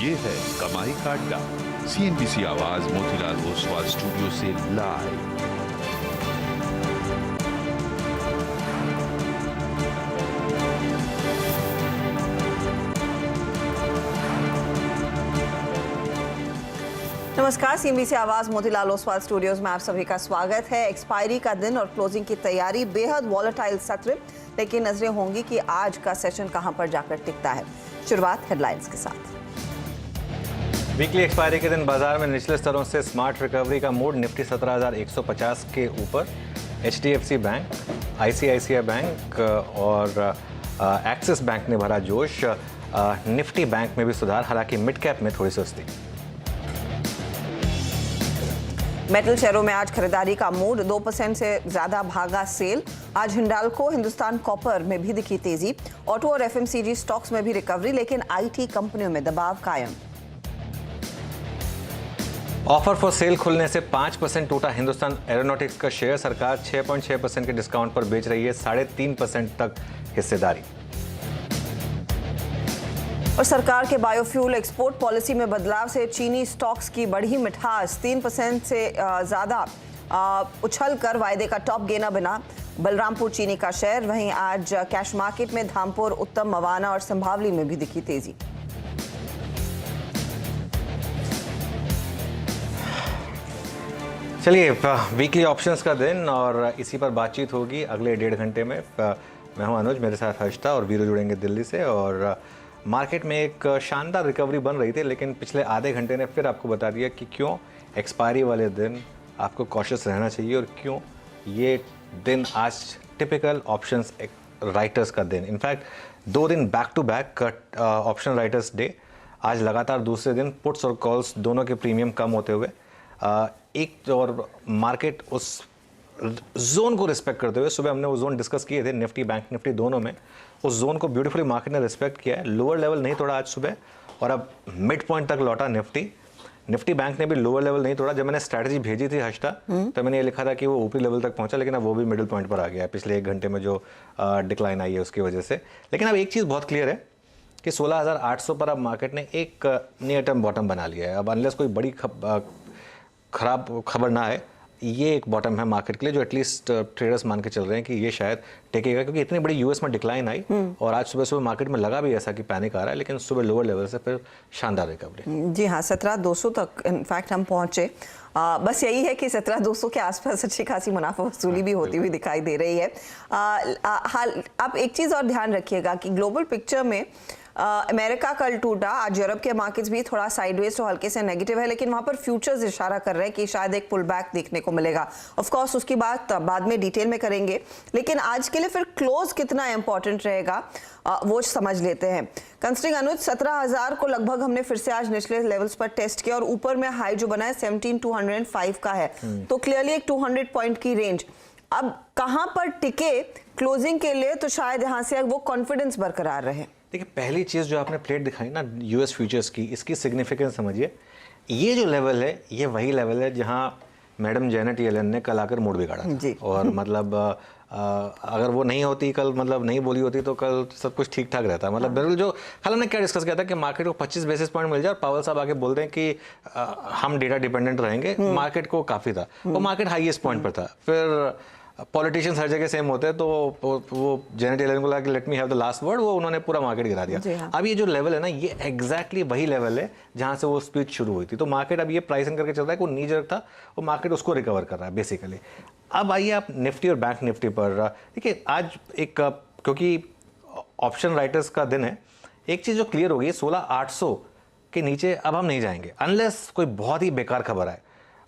ये है कमाई का अड्डा। CNBC आवाज मोतीलाल ओसवाल स्टूडियो से लाइव। नमस्कार, CNBC आवाज मोतीलाल ओसवाल स्टूडियोज में आप सभी का स्वागत है। एक्सपायरी का दिन और क्लोजिंग की तैयारी, बेहद वॉलेटाइल सत्र, लेकिन नजरें होंगी कि आज का सेशन कहां पर जाकर टिकता है। शुरुआत हेडलाइंस के साथ। वीकली एक्सपायरी के दिन बाजार में निचले स्तरों से स्मार्ट रिकवरी का मूड। निफ्टी 17,150 के ऊपर। HDFC बैंक, ICICI बैंक और एक्सिस बैंक ने भरा जोश। निफ्टी बैंक में भी सुधार, हालांकि मिड कैप में थोड़ी सुस्ती। मेटल शेयरों में आज खरीदारी का मूड, 2% से ज्यादा भागा सेल। आज हिंडाल्को, हिंदुस्तान कॉपर में भी दिखी तेजी। ऑटो और FMCG स्टॉक्स में भी रिकवरी, लेकिन IT कंपनियों में दबाव कायम। ऑफर फॉर सेल खुलने से 5% टूटा हिंदुस्तान एरोनॉटिक्स का शेयर। सरकार 6.6% के डिस्काउंट पर बेच रही है, 3.5% तक हिस्सेदारी। और सरकार के बायोफ्यूल एक्सपोर्ट पॉलिसी में बदलाव से चीनी स्टॉक्स की बढ़ी मिठास। 3% से ज्यादा उछल कर वायदे का टॉप गेना बना बलरामपुर चीनी का शेयर। वहीं आज कैश मार्केट में धामपुर, उत्तम, मवाना और संभावली में भी दिखी तेजी। चलिए, वीकली ऑप्शंस का दिन और इसी पर बातचीत होगी अगले 1.5 घंटे में। मैं हूं अनुज, मेरे साथ हर्षता और वीरू जुड़ेंगे दिल्ली से। और मार्केट में एक शानदार रिकवरी बन रही थी, लेकिन पिछले आधे घंटे ने फिर आपको बता दिया कि क्यों एक्सपायरी वाले दिन आपको कॉशियस रहना चाहिए और क्यों ये दिन आज टिपिकल ऑप्शंस राइटर्स का दिन। इनफैक्ट 2 दिन back to back option writers day. आज लगातार दूसरे दिन पुट्स और कॉल्स दोनों के प्रीमियम कम होते हुए एक और मार्केट उस जोन को रिस्पेक्ट करते हुए, सुबह हमने वो जोन डिस्कस किए थे, निफ्टी बैंक निफ्टी दोनों में, उस जोन को ब्यूटीफुली मार्केट ने रिस्पेक्ट किया है। लोअर लेवल नहीं तोड़ा आज सुबह और अब मिड पॉइंट तक लौटा निफ्टी बैंक ने भी लोअर लेवल नहीं तोड़ा। जब मैंने स्ट्रैटेजी भेजी थी हर्षता, तो मैंने ये लिखा था कि वो ऊपरी लेवल तक पहुंचा, लेकिन अब वो भी मिडिल पॉइंट पर आ गया है पिछले 1 घंटे में जो डिक्लाइन आई है उसकी वजह से। लेकिन अब एक चीज़ बहुत क्लियर है कि 16,800 पर अब मार्केट ने एक नियर टर्म बॉटम बना लिया है। अब अनलेस कोई बड़ी खराब खबर ना है, ये एक बॉटम है मार्केट के लिए, जो एटलीस्ट ट्रेडर्स मान के चल रहे हैं कि ये शायद टेकेगा, क्योंकि इतनी बड़ी यूएस में डिक्लाइन आई और आज सुबह सुबह मार्केट में लगा भी ऐसा कि पैनिक आ रहा है, लेकिन सुबह लोअर लेवल से फिर शानदार रिकवरी। जी हाँ, 17,200 तक इनफैक्ट हम पहुंचे। बस यही है कि 17,200 के आसपास अच्छी खासी मुनाफा वसूली भी होती हुई दिखाई दे रही है। आप एक चीज़ और ध्यान रखिएगा कि ग्लोबल पिक्चर में अमेरिका कल टूटा। आज यूरोप के मार्केट्स भी थोड़ा साइडवेज तो हल्के से नेगेटिव है, लेकिन वहां पर फ्यूचर्स इशारा कर रहे हैं कि शायद एक पुल बैक देखने को मिलेगा। ऑफ कोर्स उसकी बात बाद में डिटेल में करेंगे, लेकिन आज के लिए फिर क्लोज कितना इंपॉर्टेंट रहेगा वो समझ लेते हैं। कंसिडरिंग अनुज, 17,000 को लगभग हमने फिर से आज निचले लेवल्स पर टेस्ट किया और ऊपर में हाई जो बना है 17,205 का है, तो क्लियरली एक 200 पॉइंट की रेंज। अब कहां पर टिके क्लोजिंग के लिए, तो शायद यहां से वो कॉन्फिडेंस बरकरार रहे। देखिए, पहली चीज़ जो आपने प्लेट दिखाई ना यूएस फ्यूचर्स की, इसकी सिग्निफिकेंस समझिए। ये जो लेवल है, ये वही लेवल है जहां मैडम जेनेट येलन ने कल आकर मूड बिगाड़ा था। और मतलब अगर वो नहीं होती कल, मतलब नहीं बोली होती, तो कल सब कुछ ठीक ठाक रहता। मतलब बिल्कुल जो कल हमने क्या डिस्कस किया था कि मार्केट को 25 बेसिस पॉइंट मिल जाए और पावल साहब आके बोलते हैं कि हम डेटा डिपेंडेंट रहेंगे, मार्केट को काफ़ी था। वो मार्केट हाईएस्ट पॉइंट पर था। फिर पॉलिटिशियंस हर जगह सेम होते हैं, तो वो जेनेट येलन को लगा कि let me have the last word, वो उन्होंने पूरा मार्केट गिरा दिया। हाँ। अब ये जो लेवल है ना, ये एग्जैक्टली वही लेवल है जहां से वो स्पीच शुरू हुई थी। तो मार्केट अब ये प्राइसिंग करके चल रहा है कि वो नी जर्क था, वो मार्केट उसको रिकवर कर रहा है बेसिकली। अब आइए आप निफ्टी और बैंक निफ्टी पर। देखिए, आज एक क्योंकि ऑप्शन राइटर्स का दिन है, एक चीज़ जो क्लियर हो गई है, 16,800 के नीचे अब हम नहीं जाएंगे अनलेस कोई बहुत ही बेकार खबर आए।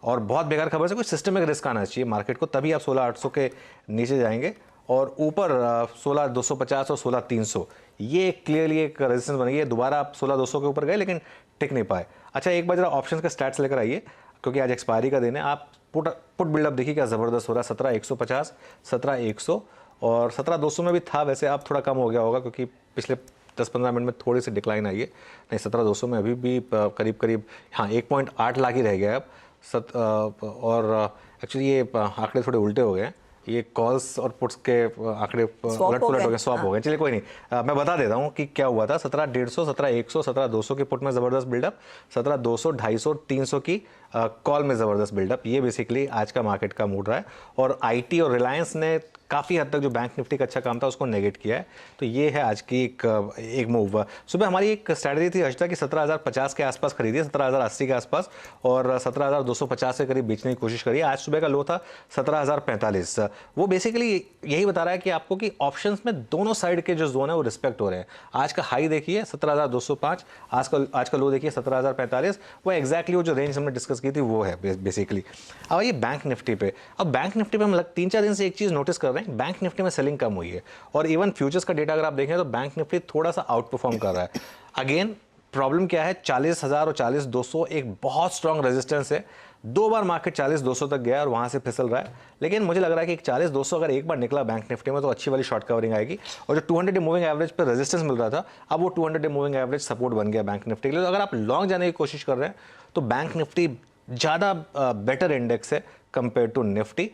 और बहुत बेकार खबर से कोई सिस्टमिक रिस्क आना चाहिए मार्केट को, तभी आप 16,800 के नीचे जाएंगे। और ऊपर 16,250 और 16,300, ये क्लियरली एक रेजिस्टेंस बन गई है। दोबारा आप 16,200 के ऊपर गए लेकिन टिक नहीं पाए। अच्छा, एक बार जरा ऑप्शंस के स्टैट्स लेकर आइए, क्योंकि आज एक्सपायरी का दिन है। आप पुट बिल्डअप देखिए क्या ज़बरदस्त हो रहा है। 17,150, 17,100 और 17,200 में भी था। वैसे अब थोड़ा कम हो गया होगा क्योंकि पिछले 10-15 मिनट में थोड़ी सी डिक्लाइन आई है। नहीं, 17,200 में अभी भी करीब करीब 1.8 लाख ही रह गया अब। और एक्चुअली ये आंकड़े थोड़े उल्टे हो गए हैं। ये कॉल्स और पुट्स के आंकड़े उलट पुलट हो गए, स्वैप हो गए। चलिए कोई नहीं, मैं बता देता हूँ कि क्या हुआ था। 17,150, 17,100, 17,200 के पुट में ज़बरदस्त बिल्डअप, 17,200, 250, 300 की कॉल में ज़बरदस्त बिल्डअप। ये बेसिकली आज का मार्केट का मूड रहा है। और आईटी और रिलायंस ने काफ़ी हद तक जो बैंक निफ्टी का अच्छा काम था उसको नेगेट किया है। तो ये है आज की एक मूव। सुबह हमारी एक स्ट्रैटेजी थी हर्षिता की 17,050 के आसपास खरीदी, 17,080 के आसपास, और 17,250 के करीब बेचने की कोशिश करी। आज सुबह का लो था 17,045। वो बेसिकली यही बता रहा है कि आपको कि ऑप्शंस में दोनों साइड के जो जोन है वो रिस्पेक्ट हो रहे हैं। आज का हाई देखिए 17,205, आज का लो देखिए 17,045। वो एग्जैक्टली वो जो रेंज हमने डिस्कस की थी वो है बेसिकली। अब ये बैंक निफ्टी पे, अब बैंक निफ्टी पे हम 3-4 दिन से एक चीज़ नोटिस कर रहे हैं, बैंक निफ्टी में सेलिंग कम हुई है। और इवन फ्यूचर्स का डेटा अगर आप देखें तो बैंक निफ्टी थोड़ा सा आउट परफॉर्म कर रहा है। अगेन प्रॉब्लम क्या है, 40,000 और 40,200 एक बहुत स्ट्रॉन्ग रेजिस्टेंस है। 2 बार मार्केट 40,200 तक गया और वहां से फिसल रहा है। लेकिन मुझे लग रहा है कि 40,200 अगर एक बार निकला बैंक निफ्टी में तो अच्छी वाली शॉर्ट कवरिंग आएगी। और जो 200 डे मूविंग एवरेज पर रेजिस्टेंस मिल रहा था, अब वो 200 डे मूविंग एवरेज सपोर्ट बन गया बैंक निफ्टी के लिए। तो अगर आप लॉन्ग जाने की कोशिश कर रहे हैं तो बैंक निफ्टी ज़्यादा बेटर इंडेक्स है कंपेयर टू निफ्टी।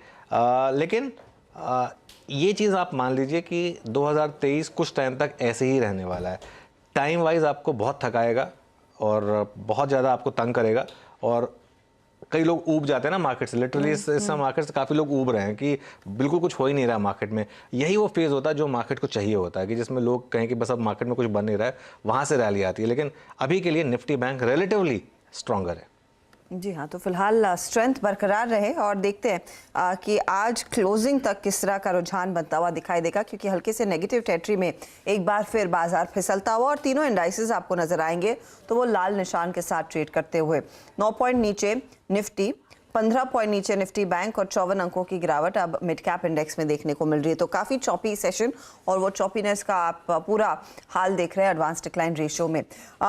लेकिन ये चीज़ आप मान लीजिए कि 2023 कुछ टाइम तक ऐसे ही रहने वाला है। टाइम वाइज आपको बहुत थकाएगा और बहुत ज़्यादा आपको तंग करेगा। और कई लोग ऊब जाते हैं ना मार्केट से, लिटरली इस मार्केट से काफ़ी लोग ऊब रहे हैं कि बिल्कुल कुछ हो ही नहीं रहा मार्केट में। यही वो फेज़ होता है जो मार्केट को चाहिए होता है, कि जिसमें लोग कहें कि बस अब मार्केट में कुछ बन नहीं रहा है, वहाँ से रैली आती है। लेकिन अभी के लिए निफ्टी बैंक रिलेटिवली स्ट्रॉन्गर है। जी हाँ, तो फिलहाल स्ट्रेंथ बरकरार रहे और देखते हैं कि आज क्लोजिंग तक किस तरह का रुझान बनता हुआ दिखाई देगा, क्योंकि हल्के से नेगेटिव टेरिटरी में एक बार फिर बाजार फिसलता हुआ और तीनों इंडाइसेस आपको नजर आएंगे तो वो लाल निशान के साथ ट्रेड करते हुए। 9 पॉइंट नीचे निफ्टी, 15 पॉइंट नीचे निफ्टी बैंक और 54 अंकों की गिरावट अब मिड कैप इंडेक्स में देखने को मिल रही है। तो काफ़ी चॉपी सेशन और वो चॉपीनेस का आप पूरा हाल देख रहे हैं एडवांस डिक्लाइन रेशियो में।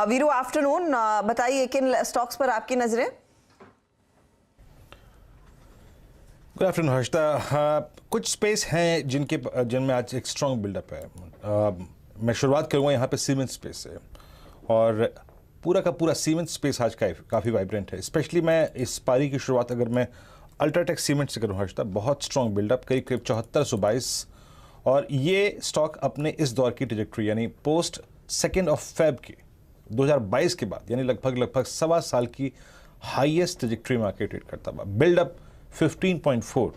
वीरू, आफ्टरनून, बताइए किन स्टॉक्स पर आपकी नजरें? Good afternoon Harshita. कुछ स्पेस हैं जिनमें आज एक स्ट्रॉन्ग बिल्डअप है। मैं शुरुआत करूँगा यहाँ पे सीमेंट स्पेस से, और पूरा का पूरा सीमेंट स्पेस आज काफ़ी वाइब्रेंट है। स्पेशली मैं इस पारी की शुरुआत अगर मैं अल्ट्राटेक सीमेंट से करूँ हर्षिता, बहुत स्ट्रॉन्ग बिल्डअप, करीब 7422। और ये स्टॉक अपने इस दौर की ट्रैजेक्टरी यानी पोस्ट 2 फेब की 2022 के बाद, यानी लगभग 1.25 साल की हाईएस्ट ट्रैजेक्टरी में आके ट्रेड करता हुआ। बिल्डअप 15.4,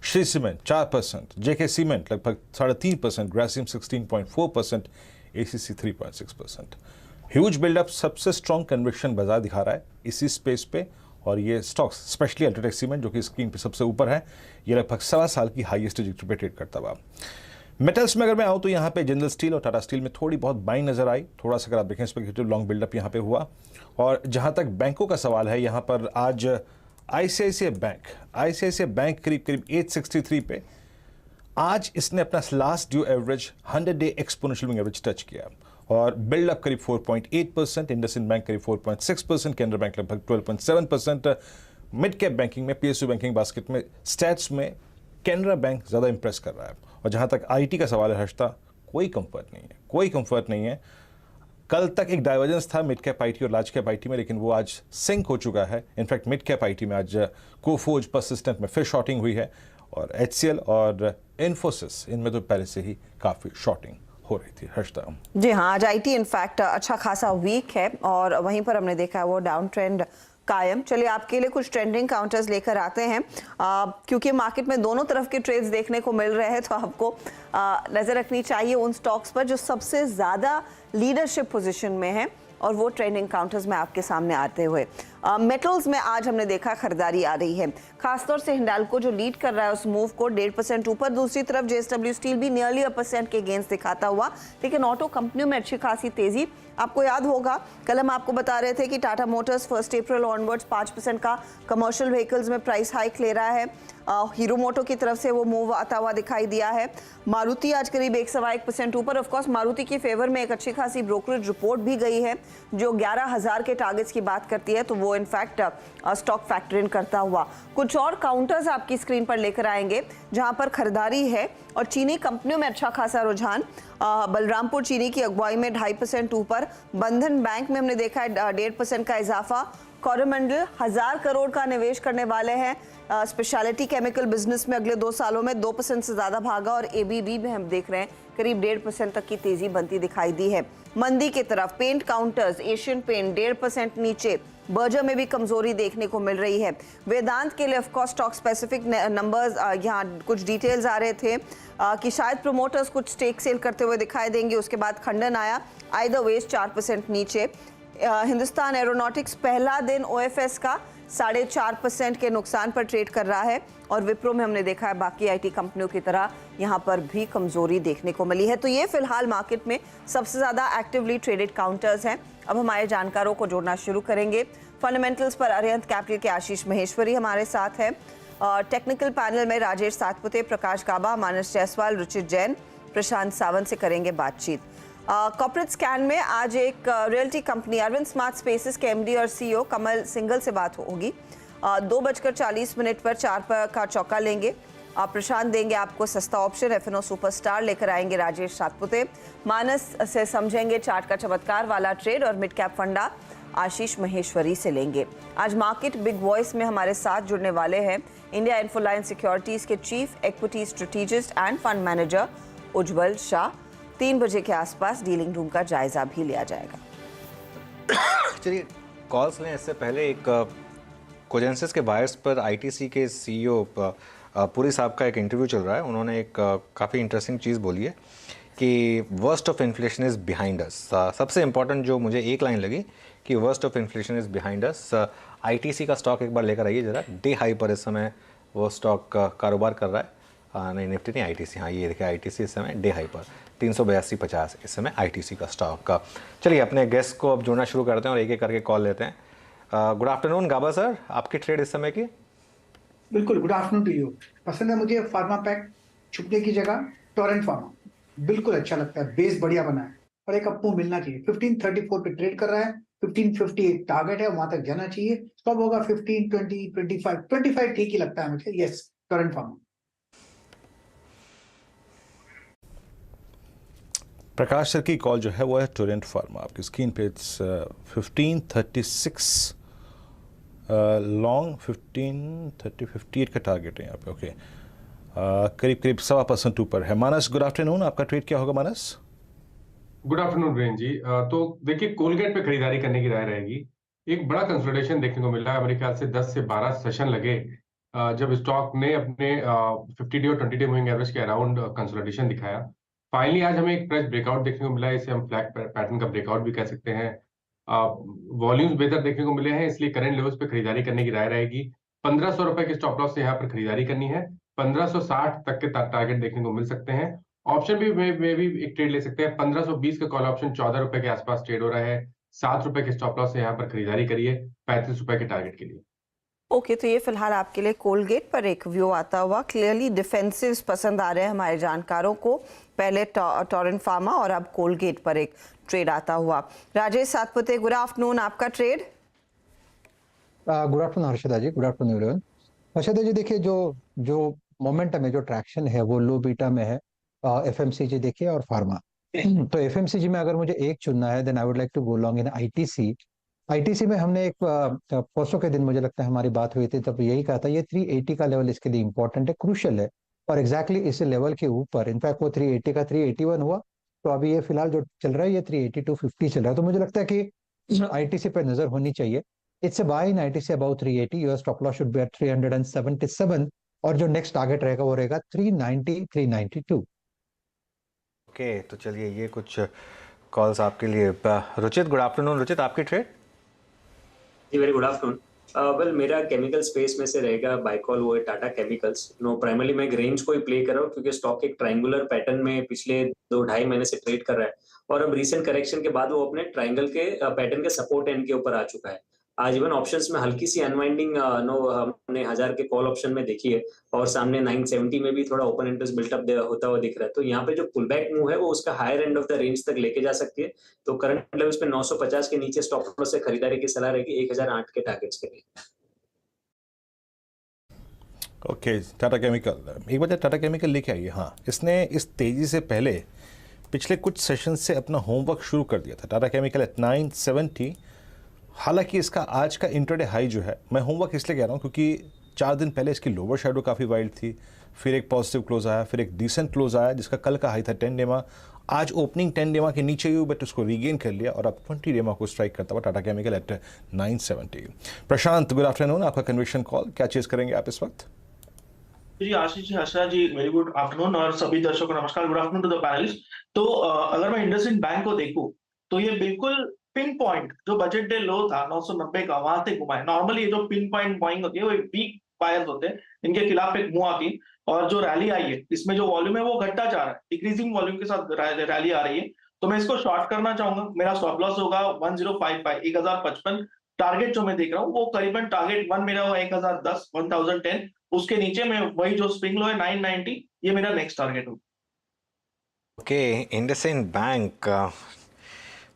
श्री सीमेंट 4%, जेके सीमेंट लगभग 3.5%, ग्रासिम 16.4%, एसीसी 3.6%। ह्यूज बिल्डअप, सबसे स्ट्रॉन्ग कन्विक्शन बाजार दिखा रहा है इसी स्पेस पे। और ये स्टॉक्स स्पेशली अल्ट्राटेक सीमेंट जो कि स्क्रीन पे सबसे ऊपर है, ये लगभग 1.25 साल की हाईएस्ट ट्रैजेक्टरी पे ट्रेड करता हुआ। मेटल्स में अगर मैं आऊँ तो यहाँ पे जनरल स्टील और टाटा स्टील में थोड़ी बहुत बाइंग नजर आई। थोड़ा सा अगर आप देखें स्पेक्युलेटिव लॉन्ग बिल्डअप यहाँ पे हुआ। और जहाँ तक बैंकों का सवाल है, यहाँ पर आज आईसीआईसीआई बैंक करीब 863 पे, आज इसने अपना last due average 100 day exponential average touch किया और बिल्डअप करीब 4.8%, इंडसइंड बैंक करीब 4.6%, कैनरा बैंक लगभग 12.7%। मिड कैप बैंकिंग में, पीएसयू बैंकिंग बास्केट में, स्टैट्स में कैनरा बैंक ज़्यादा इंप्रेस कर रहा है। और जहाँ तक आईटी का सवाल है हर्षिता, कोई कंफर्ट नहीं है। कल तक एक डाइवर्जेंस था मिड कैप आईटी और लार्ज कैप आईटी में, लेकिन वो आज सिंक हो चुका है। इनफैक्ट मिड कैप आईटी में आज कोफोर्ज, परसिस्टेंट में फिर शॉर्टिंग हुई है, और एचसीएल और इन्फोसिस इनमें तो पहले से ही काफ़ी शॉर्टिंग हो रही थी हर्षिता। जी हाँ, आज आईटी इनफैक्ट अच्छा खासा वीक है और वहीं पर हमने देखा है वो डाउन ट्रेंड कायम। चलिए आपके लिए कुछ ट्रेंडिंग काउंटर्स लेकर आते हैं, क्योंकि मार्केट में दोनों तरफ के ट्रेड्स देखने को मिल रहे हैं, तो आपको नजर रखनी चाहिए उन स्टॉक्स पर जो सबसे ज्यादा लीडरशिप पोजीशन में है, और वो ट्रेंडिंग काउंटर्स में आपके सामने आते हुए। मेटल्स में आज हमने देखा खरीदारी आ रही है, खासतौर से हिंडाल्को जो लीड कर रहा है उस मूव को 1.5% ऊपर। दूसरी तरफ जेएसडब्ल्यू स्टील भी नियरली 1% के गेंस दिखाता हुआ, लेकिन ऑटो कंपनियों में अच्छी खासी तेजी। आपको याद होगा कल हम आपको बता रहे थे कि टाटा मोटर्स 1 अप्रैल ऑनवर्ड्स 5% का कमर्शियल व्हीकल्स में प्राइस हाइक ले रहा है। हीरो मोटो की तरफ से वो मूव आता हुआ दिखाई दिया है। मारुति आज करीब 1.1% ऊपर। ऑफ कोर्स मारुति के फेवर में एक अच्छी खासी ब्रोकरेज रिपोर्ट भी गई है जो 11,000 के टारगेट्स की बात करती है, तो वो इनफैक्ट स्टॉक फैक्टर इन करता हुआ। कुछ और काउंटर्स आपकी स्क्रीन पर लेकर आएंगे जहां पर खरीदारी है और चीनी कंपनियों में अच्छा खासा रुझान। बलरामपुर चीनी की अगुवाई में 2.5% ऊपर। बंधन बैंक में हमने देखा है 1.5% का इजाफा। कोरोमंडल 1000 करोड़ का निवेश करने वाले हैं स्पेशलिटी केमिकल बिजनेस में। अगले 2 सालों में 2% से ज्यादा भागा और एबीबी में हम देख रहे हैं करीब 1.5% तक की तेजी बनती दिखाई दी है। मंदी की तरफ पेंट काउंटर्स, एशियन पेंट 1.5% नीचे, बर्जर में भी कमजोरी देखने को मिल रही है। वेदांत के लिए of course stock specific numbers यहाँ कुछ डिटेल्स आ रहे थे कि शायद प्रोमोटर्स कुछ स्टेक सेल करते हुए दिखाई देंगे, उसके बाद खंडन आया। आइदर वेज 4% नीचे। हिंदुस्तान एरोनॉटिक्स पहला दिन ओएफएस का 4.5% के नुकसान पर ट्रेड कर रहा है और विप्रो में हमने देखा है बाकी आईटी कंपनियों की तरह यहां पर भी कमजोरी देखने को मिली है। तो ये फिलहाल मार्केट में सबसे ज्यादा एक्टिवली ट्रेडेड काउंटर्स हैं। अब हमारे जानकारों को जोड़ना शुरू करेंगे। फंडामेंटल्स पर अरिहंत कैपिटल के आशीष महेश्वरी हमारे साथ है। टेक्निकल पैनल में राजेश सातपुते, प्रकाश गाबा, मानस जायसवाल, रुचित जैन, प्रशांत सावंत से करेंगे बातचीत। कॉर्पोरेट स्कैन में आज एक realty company Arvind smart spaces के एमडी और सीईओ कमल सिंगल से बात होगी। 2:40 पर 4 का चौका लेंगे। प्रशांत देंगे आपको सस्ता ऑप्शन, एफएनओ सुपरस्टार लेकर आएंगे राजेश सातपुते। मानस से समझेंगे चार्ट का चमत्कार वाला ट्रेड और मिड कैप फंडा आशीष महेश्वरी से लेंगे। आज मार्केट बिग वॉइस में हमारे साथ जुड़ने वाले हैं इंडिया इन्फोलाइन सिक्योरिटीज के chief equity strategist and fund manager Ujjwal Shah. 3 बजे के आसपास डीलिंग रूम का जायजा भी लिया जाएगा। चलिए कॉल्स लें इससे पहले एक कोजेंसिस के बायर्स पर आईटीसी के सीईओ पुरी साहब का एक इंटरव्यू चल रहा है। उन्होंने एक काफ़ी इंटरेस्टिंग चीज़ बोली है कि worst of inflation is behind us. सबसे इंपॉर्टेंट जो मुझे एक लाइन लगी कि worst of inflation is behind us. ITC का स्टॉक एक बार लेकर आइए ज़रा। डे हाई पर इस समय वो स्टॉक कारोबार कर रहा है। नहीं निफ्टी नहीं, आईटीसी। हाँ ये देखिए आईटीसी इस समय डे हाई पर 382.50 इस समय आईटीसी का स्टॉक का। चलिए अपने गेस्ट को अब जोड़ना शुरू करते हैं और एक एक करके कॉल लेते हैं। गुड आफ्टरनून गाबा सर, आपकी ट्रेड इस समय की? बिल्कुल, गुड आफ्टरनून टू यू। पसंद है मुझे फार्मा पैक, छुपने की जगह टोरेंट फार्मा, बिल्कुल अच्छा लगता है, बेस बढ़िया बना है और एक अपू मिलना चाहिए। 1534 पे ट्रेड कर रहा है, 1550 एक टारगेट है, वहां तक जाना चाहिए। स्टॉप होगा 15, 20, 25 ठीक ही लगता है मुझे। Yes, Torrent Pharma. Prakash sir की कॉल जो है वो है टोरेंट फार्मा। आपकी स्क्रीन पे 1536 लॉन्ग, 1530 58 का टारगेट है यहाँ पे। ओके, करीब 1.25% ऊपर है। मानस, गुड आफ्टरनून, आपका ट्रेड क्या होगा मानस? गुड आफ्टरनून वीरेन जी। तो देखिए कोलगेट पे खरीदारी करने की राय रहेगी। एक बड़ा कंसोलिडेशन देखने को मिल रहा है। मेरे ख्याल से 10 से 12 सेशन लगे जब स्टॉक ने अपने 50 डे और 20 डे मूविंग एवरेज के अराउंड कंसोलिडेशन दिखाया। फाइनली आज हमें एक फ्रेश ब्रेकआउट देखने को मिला है। इसे हम फ्लैग पैटर्न का ब्रेकआउट भी कह सकते हैं। वॉल्यूम्स बेहतर देखने को मिले हैं, इसलिए करंट लेवल्स पे खरीदारी करने की राय रहेगी। 1500 रुपए के स्टॉप लॉस से यहाँ पर खरीदारी करनी है। 1560 तक के टारगेट देखने को मिल सकते हैं। ऑप्शन भी में भी एक ट्रेड ले सकते हैं। 1520 का कॉल ऑप्शन 14 रुपए के आसपास ट्रेड हो रहा है। 7 रुपए के स्टॉप लॉस से यहाँ पर खरीदारी करिए 35 रुपए के टारगेट के लिए। ओके, तो ये फिलहाल आपके लिए कोलगेट पर एक व्यू आता हुआ। क्लियरली डिफेंसिव पसंद आ रहे हैं हमारे जानकारों को। पहले टोरेंट फार्मा और अब कोलगेट पर एक ट्रेड आता हुआ। राजेश सातपुते, गुड आफ्टरनून, आपका ट्रेड? गुड आफ्टरनून हर्षदा जी, गुड आफ्टरनून एवरीवन। हर्षदा जी देखिए जो मोमेंटम है, जो ट्रैक्शन है वो लो बीटा में है। एफएमसीजी देखिए और फार्मा। तो एफएमसीजी में अगर मुझे एक चुनना है then I would like to go long in ITC. ITC में हमने एक परसों के दिन मुझे लगता है हमारी बात हुई थी, तब यही कहा था ये 380 का लेवल इसके लिए इंपॉर्टेंट है, क्रूशियल है। और एग्जैक्टली इस लेवल के ऊपर इनफैक्ट वो 380 का 381 हुआ। तो अभी ये फिलहाल जो चल रहा है ये 382.50 चल रहा है। तो मुझे लगता है कि आईटीसी पे नजर होनी चाहिए। It's a buy in ITC about 380। Your stop loss should be at 377 और जो नेक्स्ट टारगेट रहेगा वो रहेगा 390 392। ओके, तो चलिए ये कुछ कॉल्स आपके लिए। Ruchit, good afternoon. रुचित, आपकी ट्रेड? जी वेरी गुड आफ्टरनून। वेल मेरा केमिकल स्पेस में से रहेगा बाय कॉल, वो है टाटा केमिकल्स। नो प्राइमरली मैं रेंज को ही प्ले कर रहा हूँ क्योंकि स्टॉक एक ट्रायंगुलर पैटर्न में पिछले 2-2.5 महीने से ट्रेड कर रहा है और अब रीसेंट करेक्शन के बाद वो अपने ट्रायंगल के पैटर्न के सपोर्ट एंड के ऊपर आ चुका है। आज इवन ऑप्शंस में हल्की सी अनवाइंडिंग हमने 1000 के कॉल ऑप्शन में देखी है और सामने 970 में भी थोड़ा ओपन इंटरेस्ट बिल्टअप होता हुआ दिख रहा है। तो यहाँ पे जो पुल बैक मूव है वो उसका higher end of the range तक लेके जा सकती है। तो करंट लेवल्स पे 950 के नीचे स्टॉप लॉस से खरीदारी की सलाह रहेगी 1008 के टारगेट्स के लिए। ओके, टाटा केमिकल, एक बार टाटा केमिकल लेके आइए। हाँ, इसने इस तेज़ी से पहले पिछले कुछ सेशन से अपना होमवर्क शुरू कर दिया था। टाटा केमिकल एट 970 हालांकि इसका आज का इंट्राडे हाई जो है, मैं होमवर्क इसलिए कह रहा हूँ क्योंकि 4 दिन पहले इसकी लोअर शैडो काफ़ी वाइड थी, फिर एक पॉजिटिव क्लोज आया, फिर एक डिसेंट क्लोज आया जिसका कल का हाई था 10 डेमा। आज ओपनिंग 10 डेमा के नीचे हुई बट उसको रीगेन कर लिया और अब 20 डेमा को स्ट्राइक करता हुआ Tata chemical at 970। Prashant, good afternoon, आपका कन्विक्शन कॉल, क्या चेज करेंगे आप इस वक्त? जी Ashish ji, Harsha ji, very good afternoon और सभी दर्शकों को नमस्कार, good afternoon to the panelist. तो अगर मैं इंडसइंड बैंक को देखूं तो ये बिल्कुल पिन पॉइंट जो बजट डे लो था 990 का, वहां से घुमा है। नॉर्मली ये जो पिन पॉइंट बाइंग होती है वो वीक बायर्स होते हैं, इनके खिलाफ एक मुंह आती और जो रैली आई है इसमें जो वॉल्यूम है वो घटता जा रहा है, डिक्रीजिंग वॉल्यूम के साथ रैली आ रही है। तो मैं इसको शॉर्ट करना चाहूंगा। मेरा स्टॉप लॉस होगा 1055, 1055। टारगेट जो मैं देख रहा हूँ वो करीबन टारगेट 1 मेरा होगा 1010, 1010। उसके नीचे में वही जो स्प्रिंग लो है 990, ये मेरा नेक्स्ट टारगेट होगा। Okay, IndusInd bank.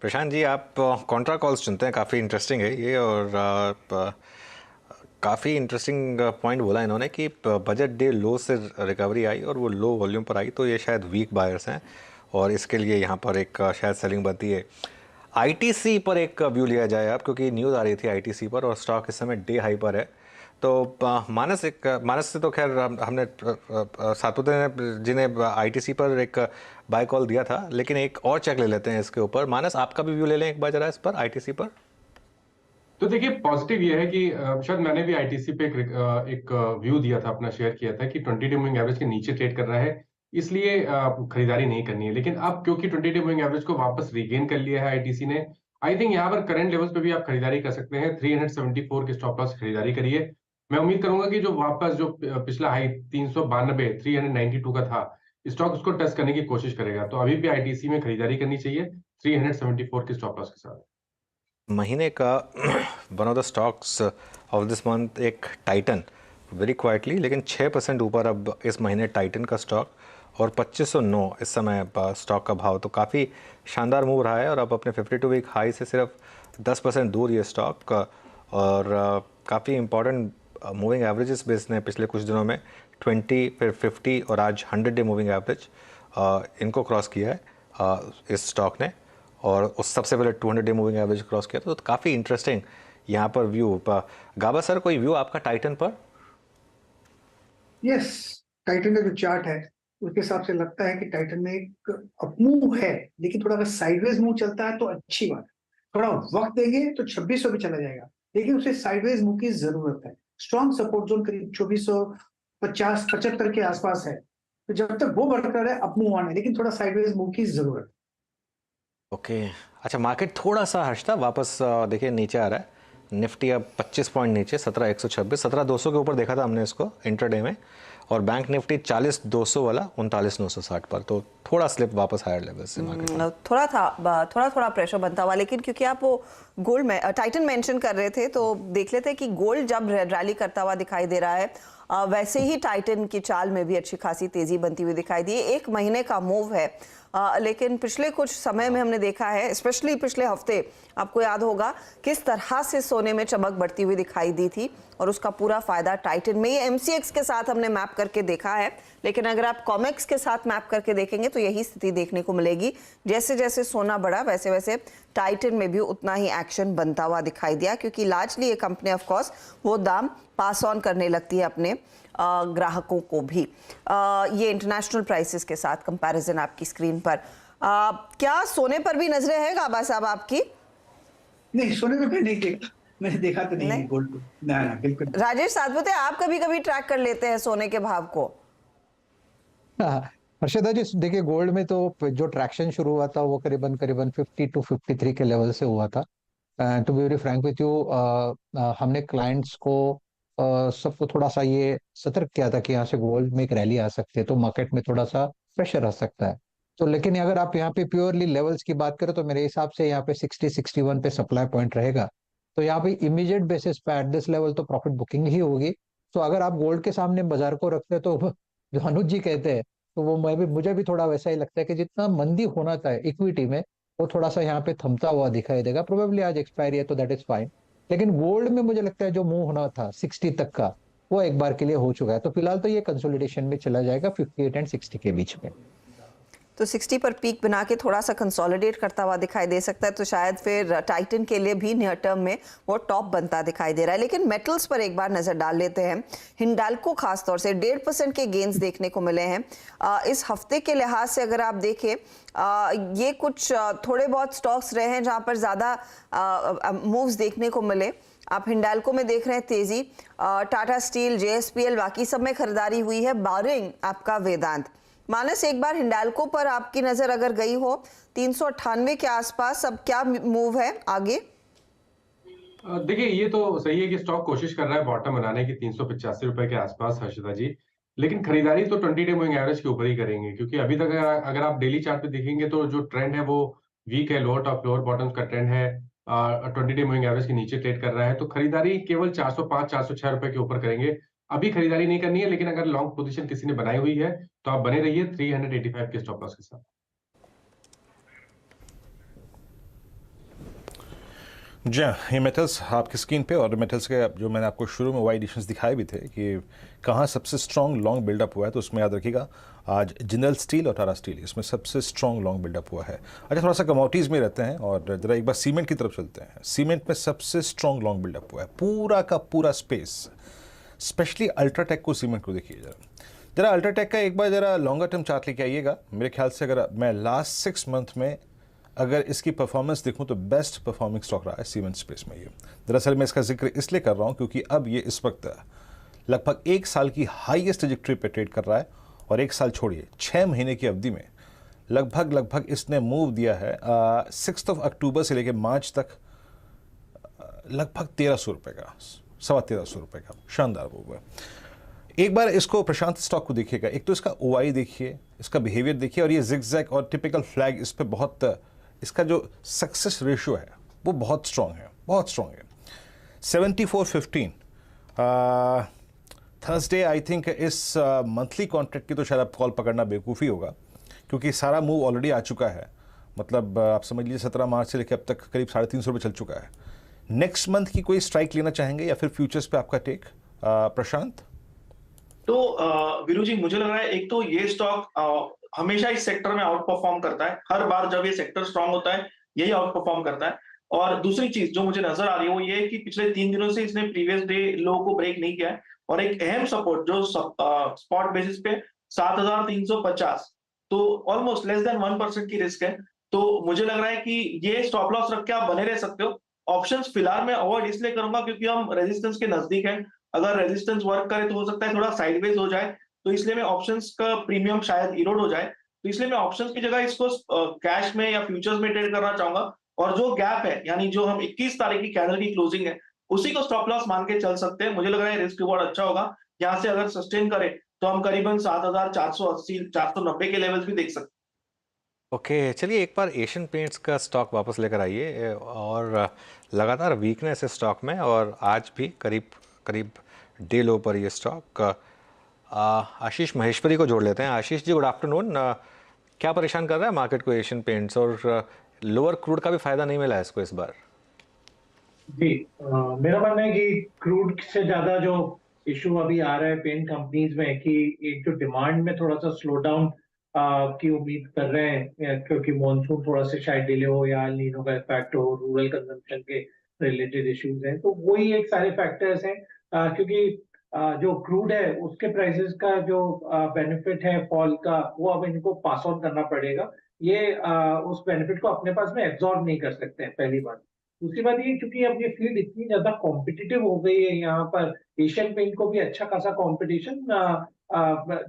प्रशांत जी, आप कॉन्ट्रा कॉल्स चुनते हैं, काफ़ी इंटरेस्टिंग है ये। और काफ़ी इंटरेस्टिंग पॉइंट बोला इन्होंने कि बजट डे लो से रिकवरी आई और वो लो वॉल्यूम पर आई, तो ये शायद वीक बायर्स हैं और इसके लिए यहाँ पर एक शायद सेलिंग बनती है। आईटीसी पर एक व्यू लिया जाए आप, क्योंकि न्यूज़ आ रही थी आईटीसी पर और स्टॉक इस समय डे हाई पर है। तो मानस से तो खैर हमने सातपुते जी ने आईटीसी पर एक बाय कॉल दिया था, लेकिन एक और चेक ले लेते हैं इसके ऊपर। मानस, आपका भी व्यू ले लें एक बार जरा इस पर, आईटीसी पर। तो देखिए, पॉजिटिव ये है कि शायद मैंने भी आईटीसी पे एक व्यू दिया था, अपना शेयर किया था कि 20 डे मूविंग एवरेज के नीचे ट्रेड कर रहा है, इसलिए खरीदारी नहीं करनी है। लेकिन अब क्योंकि 20 डे मूविंग एवरेज को वापस रीगेन कर लिया है आईटीसी ने, आई थिंक यहाँ पर करंट लेवल्स पे भी आप खरीदारी कर सकते हैं। 374 के स्टॉप लॉस खरीदारी करिए। मैं उम्मीद करूंगा कि जो वापस जो पिछला हाई 392 392 का था, स्टॉक उसको टच करने की कोशिश करेगा। तो अभी भी आईटीसी में खरीदारी करनी चाहिए 374 के स्टॉप लॉस के साथ। महीने का one of the stocks of this month एक टाइटन, वेरी क्वाइटली, लेकिन 6% ऊपर अब इस महीने टाइटन का स्टॉक, और 2509 इस समय स्टॉक का भाव। तो काफ़ी शानदार मूव रहा है और अब अपने 52 वीक हाई से सिर्फ 10% दूर ये स्टॉक। और काफ़ी इंपॉर्टेंट मूविंग एवरेजेस बेस ने पिछले कुछ दिनों में 20, फिर 50 और आज 100 डे मूविंग एवरेज इनको क्रॉस किया है इस स्टॉक ने, और उस सबसे पहले 200 डे मूविंग एवरेज क्रॉस किया। तो काफ़ी इंटरेस्टिंग यहाँ पर व्यू। गाबा सर, कोई व्यू आपका टाइटन पर? यस, टाइटन का जो चार्ट है उसके हिसाब से लगता है कि टाइटन में एक अपमूव है, लेकिन थोड़ा अगर साइडवेज मूव चलता है तो अच्छी बात है। थोड़ा वक्त देंगे तो 2600 भी चला जाएगा, लेकिन उसे साइडवेज मूव की जरूरत है। स्ट्रॉन्ग सपोर्ट जोन करीब 2450 75 के आसपास है, तो जब तक वो बरकरार है अपमूव ऑन है, लेकिन थोड़ा साइडवेज मूव की जरूरत है। ओके, अच्छा, मार्केट थोड़ा सा हर्षता वापस देखिए नीचे आ रहा है। निफ्टी अब 25 पॉइंट नीचे, 17126, 17200 के ऊपर देखा था हमने इसको इंट्राडे में, और बैंक निफ्टी 40200 वाला 39960 पर। तो थोड़ा स्लिप वापस हायर लेवल से मार्केट थोड़ा प्रेशर बनता हुआ। लेकिन क्योंकि आप वो गोल्ड में टाइटन मेंशन कर रहे थे, तो देख लेते हैं कि गोल्ड जब रैली करता हुआ दिखाई दे रहा है, वैसे ही टाइटन की चाल में भी अच्छी खासी तेजी बनती हुई दिखाई दी। एक महीने का मूव है, लेकिन पिछले कुछ समय में हमने देखा है, स्पेशली पिछले हफ्ते आपको याद होगा किस तरह से सोने में चमक बढ़ती हुई दिखाई दी थी, और उसका पूरा फायदा टाइटन में, ये एमसीएक्स के साथ हमने मैप करके देखा है। लेकिन अगर आप कॉमेक्स के साथ मैप करके देखेंगे तो यही स्थिति देखने को मिलेगी। जैसे जैसे सोना बढ़ा वैसे वैसे टाइटन में भी उतना ही एक्शन बनता हुआ दिखाई दिया, क्योंकि लार्जली ये कंपनी ऑफ कोर्स वो दाम पास ऑन करने लगती है अपने ग्राहकों को भी। ये इंटरनेशनल प्राइसेस के साथ कंपैरिजन आपकी स्क्रीन पर। क्या सोने पर भी नजरें हैं गाबा साहब आपकी? नहीं, सोने में नहीं देखा, मैंने देखा तो नहीं है गोल्ड को। ना बिल्कुल। राजेश सातपुते, आप कभी कभी ट्रैक कर लेते हैं सोने के भाव को? हर्षदा जी, देखिए गोल्ड में तो जो ट्रैक्शन शुरू हुआ था वो करीबन 50 to 53 के लेवल से हुआ था। To be very frank with you, हमने क्लाइंट्स को सबको थोड़ा सा ये सतर्क किया था कि यहाँ से गोल्ड में एक रैली आ सकती है, तो मार्केट में थोड़ा सा प्रेशर आ सकता है। तो लेकिन अगर आप यहाँ पे प्योरली लेवल्स की बात करें तो मेरे हिसाब से यहाँ पे 60-61 पे सप्लाई पॉइंट रहेगा। तो यहाँ पे इमीडिएट बेसिस पे एट दिस लेवल तो प्रॉफिट बुकिंग ही होगी। तो अगर आप गोल्ड के सामने बाजार को रखते हैं तो जो अनुज जी कहते हैं, तो वो मुझे भी थोड़ा वैसा ही लगता है कि जितना मंदी होना था इक्विटी में, वो थोड़ा सा यहाँ पे थमता हुआ दिखाई देगा। प्रोबेबली आज एक्सपायरी है तो दैट इज फाइन, लेकिन गोल्ड में मुझे लगता है जो मूव होना था 60 तक का, वो एक बार के लिए हो चुका है। तो फिलहाल तो ये कंसोलिडेशन में चला जाएगा 58 और 60 के बीच में। तो 60 पर पीक बना के थोड़ा सा कंसोलिडेट करता हुआ दिखाई दे सकता है, तो शायद फिर टाइटन के लिए भी नियर टर्म में वो टॉप बनता दिखाई दे रहा है। लेकिन मेटल्स पर एक बार नजर डाल लेते हैं। हिंडाल्को खासतौर से 1.5% के गेन्स देखने को मिले हैं इस हफ्ते के लिहाज से। अगर आप देखें ये कुछ थोड़े बहुत स्टॉक्स रहे हैं जहां पर ज्यादा मूव्स देखने को मिले। आप हिंडाल्को में देख रहे हैं तेजी, टाटा स्टील, JSPL बाकी सब में खरीदारी हुई है, बारिंग आपका वेदांत। मानस, एक बार हिंडाल्को पर आपकी नजर अगर गई हो 398 के आसपास, अब क्या मूव है आगे? देखिए, ये तो सही है कि स्टॉक कोशिश कर रहा है बॉटम बनाने की 385 रुपए के आसपास, हर्षिता जी। लेकिन खरीदारी तो 20 डे मूविंग एवरेज के ऊपर ही करेंगे, क्योंकि अभी तक अगर आप डेली चार्ट पे देखेंगे तो जो ट्रेंड है वो वीक है, लोअर टॉप लोअर बॉटम्स का ट्रेंड है। 20 डे मूविंग एवरेज के नीचे ट्रेड कर रहा है, तो खरीदारी केवल 405-406 रुपए के ऊपर करेंगे। अभी खरीदारी नहीं करनी है, लेकिन अगर लॉन्ग पोजीशन किसी ने बनाई हुई है तो आप बने रहिए 385 के स्टॉप लॉस के साथ। जी हाँ, ये मेटल्स आपकी स्क्रीन पे, और मेटल्स के जो मैंने आपको शुरू में वाई एडिशंस दिखाए भी थे कि कहाँ सबसे स्ट्रॉन्ग लॉन्ग बिल्डअप हुआ है, तो उसमें याद रखिएगा आज जिंदल स्टील और टाटा स्टील इसमें सबसे स्ट्रॉन्ग लॉन्ग बिल्डअप हुआ है। अच्छा, थोड़ा सा कमोडिटीज़ में रहते हैं और जरा एक बार सीमेंट की तरफ चलते हैं। सीमेंट में सबसे स्ट्रॉन्ग लॉन्ग बिल्डअप हुआ है, पूरा का पूरा स्पेस, स्पेशली अल्ट्राटेक को, सीमेंट को देखिए जरा अल्ट्राटेक का एक बार जरा लॉन्गर टर्म चार्ट लेके आइएगा। मेरे ख्याल से अगर मैं लास्ट 6 मंथ में अगर इसकी परफॉर्मेंस देखूं तो बेस्ट परफॉर्मिंग स्टॉक रहा है सीमेंट स्पेस में ये। दरअसल मैं इसका जिक्र इसलिए कर रहा हूं क्योंकि अब ये इस वक्त लगभग 1 साल की हाईएस्ट ट्रैजेक्टरी पे ट्रेड कर रहा है, और 1 साल छोड़िए 6 महीने की अवधि में लगभग इसने मूव दिया है 6 अक्टूबर से लेकर मार्च तक लगभग 1300 रुपये का, 1350 रुपये का शानदार मूव है। एक बार इसको प्रशांत स्टॉक को देखिएगा, एक तो इसका OI देखिए, इसका बिहेवियर देखिए, और ये जिगजैग और टिपिकल फ्लैग इस पर बहुत, इसका जो सक्सेस रेशियो है वो बहुत स्ट्रॉन्ग है, बहुत स्ट्रॉन्ग है। 74.15 थर्सडे आई थिंक इस मंथली कॉन्ट्रैक्ट की तो शायद आप कॉल पकड़ना बेवकूफ़ी होगा, क्योंकि सारा मूव ऑलरेडी आ चुका है। मतलब आप समझ लीजिए 17 मार्च से लेकर अब तक करीब 350 रुपये चल चुका है। नेक्स्ट मंथ की कोई स्ट्राइक लेना चाहेंगे या फिर फ्यूचर्स पे आपका टेक प्रशांत? तो वीरू जी, मुझे लग रहा है एक तो ये स्टॉक हमेशा इस सेक्टर में आउट परफॉर्म करता है। हर बार जब ये सेक्टर स्ट्रांग होता है यही आउट परफॉर्म करता है। और दूसरी चीज जो मुझे नजर आ रही है वो ये है कि पिछले 3 दिनों से इसने प्रीवियस डे लो को ब्रेक नहीं किया है, और एक अहम सपोर्ट जो स्पॉट बेसिस पे 7350, तो ऑलमोस्ट लेस देन 1% की रिस्क है। तो मुझे लग रहा है कि ये स्टॉप लॉस रख के आप बने रह सकते हो। ऑप्शंस फिलहाल मैं अवॉइड इसलिए करूंगा क्योंकि हम रेजिस्टेंस के नजदीक हैं। अगर रेजिस्टेंस वर्क करे तो हो सकता है थोड़ा साइडवेज हो जाए, तो इसलिए मैं ऑप्शंस का प्रीमियम शायद इरोड हो जाए, तो इसलिए मैं ऑप्शंस की जगह इसको कैश में या फ्यूचर्स में ट्रेड करना चाहूंगा। और जो गैप है, यानी जो हम 21 तारीख की कैंडल की क्लोजिंग है, उसी को स्टॉप लॉस मान के चल सकते हैं। मुझे लग रहा है रिस्क रिवॉर्ड अच्छा होगा। यहाँ से अगर सस्टेन करे तो हम करीबन 7480 490 के लेवल्स भी देख सकते हैं। ओके, चलिए एक बार एशियन पेंट्स का स्टॉक वापस लेकर आइए। और लगातार वीकनेस है स्टॉक में, और आज भी करीब डे लो पर ये स्टॉक। आशीष महेश्वरी को जोड़ लेते हैं। Ashish ji, good afternoon. क्या परेशान कर रहा है मार्केट को एशियन पेंट्स, और लोअर क्रूड का भी फायदा नहीं मिला है इसको इस बार? जी, मेरा मानना है कि क्रूड से ज्यादा जो इशू अभी आ रहा है पेंट कंपनीज में कि एक जो डिमांड में थोड़ा सा स्लो डाउन की उम्मीद कर रहे हैं, क्योंकि मॉनसून थोड़ा सा शायद डिले हो या एल नीनो का इफेक्ट हो, रूरल कंजम्पशन के रिलेटेड इश्यूज हैं, तो वही एक सारे फैक्टर्स हैं। क्योंकि जो क्रूड है उसके प्राइसेस का जो बेनिफिट है फॉल का, वो अब इनको पास ऑन करना पड़ेगा। ये उस बेनिफिट को अपने पास में एब्जॉर्ब नहीं कर सकते हैं, पहली बात। दूसरी बात ये, क्योंकि अब ये फील्ड इतनी ज्यादा कॉम्पिटिटिव हो गई है, यहाँ पर एशियन पेंट को भी अच्छा खासा कॉम्पिटिशन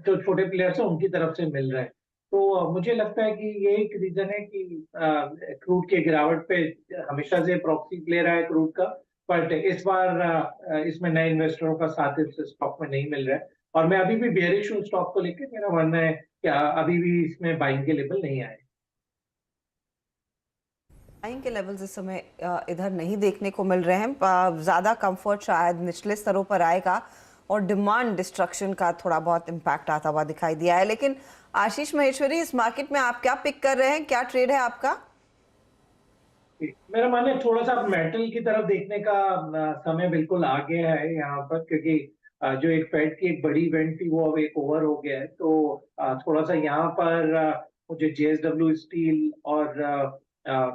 जो छोटे प्लेयर्स हैं उनकी तरफ से मिल रहा है। तो मुझे लगता है कि ये एक रीजन है कि क्रूड के गिरावट पे हमेशा से प्रॉक्सी प्ले रहा है क्रूड का, बट इस बार इसमें नए इन्वेस्टरों का साथ इस स्टॉक में नहीं मिल रहा है। और मैं अभी भी बेयरिश हूँ स्टॉक को लेकर। मेरा मानना है कि अभी भी इसमें बाइंग के लेवल नहीं आए। बाइंग के लेवल्स इस समय इधर नहीं देखने को मिल रहे हैं। ज़्यादा कंफर्ट शायद निचले स्तरों पर आएगा, और डिमांड डिस्ट्रक्शन का थोड़ा बहुत इम्पैक्ट आता हुआ दिखाई दिया है। लेकिन आशीष महेश्वरी, इस मार्केट में आप क्या पिक कर रहे हैं, क्या ट्रेड है आपका? मेरा मानना है थोड़ा सा मेटल की तरफ देखने का समय बिल्कुल आ गया है यहाँ पर, क्योंकि जो एक फेड की एक बड़ी इवेंट थी वो अब एक ओवर हो गया है। तो थोड़ा सा यहाँ पर मुझे JSW स्टील और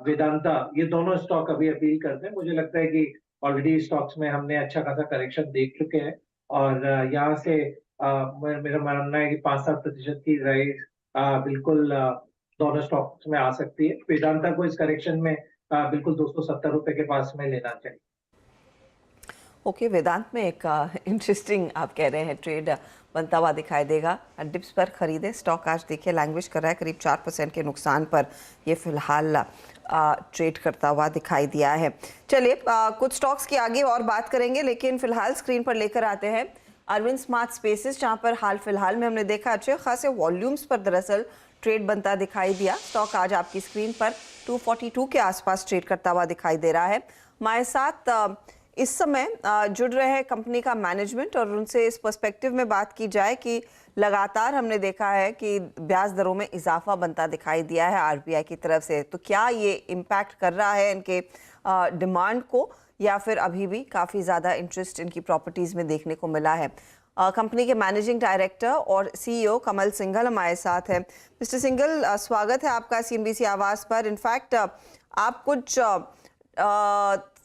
वेदांता ये दोनों स्टॉक अभी अपील करते हैं। मुझे लगता है कि ऑलरेडी स्टॉक्स में हमने अच्छा खासा करेक्शन देख चुके हैं और यहाँ से मेरा मानना है कि 5-7% की राइज बिल्कुल दोनों स्टॉक्स में आ सकती है। वेदांता को इस करेक्शन में बिल्कुल 270 रुपए के पास में लेना चाहिए। ओके, वेदांत में एक इंटरेस्टिंग आप कह रहे हैं ट्रेड बनता हुआ दिखाई देगा। डिप्स पर खरीदे स्टॉक आज देखिए लैंग्वेज कर रहा है, करीब 4% के नुकसान पर ये फिलहाल ट्रेड करता हुआ दिखाई दिया है। चलिए कुछ स्टॉक्स की आगे और बात करेंगे, लेकिन फिलहाल स्क्रीन पर लेकर आते हैं अरविंद स्मार्ट स्पेसेस, जहां पर हाल फिलहाल में हमने देखा अच्छे खासे वॉल्यूम्स पर दरअसल ट्रेड बनता दिखाई दिया। स्टॉक आज आपकी स्क्रीन पर 242 के आसपास ट्रेड करता हुआ दिखाई दे रहा है। हमारे साथ इस समय जुड़ रहे हैं कंपनी का मैनेजमेंट और उनसे इस पर्सपेक्टिव में बात की जाए कि लगातार हमने देखा है कि ब्याज दरों में इजाफा बनता दिखाई दिया है आरबीआई की तरफ से, तो क्या ये इम्पैक्ट कर रहा है इनके डिमांड को या फिर अभी भी काफ़ी ज़्यादा इंटरेस्ट इनकी प्रॉपर्टीज़ में देखने को मिला है? कंपनी के मैनेजिंग डायरेक्टर और सीईओ कमल सिंघल हमारे साथ हैं। मिस्टर सिंघल, स्वागत है आपका सीएनबीसी आवाज़ पर। इनफैक्ट आप कुछ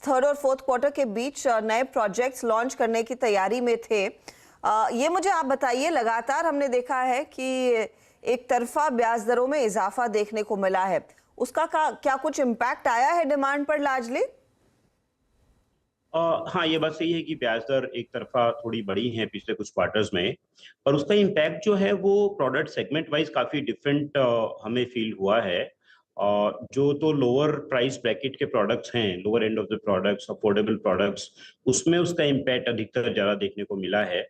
थर्ड और फोर्थ क्वार्टर के बीच नए प्रोजेक्ट्स लॉन्च करने की तैयारी में थे। ये मुझे आप बताइए, लगातार हमने देखा है कि एक तरफा ब्याज दरों में इजाफा देखने को मिला है, उसका क्या कुछ इम्पैक्ट आया है डिमांड पर लार्जली? हाँ, ये बात सही है कि ब्याज दर एक तरफा थोड़ी बढ़ी है पिछले कुछ क्वार्टर्स में, पर उसका इम्पैक्ट जो है वो प्रोडक्ट सेगमेंट वाइज काफी डिफरेंट हमें फील हुआ है। जो तो लोअर प्राइस ब्रैकेट के प्रोडक्ट्स हैं, lower and of the products, affordable products, उसमें उसका इम्पैक्ट अधिकतर ज्यादा देखने को मिला है।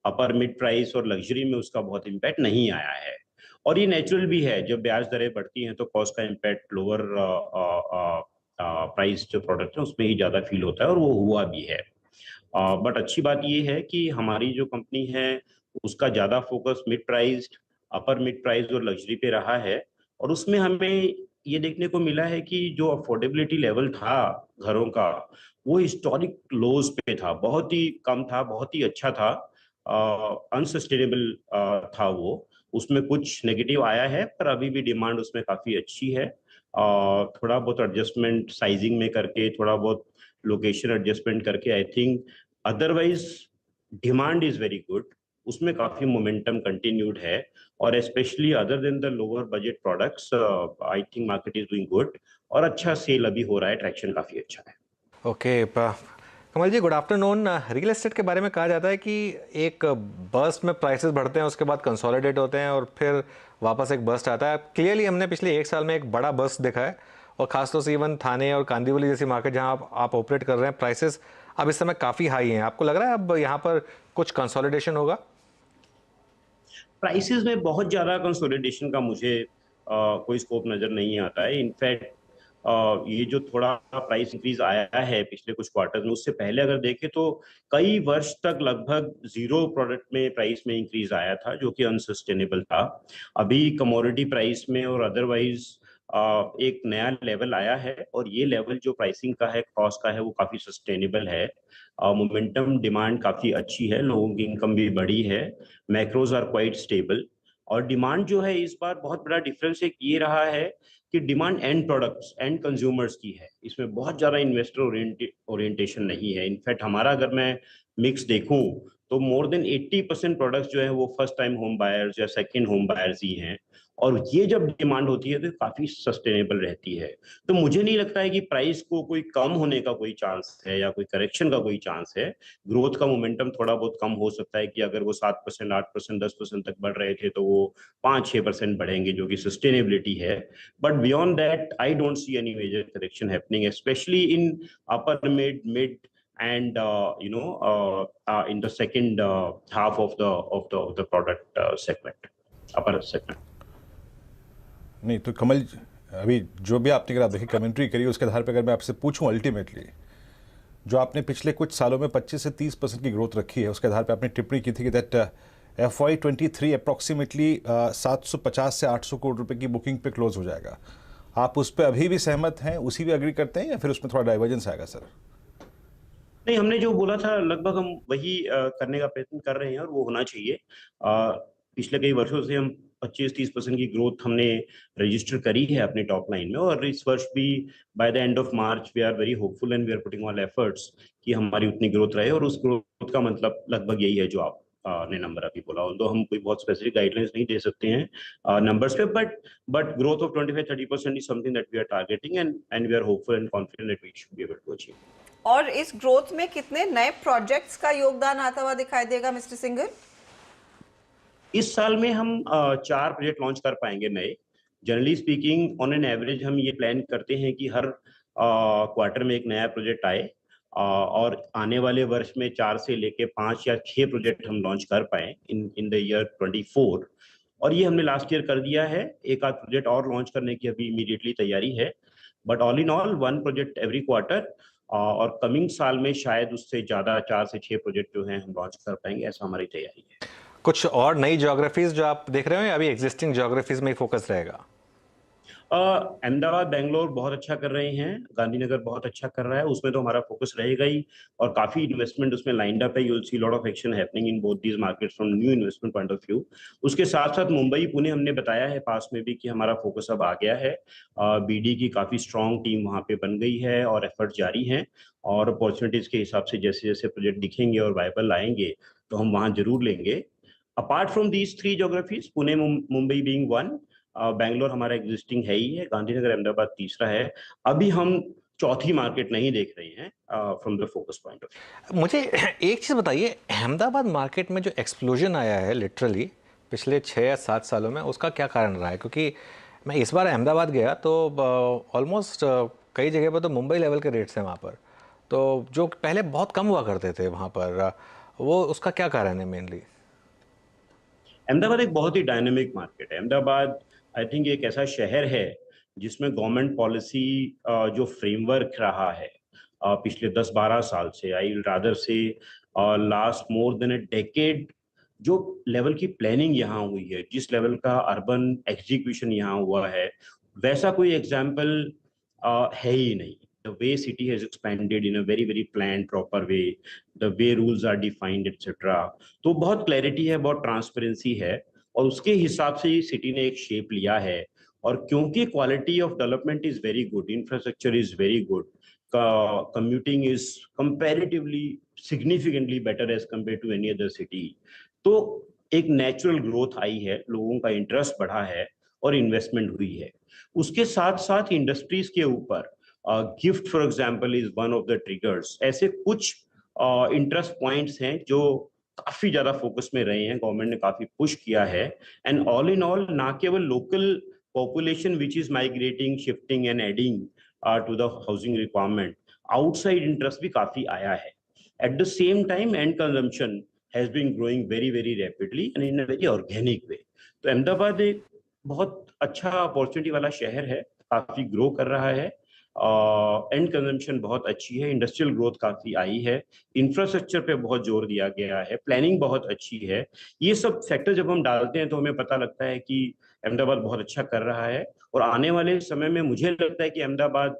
अपर मिड प्राइस और लग्जरी में उसका बहुत इम्पैक्ट नहीं आया है, और ये नेचुरल भी है। जब ब्याज दरें बढ़ती हैं तो कॉस्ट का इम्पैक्ट लोअर प्राइस जो प्रोडक्ट है उसमें ही ज्यादा फील होता है, और वो हुआ भी है। बट अच्छी बात ये है कि हमारी जो कंपनी है उसका ज्यादा focus mid priced, upper mid price और लग्जरी पे रहा है, और उसमें हमें ये देखने को मिला है कि जो अफोर्डेबिलिटी लेवल था घरों का वो हिस्टोरिक लोज पे था, बहुत ही कम था, बहुत ही अच्छा था, अनसस्टेनेबल था वो। उसमें कुछ नेगेटिव आया है, पर अभी भी डिमांड उसमें काफी अच्छी है। थोड़ा बहुत एडजस्टमेंट साइजिंग में करके, थोड़ा बहुत लोकेशन एडजस्टमेंट करके, I think otherwise demand is very good. उसमें काफी मोमेंटम कंटिन्यूड है, और specially other than the lower budget products I think market is doing good, और अच्छा सेल अभी हो रहा है, ट्रैक्शन काफी अच्छा है। ओके, कमल जी गुड आफ्टरनून। रियल एस्टेट के बारे में कहा जाता है कि एक बर्स्ट में प्राइसेस बढ़ते हैं, उसके बाद कंसोलिडेट होते हैं और फिर वापस एक बर्स्ट आता है। क्लियरली हमने पिछले एक साल में एक बड़ा बर्स्ट देखा है, और खासतौर से इवन थाने और कांदिवली जैसी मार्केट जहां आप ऑपरेट कर रहे हैं, प्राइसेस अब इस समय काफ़ी हाई हैं। आपको लग रहा है अब यहाँ पर कुछ कंसोलिडेशन होगा? प्राइसेस में बहुत ज़्यादा कंसोलिडेशन का मुझे कोई स्कोप नज़र नहीं आता है। इनफैक्ट ये जो थोड़ा प्राइस इंक्रीज आया है पिछले कुछ क्वार्टर में, उससे पहले अगर देखें तो कई वर्ष तक लगभग जीरो प्रोडक्ट में प्राइस में इंक्रीज आया था, जो कि अनसस्टेनेबल था। अभी कमोडिटी प्राइस में और अदरवाइज एक नया लेवल आया है, और ये लेवल जो प्राइसिंग का है, कॉस्ट का है, वो काफ़ी सस्टेनेबल है। मोमेंटम डिमांड काफ़ी अच्छी है, लोगों की इनकम भी बढ़ी है, मैक्रोज आर क्वाइट स्टेबल। और डिमांड जो है इस बार बहुत बड़ा डिफरेंस एक ये रहा है कि demand and products, and consumers की है। इसमें बहुत ज़्यादा इन्वेस्टर ओरिएंटेशन नहीं है। इनफैक्ट हमारा अगर मैं मिक्स देखूं तो मोर देन 80% प्रोडक्ट्स जो है वो फर्स्ट टाइम होम बायर्स या सेकंड होम बायर्स ही हैं, और ये जब डिमांड होती है तो काफ़ी सस्टेनेबल रहती है। तो मुझे नहीं लगता है कि प्राइस को कोई कम होने का कोई चांस है या कोई करेक्शन का कोई चांस है। ग्रोथ का मोमेंटम थोड़ा बहुत कम हो सकता है कि अगर वो 7%, 8%, 10% तक बढ़ रहे थे तो वो 5-6% बढ़ेंगे, जो कि सस्टेनेबिलिटी है। But beyond that I don't see any major correction happening, specially in upper mid and in the second half of the product segment, upper segment. नहीं तो कमल, अभी जो भी आपने, अगर आप देखिए कमेंट्री करी, उसके आधार पर अगर मैं आपसे पूछूं, अल्टीमेटली जो आपने पिछले कुछ सालों में 25 से 30% की ग्रोथ रखी है, उसके आधार पर आपने टिप्पणी की थी कि दैट FY23 अप्रॉक्सीमेटली 750 से 800 करोड़ रुपए की बुकिंग पे क्लोज हो जाएगा। आप उस पर अभी भी सहमत हैं, उसी भी एग्री करते हैं, या फिर उसमें थोड़ा डाइवर्जेंस आएगा? सर नहीं, हमने जो बोला था लगभग हम वही करने का प्रयत्न कर रहे हैं, और वो होना चाहिए। पिछले कई वर्षों से हम 25-30% की ग्रोथ हमने रजिस्टर करी है अपने टॉप लाइन में, और इस वर्ष भी by the end of March we are very hopeful and we are putting all efforts कि हमारी उतनी ग्रोथ रहे, और उस ग्रोथ का मतलब लगभग यही है जो आप ने नंबर अभी बोला। तो हम कोई बहुत स्पेसिफिक गाइडलाइंस नहीं दे सकते हैं नंबर्स पे, but growth of 25-30% is something that we are targeting and we are hopeful and confident that we should be able to achieve. और इस ग्रोथ में कितने नए प्रोजेक्ट्स का योगदान आता हुआ दिखाई देगा मिस्टर सिंघल? इस साल में हम 4 प्रोजेक्ट लॉन्च कर पाएंगे नए। Generally speaking on an average हम ये प्लान करते हैं कि हर क्वार्टर में एक नया प्रोजेक्ट आए, और आने वाले वर्ष में 4 से लेके 5 या 6 प्रोजेक्ट हम लॉन्च कर पाए इन द ईयर 24, और ये हमने लास्ट ईयर कर दिया है। एक आध प्रोजेक्ट और लॉन्च करने की अभी इमीडिएटली तैयारी है, but all in all 1 project every quarter, और कमिंग साल में शायद उससे ज़्यादा 4 से 6 प्रोजेक्ट जो हैं हम लॉन्च कर पाएंगे, ऐसा हमारी तैयारी है। कुछ और नई ज्योग्राफीज जो आप देख रहे हो या अभी एग्जिस्टिंग ज्योग्राफीज में ही फोकस रहेगा? अहमदाबाद, बेंगलोर बहुत अच्छा कर रहे हैं, गांधीनगर बहुत अच्छा कर रहा है, उसमें तो हमारा फोकस रहेगा ही, और काफी इन्वेस्टमेंट उसमें लाइंड अप है। You will see lot of action happening in both these markets from new investment point of view. उसके साथ साथ मुंबई, पुणे हमने बताया है पास में भी कि हमारा फोकस अब आ गया है। बीडी की काफी स्ट्रॉन्ग टीम वहाँ पे बन गई है और एफर्ट जारी हैं, और अपॉर्चुनिटीज के हिसाब से जैसे जैसे प्रोजेक्ट दिखेंगे और वायबल आएंगे तो हम वहाँ जरूर लेंगे। Apart from these 3 geographies, Pune Mumbai being one, Bangalore हमारा एग्जिस्टिंग है ही है, गांधीनगर अहमदाबाद तीसरा है। अभी हम चौथी मार्केट नहीं देख रहे हैं from the focus point of view. मुझे एक चीज़ बताइए, अहमदाबाद मार्केट में जो एक्सप्लोजन आया है लिटरली पिछले 6 या 7 सालों में, उसका क्या कारण रहा है? क्योंकि मैं इस बार अहमदाबाद गया तो ऑलमोस्ट कई जगह पर तो मुंबई लेवल के रेट्स हैं वहाँ पर, तो जो पहले बहुत कम हुआ करते थे वहाँ पर, वो उसका क्या कारण है मेनली? अहमदाबाद एक बहुत ही डायनेमिक मार्केट है। अहमदाबाद आई थिंक एक ऐसा शहर है जिसमें गवर्नमेंट पॉलिसी जो फ्रेमवर्क रहा है पिछले 10-12 साल से, आई विल रादर से last more than a decade, जो लेवल की प्लानिंग यहाँ हुई है, जिस लेवल का अर्बन एग्जीक्यूशन यहाँ हुआ है, वैसा कोई एग्जाम्पल है ही नहीं। The way city has expanded in a very very planned proper way, the way rules are defined etc. तो बहुत क्लैरिटी है, बहुत ट्रांसपेरेंसी है, और उसके हिसाब से ही सिटी ने एक शेप लिया है। और क्योंकि quality of development is very good, infrastructure is very good, commuting is comparatively significantly better as compare to any other city, तो एक नेचुरल ग्रोथ आई है, लोगों का इंटरेस्ट बढ़ा है और इन्वेस्टमेंट हुई है। उसके साथ साथ इंडस्ट्रीज के ऊपर gift for example is one of the triggers. ऐसे कुछ इंटरेस्ट पॉइंट्स हैं जो काफी ज्यादा फोकस में रहे हैं, गवर्नमेंट ने काफी पुश किया है, एंड ऑल इन ऑल ना केवल local population which is migrating, shifting and adding to the housing requirement, outside interest भी काफी आया है। At the same time and consumption has been growing very very rapidly and in a very organic way. तो अहमदाबाद एक बहुत अच्छा opportunity वाला शहर है, काफी ग्रो कर रहा है, एंड कंजम्पशन बहुत अच्छी है, इंडस्ट्रियल ग्रोथ काफी आई है, इंफ्रास्ट्रक्चर पे बहुत जोर दिया गया है, प्लानिंग बहुत अच्छी है। ये सब फैक्टर जब हम डालते हैं तो हमें पता लगता है कि अहमदाबाद बहुत अच्छा कर रहा है, और आने वाले समय में मुझे लगता है कि अहमदाबाद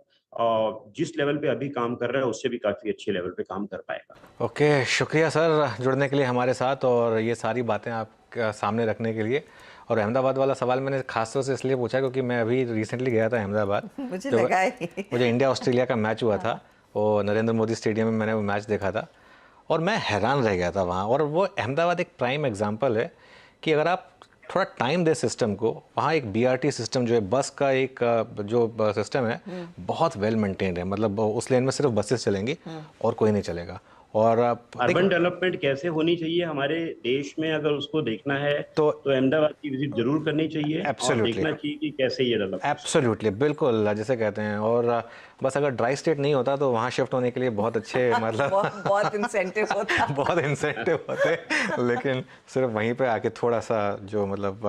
जिस लेवल पे अभी काम कर रहा है उससे भी काफी अच्छे लेवल पे काम कर पाएगा। ओके, शुक्रिया सर जुड़ने के लिए हमारे साथ और ये सारी बातें आप सामने रखने के लिए। और अहमदाबाद वाला सवाल मैंने खास तौर से इसलिए पूछा क्योंकि मैं अभी रिसेंटली गया था अहमदाबाद, मुझे लगा है मुझे इंडिया ऑस्ट्रेलिया का मैच हुआ था, वो नरेंद्र मोदी स्टेडियम में मैंने वो मैच देखा था और मैं हैरान रह गया था वहाँ। और वो अहमदाबाद एक प्राइम एग्जांपल है कि अगर आप थोड़ा टाइम दे सिस्टम को, वहाँ एक BRT सिस्टम जो है, बस का एक जो सिस्टम है बहुत वेल मेंटेन्ड है, मतलब उस लेन में सिर्फ बसेस चलेंगी और कोई नहीं चलेगा। और अर्बन डेवलपमेंट कैसे होनी चाहिए हमारे देश में, अगर उसको देखना है तो अहमदाबाद की विजिट जरूर करनी चाहिए, और देखना चाहिए कि कैसे ये डेवलप। एब्सोल्युटली, बिल्कुल जैसे कहते हैं। और बस अगर ड्राई स्टेट नहीं होता तो वहाँ शिफ्ट होने के लिए बहुत अच्छे मतलब बहुत इंसेंटिव होता बहुत इंसेंटिव होते, लेकिन सिर्फ वहीं पे आके थोड़ा सा जो मतलब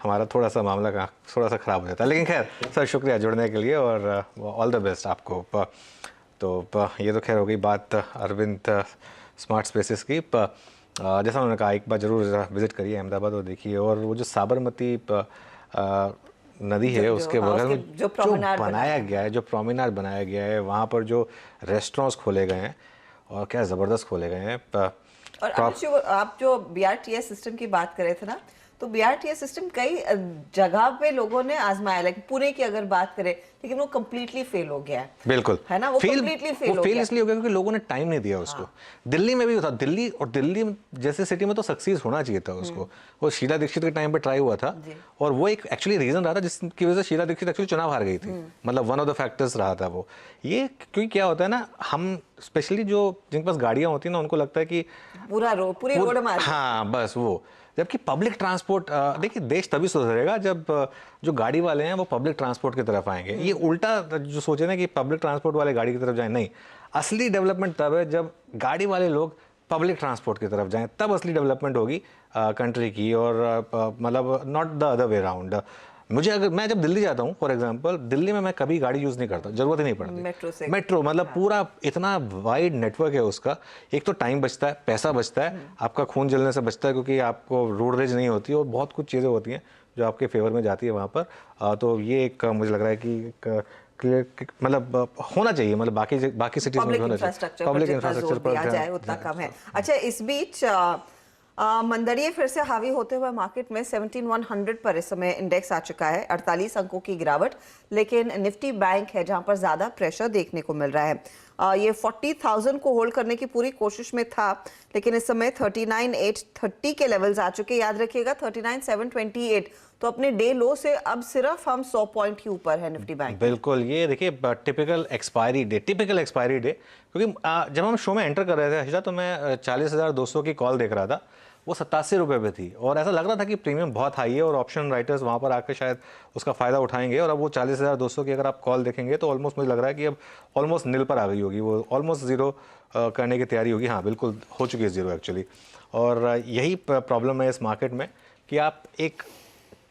हमारा थोड़ा सा मामला थोड़ा सा ख़राब हो जाता है। लेकिन खैर सर, शुक्रिया जुड़ने के लिए और ऑल द बेस्ट आपको। तो ये तो खैर हो गई बात अरविंद स्मार्ट स्पेसेस की। जैसा उन्होंने कहा, एक बार ज़रूर विज़िट करिए अहमदाबाद और देखिए। और वो जो साबरमती नदी है उसके बगल में जो बनाया गया है, जो प्रोमेनाड बनाया गया है, वहाँ पर जो रेस्टोरेंट्स खोले गए हैं और क्या ज़बरदस्त खोले गए हैं। और आप जो BRTS सिस्टम की बात कर रहे थे ना, तो BRTS सिस्टम कई जगह पे लोगों ने आजमाया, लाइक पुणे की अगर बात करें, लेकिन वो कम्प्लीटली फेल हो गया है। बिल्कुल है ना, वो कम्प्लीटली फेल हो गया। इसलिए हो गया क्योंकि लोगों ने टाइम नहीं दिया उसको। दिल्ली में भी था, दिल्ली जैसे सिटी में तो सक्सेस होना चाहिए था उसको। वो शीला दीक्षित के टाइम पे ट्राई हुआ था और वो एक एक्चुअली रीजन रहा था जिसकी वजह से शीला दीक्षित एक्चुअली चुनाव हार गई थी, मतलब वन ऑफ द फैक्टर्स रहा था वो ये। क्योंकि क्या होता है ना, हम स्पेशली जो जिनके पास गाड़ियां होती है ना, उनको लगता है कि पूरी रोड मार, हाँ बस वो। जबकि पब्लिक ट्रांसपोर्ट, देखिए देश तभी सुधरेगा जब जो गाड़ी वाले हैं वो पब्लिक ट्रांसपोर्ट की तरफ आएंगे। ये उल्टा जो सोचे ना कि पब्लिक ट्रांसपोर्ट वाले गाड़ी की तरफ जाएं, नहीं, असली डेवलपमेंट तब है जब गाड़ी वाले लोग पब्लिक ट्रांसपोर्ट की तरफ जाएं, तब असली डेवलपमेंट होगी कंट्री की, और मतलब not the other way round. मुझे अगर मैं जब दिल्ली जाता हूँ फॉर एग्जांपल, दिल्ली में मैं कभी गाड़ी यूज़ नहीं करता, जरूरत ही नहीं पड़ती। मेट्रो मतलब पूरा इतना वाइड नेटवर्क है उसका। एक तो टाइम बचता है, पैसा बचता है, आपका खून जलने से बचता है क्योंकि आपको रोड रेज नहीं होती और बहुत कुछ चीज़ें होती हैं जो आपके फेवर में जाती है वहाँ पर। तो ये एक मुझे लग रहा है कि मतलब होना चाहिए, मतलब बाकी सिटीज में होना चाहिए। पब्लिक इंफ्रास्ट्रक्चर पर दिया जाए उतना कम है। अच्छा, इस बीच मंदड़िए फिर से हावी होते हुए मार्केट में 17,100 पर इस समय इंडेक्स आ चुका है, 48 अंकों की गिरावट। लेकिन निफ्टी बैंक है जहां पर ज्यादा प्रेशर देखने को मिल रहा है। ये 40,000 को होल्ड करने की पूरी कोशिश में था, लेकिन इस समय 39,830 के लेवल्स आ चुके। याद रखिएगा 39,728, तो अपने डे लो से अब सिर्फ हम 100 पॉइंट ही ऊपर है निफ्टी बैंक। बिल्कुल, ये देखिए टिपिकल एक्सपायरी डे, क्योंकि जब हम शो में एंटर कर रहे थे हर्षिता, तो मैं 40,200 की कॉल देख रहा था, वो 87 रुपये पे थी और ऐसा लग रहा था कि प्रीमियम बहुत हाई है और ऑप्शन राइटर्स वहाँ पर आकर शायद उसका फ़ायदा उठाएंगे। और अब वो 40,200 की अगर आप कॉल देखेंगे तो ऑलमोस्ट मुझे लग रहा है कि अब ऑलमोस्ट नील पर आ गई होगी, वो ऑलमोस्ट ज़ीरो करने की तैयारी होगी। हाँ बिल्कुल, हो चुकी है ज़ीरो एक्चुअली। और यही प्रॉब्लम है इस मार्केट में कि आप एक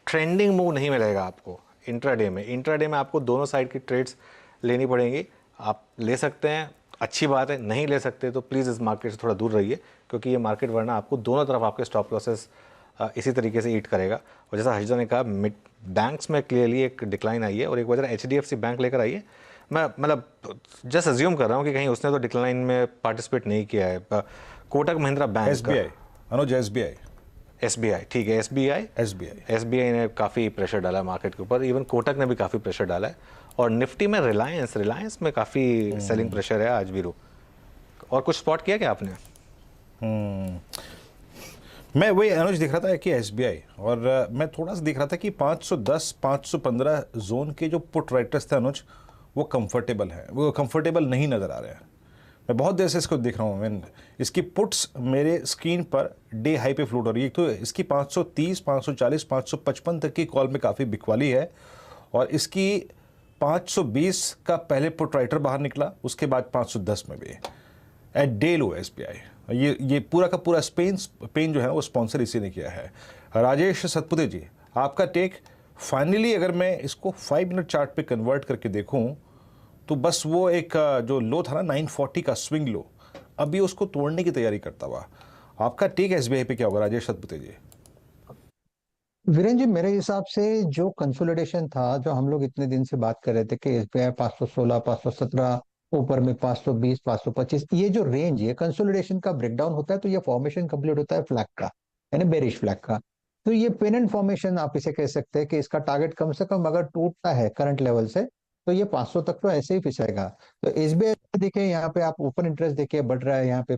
ट्रेंडिंग मूव नहीं मिलेगा आपको इंट्राडे में आपको दोनों साइड की ट्रेड्स लेनी पड़ेंगी। आप ले सकते हैं, अच्छी बात है, नहीं ले सकते तो प्लीज़ इस मार्केट से थोड़ा दूर रहिए, क्योंकि ये मार्केट वरना आपको दोनों तरफ आपके स्टॉप लॉसेस इसी तरीके से ईट करेगा। और जैसा हर्षिता ने कहा, बैंक्स में क्लियरली एक डिक्लाइन आई है और एक वजह HDFC बैंक लेकर आई है। मैं मतलब जस्ट अज्यूम कर रहा हूँ कि कहीं उसने तो डिक्लाइन में पार्टिसिपेट नहीं किया है। कोटक महिंद्रा बैंक, SBI, ठीक है, SBI ने काफ़ी प्रेशर डाला है मार्केट के ऊपर। इवन कोटक ने भी काफ़ी प्रेशर डाला है। और निफ्टी में रिलायंस में काफ़ी सेलिंग प्रेशर है आज भी। और कुछ स्पॉट किया क्या आपने? मैं वही अनुज दिख रहा था कि SBI, और मैं थोड़ा सा दिख रहा था कि 510 515 जोन के जो पुट राइटर्स थे अनुज, वो कंफर्टेबल नहीं नज़र आ रहे हैं। मैं बहुत देर से इसको देख रहा हूँ। मैं इसकी पुट्स मेरे स्क्रीन पर डे हाई पे फ्लोट हो रही है। तो इसकी 530 540 555 तक की कॉल में काफ़ी बिकवाली है, और इसकी 520 का पहले पुट राइटर बाहर निकला, उसके बाद 510 में भी एट डे लो SBI। ये पूरा का पूरा पेन जो है वो स्पॉन्सर इसी ने किया है। राजेश सतपुते जी, आपका टेक फाइनली, अगर मैं इसको 5 मिनट चार्ट पे कन्वर्ट करके देखूं तो बस वो एक जो लो था ना 940 का स्विंग लो, अभी उसको तोड़ने की तैयारी करता हुआ। आपका टेक SBI पे क्या होगा राजेश सतपुते जी? वीरेंद्र जी, मेरे हिसाब से जो कंसोलिडेशन था, जो हम लोग इतने दिन से बात कर रहे थे कि SBI 516 517, ऊपर में 520 525, ये जो रेंज है कंसोलिडेशन का ब्रेकडाउन होता है, तो ये फॉर्मेशन कंप्लीट होता है फ्लैग का, यानी बेरिश फ्लैग का। तो ये पेनेंट फॉर्मेशन आप इसे कह सकते हैं कि इसका टारगेट कम से कम अगर टूटता है करंट लेवल से तो ये 500 तक तो ऐसे ही फिसलेगा। तो SBI देखिए, यहाँ पे आप ओपन इंटरेस्ट देखिए बढ़ रहा है, यहाँ पे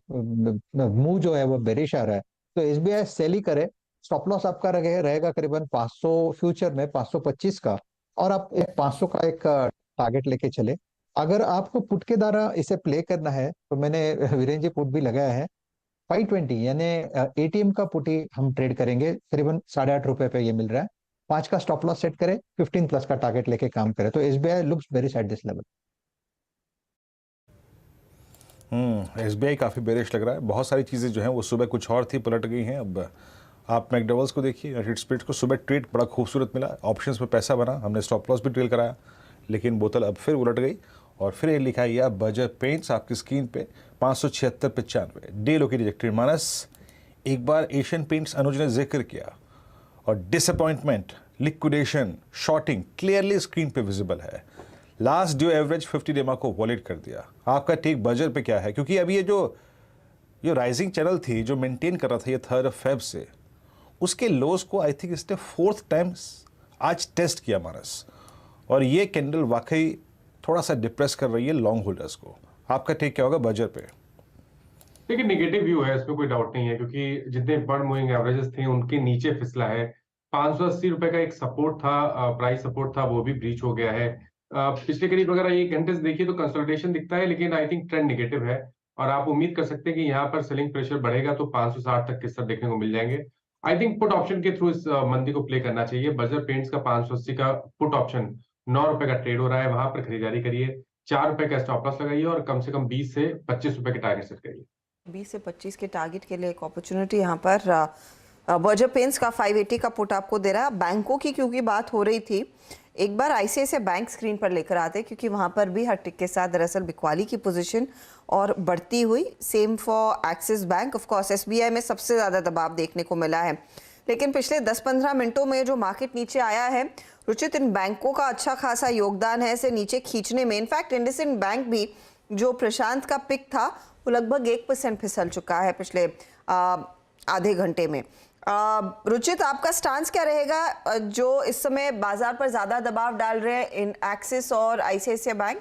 मूव जो है वो बेरिश आ रहा है, तो SBI सेल ही करे। स्टॉप लॉस आपका रहेगा करीबन 500 फ्यूचर में 525 का, और आप 500 का एक टारगेट लेके चले। अगर आपको पुट के द्वारा इसे प्ले करना है तो मैंने वीरेंद्र जी पुट भी लगाया है 520, यानी ATM का पुट ही हम ट्रेड करेंगे, करीबन 8.5 रुपए पे ये मिल रहा है। 5 का स्टॉप लॉस सेट करे, 15 प्लस का टारगेट लेके काम करे, तो SBI looks very at this level. SBI काफ़ी बेरिश लग रहा है। बहुत सारी चीज़ें जो हैं वो सुबह कुछ और थी, पलट गई हैं। अब आप मैकडॉवेल्स को देखिए, यूनाइटेड स्पिरिट्स को सुबह ट्रेड बड़ा खूबसूरत मिला, ऑप्शंस में पैसा बना, हमने स्टॉप लॉस भी ट्रेल कराया, लेकिन बोतल अब फिर उलट गई। और फिर ये लिखा है बर्जर पेंट्स आपकी स्क्रीन पे 576.95 डे लो की रिजेक्टेड माइनस। एक बार एशियन पेंट्स अनुज ने जिक्र किया, और disappointment, liquidation, shorting clearly screen पे विजिबल है। लास्ट ड्यू एवरेज 50 डेमा को वॉलेट कर दिया। आपका टेक बर्जर पे क्या है? क्योंकि अभी ये जो राइजिंग चैनल थी जो मेंटेन कर रहा था ये 3 फेब से, उसके लोज को आई थिंक इसने 4th टाइम आज टेस्ट किया मानस, और ये कैंडल वाकई थोड़ा सा डिप्रेस कर रही है लॉन्ग होल्डर्स को। आपका टेक क्या होगा बजर पे? देखिए नेगेटिव व्यू है, इसमें कोई डाउट नहीं है, क्योंकि जितने बड़ मूविंग एवरेजेस थे उनके नीचे फिसला है। 580 रुपए का एक सपोर्ट था, प्राइस सपोर्ट था, वो भी ब्रीच हो गया है। पिछले करीब अगर ये घंटे से देखिए तो कंसोलिडेशन दिखता है, लेकिन आई थिंक ट्रेंड नेगेटिव है और आप उम्मीद कर सकते हैं कि यहाँ पर सेलिंग प्रेशर बढ़ेगा तो 560 तक के स्तर देखने को मिल जाएंगे। आई थिंक पुट ऑप्शन के थ्रू इस मंदी को प्ले करना चाहिए। बर्जर पेंट्स का 580 का पुट ऑप्शन 9 रुपए का ट्रेड हो रहा है, वहां पर खरीदारी करिए। 4 रुपए का स्टॉप लॉस लगाइए और कम से कम 20 से 25 रुपए के टारगेट सेट करिए। 20 से 25 के टारगेट के लिए एक अपॉर्चुनिटी यहाँ पर बर्जर पेंट्स का 580 का पुट आपको दे रहा है। बैंकों की क्योंकि बात हो रही थी, एक बार आईसीआईसीआई बैंक स्क्रीन पर लेकर आते, क्योंकि वहां पर भी हर टिक के साथ दरअसल बिकवाली की पोजीशन और बढ़ती हुई। Same for axis bank. Of course SBI में सबसे ज़्यादा दबाव देखने को मिला है, लेकिन पिछले 10-15 मिनटों में जो मार्केट नीचे आया है, रुचित इन बैंकों का अच्छा खासा योगदान है इसे नीचे खींचने में। इनफैक्ट इंडसइंड बैंक भी जो प्रशांत का पिक था वो लगभग 1% फिसल चुका है पिछले आधे घंटे में। रुचित, आपका स्टांस क्या रहेगा जो इस समय बाजार पर ज्यादा दबाव डाल रहे हैं, इन एक्सिस और आईसीआईसीआई बैंक?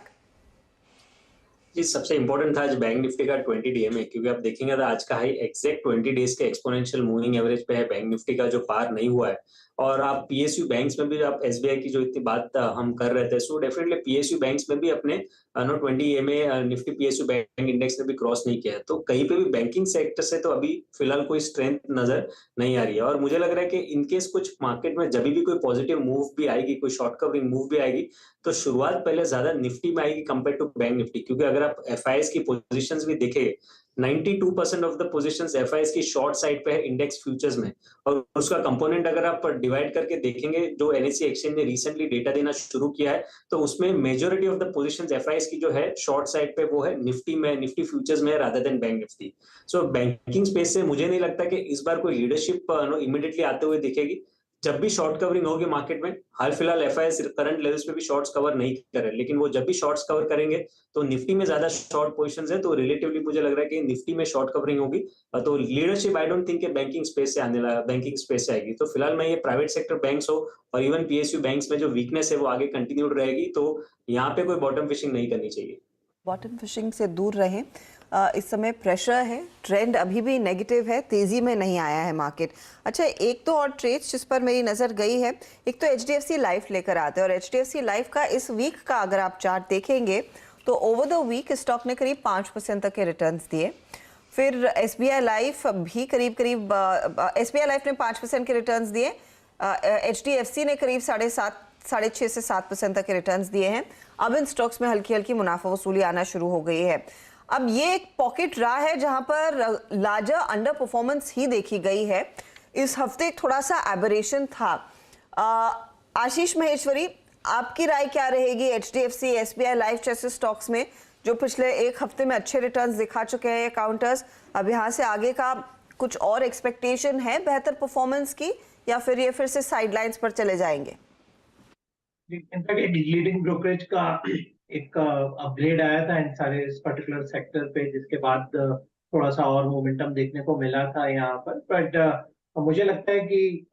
जी, सबसे इंपॉर्टेंट था आज बैंक निफ्टी का 20 डीएमए, क्योंकि आप देखेंगे तो आज का हाई एग्जैक्ट 20 डेज के एक्सपोनेंशियल मूविंग एवरेज पे है बैंक निफ्टी का, जो पार नहीं हुआ है। और आप पीएसयू बैंक्स में भी, आप एसबीआई की जो इतनी बात हम कर रहे थे, सो डेफिनेटली पीएसयू बैंक्स में भी अपने 20 EMA Nifty PSU bank index ने भी क्रॉस नहीं किया है। तो कहीं पे भी बैंकिंग सेक्टर से तो अभी फिलहाल कोई स्ट्रेंथ नजर नहीं आ रही है। और मुझे लग रहा है कि इनकेस कुछ मार्केट में जब भी कोई पॉजिटिव मूव भी आएगी, कोई शॉर्ट कवरिंग मूव भी आएगी, तो शुरुआत पहले ज्यादा निफ्टी में आएगी कंपेयर टू बैंक निफ्टी। क्योंकि अगर आप एफआईएस की पोजीशंस भी देखें, 92% ऑफ द पोजीशंस एफआईएस की शॉर्ट साइड पे है इंडेक्स फ्यूचर्स में। और उसका कंपोनेंट अगर आप डिवाइड करके देखेंगे, जो एनएससी एक्सचेंज ने रिसेंटली डेटा देना शुरू किया है, तो उसमें majority of the positions FIS की जो है शॉर्ट साइड पे वो है निफ्टी में, निफ्टी फ्यूचर्स में, रादर देन बैंक निफ्टी। सो बैंकिंग स्पेस से मुझे नहीं लगता कि इस बार कोई लीडरशिप इमीडिएटली आते हुए दिखेगी। जब भी शॉर्ट कवरिंग होगी मार्केट में, हाल फिलहाल एफआईएस करंट लेवल्स पे भी शॉर्ट्स कवर नहीं कर रहे, लेकिन वो जब भी शॉर्ट्स कवर करेंगे तो निफ्टी में ज्यादा शॉर्ट पोजीशंस है, तो रिलेटिवली मुझे लग रहा है कि निफ्टी में शॉर्ट कवरिंग होगी। तो leadership I don't think banking space से बैंकिंग स्पेस से आएगी। तो फिलहाल मैं ये प्राइवेट सेक्टर बैंक्स हो और इवन पीएसयू बैंक्स में जो वीकनेस है वो आगे कंटिन्यूड रहेगी, तो यहाँ पे कोई बॉटम फिशिंग नहीं करनी चाहिए। बॉटम फिशिंग से दूर रहें। इस समय प्रेशर है, ट्रेंड अभी भी नेगेटिव है, तेजी में नहीं आया है मार्केट। अच्छा, एक तो और ट्रेड्स जिस पर मेरी नज़र गई है, एक तो एचडीएफसी लाइफ लेकर आते हैं, और एचडीएफसी लाइफ का इस वीक का अगर आप चार्ट देखेंगे तो ओवर द वीक स्टॉक ने करीब 5% तक के रिटर्न्स दिए। फिर एसबीआई लाइफ भी करीब एसबीआई लाइफ ने 5% के रिटर्न्स दिए, एचडीएफसी ने करीब 6.5 से 7% तक के रिटर्न्स दिए हैं। अब इन स्टॉक्स में हल्की हल्की मुनाफा वसूली आना शुरू हो गई है। अब ये एक पॉकेट रहा है जहां पर लार्जर अंडर परफॉर्मेंस ही देखी गई है। इस हफ्ते एक थोड़ा सा एबरेशन था। आशीष महेश्वरी, आपकी राय क्या रहेगी एचडीएफसी, एसबीआई लाइफ जैसे स्टॉक्स में जो पिछले एक हफ्ते में अच्छे रिटर्न्स दिखा चुके हैं काउंटर्स? अब यहाँ से आगे का कुछ और एक्सपेक्टेशन है बेहतर परफॉर्मेंस की, या फिर ये फिर से साइडलाइंस पर चले जाएंगे? इनफैक्ट एक लीडिंग ब्रोकरेज का एक अपग्रेड आया था इन सारे इस पर्टिकुलर सेक्टर पे, जिसके बाद थोड़ा सा और मोमेंटम देखने को मिला था यहाँ पर। बट मुझे लगता है कि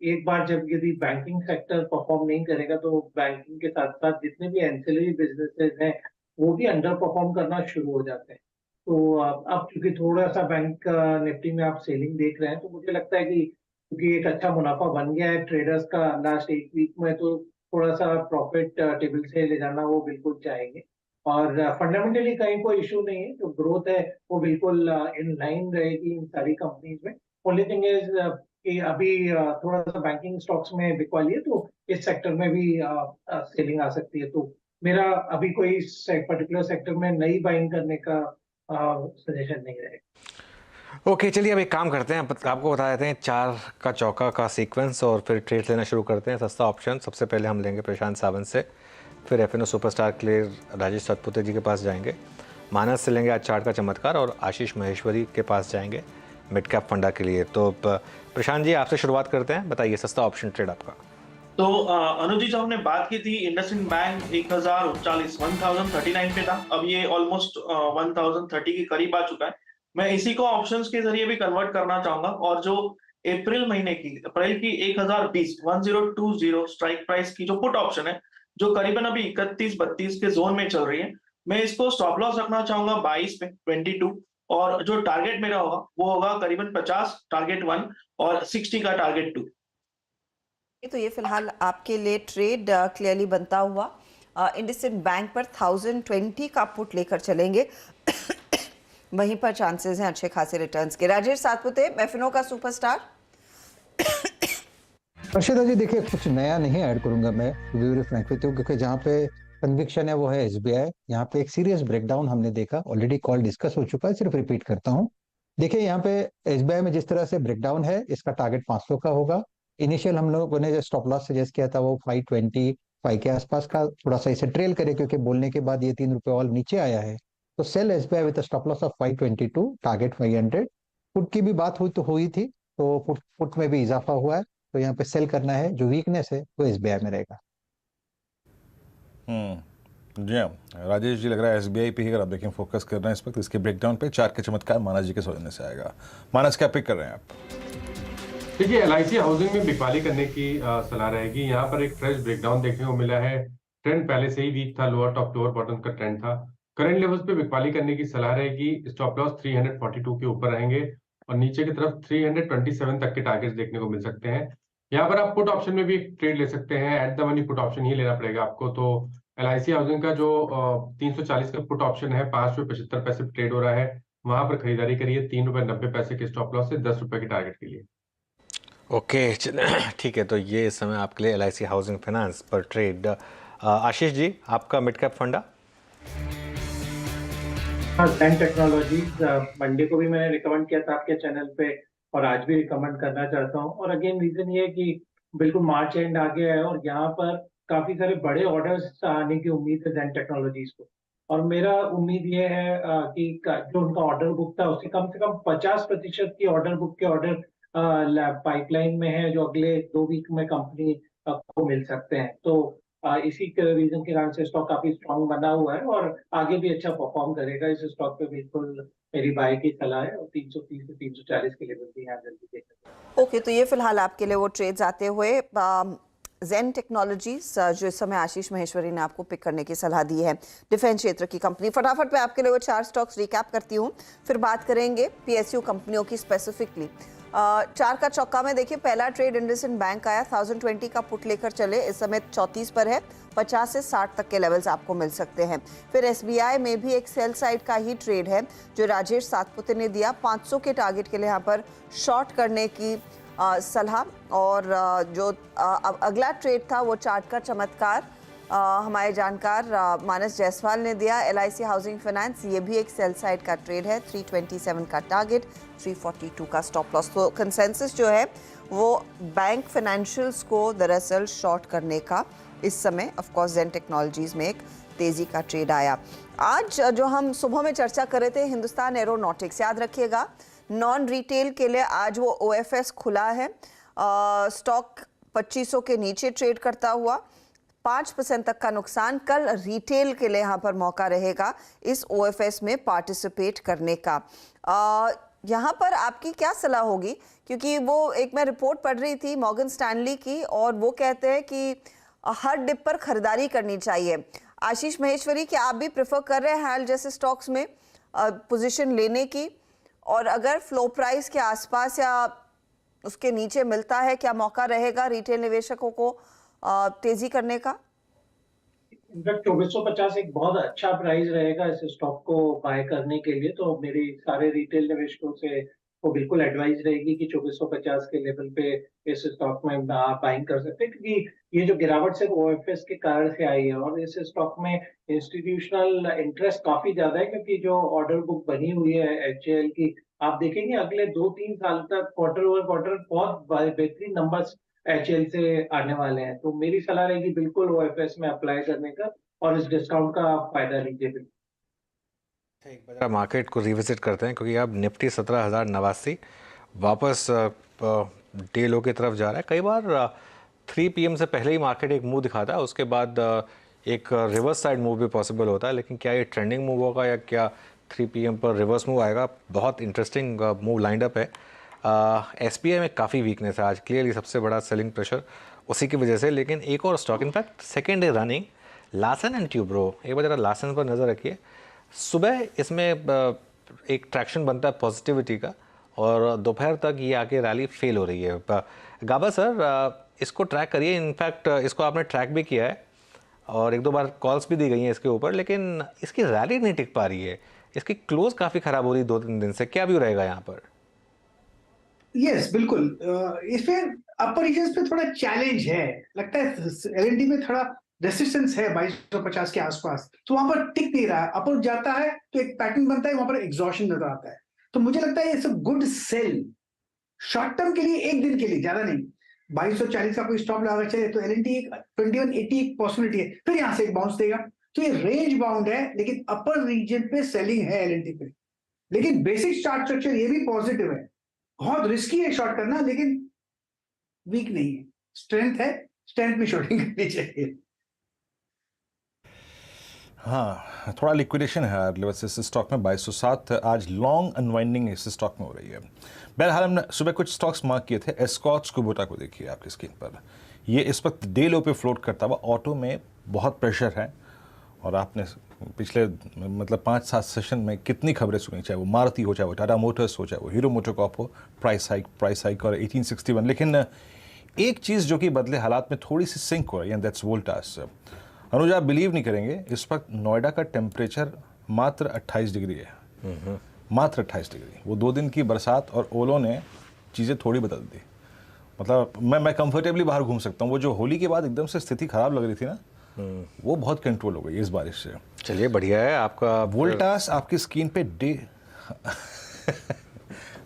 एक बार जब यदि बैंकिंग सेक्टर परफॉर्म नहीं करेगा तो बैंकिंग के साथ साथ जितने भी एंसिलरी बिजनेसेस हैं वो भी अंडर परफॉर्म करना शुरू हो जाते हैं। तो अब क्योंकि थोड़ा सा बैंक निफ्टी में आप सेलिंग देख रहे हैं, तो मुझे लगता है कि क्योंकि एक अच्छा मुनाफा बन गया है ट्रेडर्स का लास्ट एक वीक में, तो थोड़ा सा प्रॉफिट टेबल से ले जाना वो बिल्कुल चाहेंगे। और फंडामेंटली कहीं कोई इशू नहीं है, जो ग्रोथ है वो बिल्कुल इन लाइन रहेगी इन सारी कंपनीज में। ओनली थिंग इज कि अभी थोड़ा सा बैंकिंग स्टॉक्स में बिकवाली है, तो इस सेक्टर में भी सेलिंग आ सकती है। तो मेरा अभी कोई पर्टिकुलर सेक्टर में नई बाइंग करने का सजेशन नहीं रहेगा। ओके, चलिए अब एक काम करते हैं, आपको बता देते हैं 4 का चौका का सीक्वेंस और फिर ट्रेड लेना शुरू करते हैं। सस्ता ऑप्शन सबसे पहले हम लेंगे प्रशांत सावंत से, फिर एफएनओ सुपरस्टार के लिए राजेश सतपुते जी के पास जाएंगे, मानस से लेंगे आज चार्ट का चमत्कार, और आशीष महेश्वरी के पास जाएंगे मिड कैप फंडा के लिए। तो प्रशांत जी, आपसे शुरुआत करते हैं, बताइए सस्ता ऑप्शन ट्रेड आपका। तो अनुज जी, जो हमने बात की थी इंडसइंड बैंक 1039 पे था, अब ये ऑलमोस्ट 1030 के करीब आ चुका है। मैं इसी को ऑप्शंस के जरिए भी कन्वर्ट करना चाहूंगा, और जो अप्रैल महीने की, अप्रैल की 1020 स्ट्राइक प्राइस की जो पुट ऑप्शन है, जो करीबन अभी 31-32 के जोन में चल रही है, मैं इसको स्टॉप लॉस रखना चाहूंगा 22 पे 22, और जो टारगेट मेरा होगा वो होगा करीबन 50 टारगेट 1 और 60 का टारगेट 2। तो ये फिलहाल आपके लिए ट्रेड क्लियरली बनता हुआ इंडसइंड बैंक पर 1020 का पुट लेकर चलेंगे। वहीं पर चांसेस हैं अच्छे खासे रिटर्न्स के। राजेश सातपुते, एफएनओ का सुपरस्टार। अर्षदा जी देखिए, कुछ नया नहीं ऐड करूंगा मैं, वेरी फ्रैंक विद यू, क्योंकि जहाँ पे कन्विक्शन है वो है एसबीआई। यहाँ पे एक सीरियस ब्रेकडाउन हमने देखा, ऑलरेडी कॉल डिस्कस हो चुका है, सिर्फ रिपीट करता हूँ। देखिए यहाँ पे एसबीआई में जिस तरह से ब्रेकडाउन है, इसका टारगेट 500 का होगा। इनिशियल हम लोगों ने जो स्टॉप लॉस सजेस्ट किया था वो 525 के आसपास का, थोड़ा सा इसे ट्रेल करे क्योंकि बोलने के बाद ये 3 रुपए और नीचे आया है। तो sell SBI with stop loss of 522, target 500। Put की भी बात हुई थी, तो पुट में भी इजाफा हुआ है, तो यहाँ पे सेल करना है। जो वीकनेस है वो एसबीआई में रहेगा। जी हाँ, राजेश जी, लग रहा है एसबीआई पे ही अगर आप देखें फोकस कर रहे हैं इस वक्त, इसके ब्रेकडाउन पे। चार के चमत्कार मानस जी के सोचने से आएगा। मानस, क्या पिक कर रहे हैं आप? देखिए, एलआईसी हाउसिंग में बिकवाली करने की सलाह रहेगी। यहाँ पर एक फ्रेश ब्रेकडाउन देखने को मिला है। ट्रेंड पहले से ही वीक था, लोअर टॉप लोअर बॉटम का ट्रेंड था। करंट लेवल्स पे बिकवाली करने की सलाह रहेगी। स्टॉप लॉस 342 के ऊपर रहेंगे और नीचे की तरफ 327 तक के टारगेट्स देखने को मिल सकते हैं। यहाँ पर आप पुट ऑप्शन में भी ट्रेड ले सकते हैं। At the money put option ही लेना पड़ेगा आपको। तो एलआईसी हाउसिंग का जो 340 का पुट ऑप्शन है, 5 रुपये 75 पैसे ट्रेड हो रहा है, वहां पर खरीदारी करिए 3 रुपये 90 पैसे के स्टॉप लॉस से 10 रुपए के टारगेट के लिए। ओके, ठीक है। तो ये इस समय आपके लिए एलआईसी हाउसिंग फाइनेंस पर ट्रेड। आशीष जी, आपका मिड कैप फंडा? हाँ, ज़ेन टेक्नोलॉजीज मंडे को भी मैंने रिकमेंड किया था आपके चैनल पे, और आज भी रिकमेंड करना चाहता हूँ। और अगेन रीजन ये है कि बिल्कुल मार्च एंड आ गया है और यहाँ पर काफी सारे बड़े ऑर्डर्स आने की उम्मीद है ज़ेन टेक्नोलॉजीज को। और मेरा उम्मीद ये है कि जो उनका ऑर्डर बुक था उससे कम 50% की ऑर्डर बुक के ऑर्डर पाइपलाइन में है, जो अगले 2 वीक में कंपनी को मिल सकते हैं। तो इसी रीजन के कारण से स्टॉक काफी स्ट्रांग बना हुआ है और आगे भी अच्छा परफॉर्म करेगा। इस स्टॉक पे बिल्कुल मेरी बाय की सलाह है और 330 से 340 के लेवल भी यहाँ जल्दी देखा। ओके, तो ये फिलहाल आपके लिए वो ट्रेड्स आते हुए। ज़ेन टेक्नोलॉजीज जो इस समय आशीष महेश्वरी ने आपको पिक करने की सलाह दी है, डिफेंस क्षेत्र की कंपनी। फटाफट पे आपके लिए वो 4 स्टॉक्स रिकैप करती हूँ, फिर बात करेंगे पीएसयू कंपनियों की स्पेसिफिकली। 4 का चौका में देखिए, पहला ट्रेड इंडसइंड बैंक आया, 1020 का पुट लेकर चले, इस समय 34 पर है, 50 से 60 तक के लेवल्स आपको मिल सकते हैं। फिर एसबीआई में भी एक सेल साइड का ही ट्रेड है जो राजेश सातपुते ने दिया, 500 के टारगेट के लिए यहाँ पर शॉर्ट करने की सलाह। और जो अब अगला ट्रेड था वो चार्ट का चमत्कार हमारे जानकार मानस जायसवाल ने दिया, एलआईसी हाउसिंग फाइनेंस। ये भी एक सेल साइड का ट्रेड है, 327 का टारगेट, 342 का स्टॉप लॉस। तो कंसेंसस जो है वो बैंक फाइनेंशियल्स को दरअसल शॉर्ट करने का इस समय ऑफ कोर्स ज़ेन टेक्नोलॉजीज में एक तेजी का ट्रेड आया। आज जो हम सुबह में चर्चा कर रहे थे, हिंदुस्तान एरोनॉटिक्स, याद रखिएगा नॉन रिटेल के लिए आज वो ओएफएस खुला है। स्टॉक 2500 के नीचे ट्रेड करता हुआ, 5% तक का नुकसान। कल रिटेल के लिए यहाँ पर मौका रहेगा इस ओएफएस में पार्टिसिपेट करने का। यहाँ पर आपकी क्या सलाह होगी, क्योंकि वो एक मैं रिपोर्ट पढ़ रही थी मॉर्गन स्टैनली की, और वो कहते हैं कि हर डिप पर खरीदारी करनी चाहिए। आशीष महेश्वरी, क्या आप भी प्रेफर कर रहे हैं हाल जैसे स्टॉक्स में पोजीशन लेने की, और अगर फ्लो प्राइस के आसपास या उसके नीचे मिलता है, क्या मौका रहेगा रिटेल निवेशकों को तेजी करने का? इनफैक्ट 2450 एक बहुत अच्छा प्राइस रहेगा इस स्टॉक को बाय करने के लिए। तो मेरी सारे रिटेल निवेशकों से वो बिल्कुल एडवाइस रहेगी कि 2450 के लेवल पे इस स्टॉक में बाइंग कर सकते हैं, क्योंकि ये जो गिरावट सिर्फ ओएफएस के कारण से आई है और इस स्टॉक में इंस्टीट्यूशनल इंटरेस्ट काफी ज्यादा है, क्योंकि जो ऑर्डर बुक बनी हुई है एचएएल की, आप देखेंगे अगले 2-3 साल तक क्वार्टर ओवर क्वार्टर बहुत बेहतरीन नंबर्स एचएएल से आने वाले हैं। तो मेरी सलाह रहेगी बिल्कुल ओएफएस में अप्लाई करने का और इस डिस्काउंट का फायदा लीजिए। एक बार मार्केट को रिविजिट करते हैं, क्योंकि अब निफ्टी 17,089 वापस डे लो की तरफ जा रहा है। कई बार 3 PM से पहले ही मार्केट एक मूव दिखाता है, उसके बाद एक रिवर्स साइड मूव भी पॉसिबल होता है। लेकिन क्या ये ट्रेंडिंग मूव होगा या क्या 3 PM पर रिवर्स मूव आएगा? बहुत इंटरेस्टिंग मूव लाइंड अप है। SPI में काफ़ी वीकनेस है आज, क्लियरली सबसे बड़ा सेलिंग प्रेशर उसी की वजह से। लेकिन एक और स्टॉक इनफैक्ट सेकेंड है रनिंग, लार्सन एंड ट्यूब्रो। एक बार जरा लार्सन पर नज़र रखिए, सुबह इसमें एक ट्रैक्शन बनता है पॉजिटिविटी का और दोपहर तक ये आके रैली फेल हो रही है। गाबा सर, इसको ट्रैक करिए, इनफैक्ट इसको आपने ट्रैक भी किया है और एक दो बार कॉल्स भी दी गई हैं इसके ऊपर, लेकिन इसकी रैली नहीं टिक पा रही है, इसकी क्लोज काफ़ी ख़राब हो रही है 2-3 दिन से। क्या व्यू रहेगा यहाँ पर? यस बिल्कुल, इसमें अपर रीजन्स पे थोड़ा चैलेंज है, लगता है एलएनडी में थोड़ा रेसिस्टेंस है 2250 के आसपास, तो वहां पर टिक नहीं रहा है। अपर जाता है तो एक पैटर्न बनता है, वहां पर एग्जॉशन नजर आता है, तो मुझे लगता है it's a good sell short term के लिए, एक दिन के लिए, ज्यादा नहीं। 2240 का कोई स्टॉप लगा चले तो एलएनडी एक 2180 एक पॉसिबिलिटी है, फिर यहां से एक बाउंस देगा, तो ये रेंज बाउंड है, लेकिन अपर रीजन पे सेलिंग है एलएनडी पे। लेकिन बेसिक चार्ट स्ट्रक्चर ये भी पॉजिटिव है, बहुत रिस्की है शॉर्ट करना, लेकिन वीक नहीं है, स्ट्रेंथ है, स्ट्रेंथ में शॉर्टिंग करनी चाहिए। हाँ, थोड़ा लिक्विडेशन है लेवल इस स्टॉक में 2207। आज लॉन्ग अनवाइंडिंग इस स्टॉक में हो रही है। बहरहाल हमने सुबह कुछ स्टॉक्स मार्क किए थे। एस्कॉर्ट्स कुबोटा को देखिए आपकी स्क्रीन पर, ये इस वक्त डे लो पे फ्लोट करता हुआ। ऑटो में बहुत प्रेशर है और आपने पिछले मतलब 5-7 सेशन में कितनी खबरें सुनी, चाहे वो मारुति हो, चाहे वो टाटा मोटर्स हो, चाहे वो हीरो मोटोकॉर्प हो, प्राइस हाइक और 1861। लेकिन एक चीज़ जो कि बदले हालात में थोड़ी सी सिंक हो रही है, दैट्स वोल्टास। अनुज, आप बिलीव नहीं करेंगे, इस वक्त नोएडा का टेम्परेचर मात्र 28 डिग्री है, मात्र 28 डिग्री। वो 2 दिन की बरसात और ओलों ने चीज़ें थोड़ी बदल दी। मतलब मैं कंफर्टेबली बाहर घूम सकता हूँ। वो जो होली के बाद एकदम से स्थिति ख़राब लग रही थी ना, वो बहुत कंट्रोल हो गई इस बारिश से। चलिए बढ़िया है आपका। वोल्टास आपकी स्क्रीन पे डे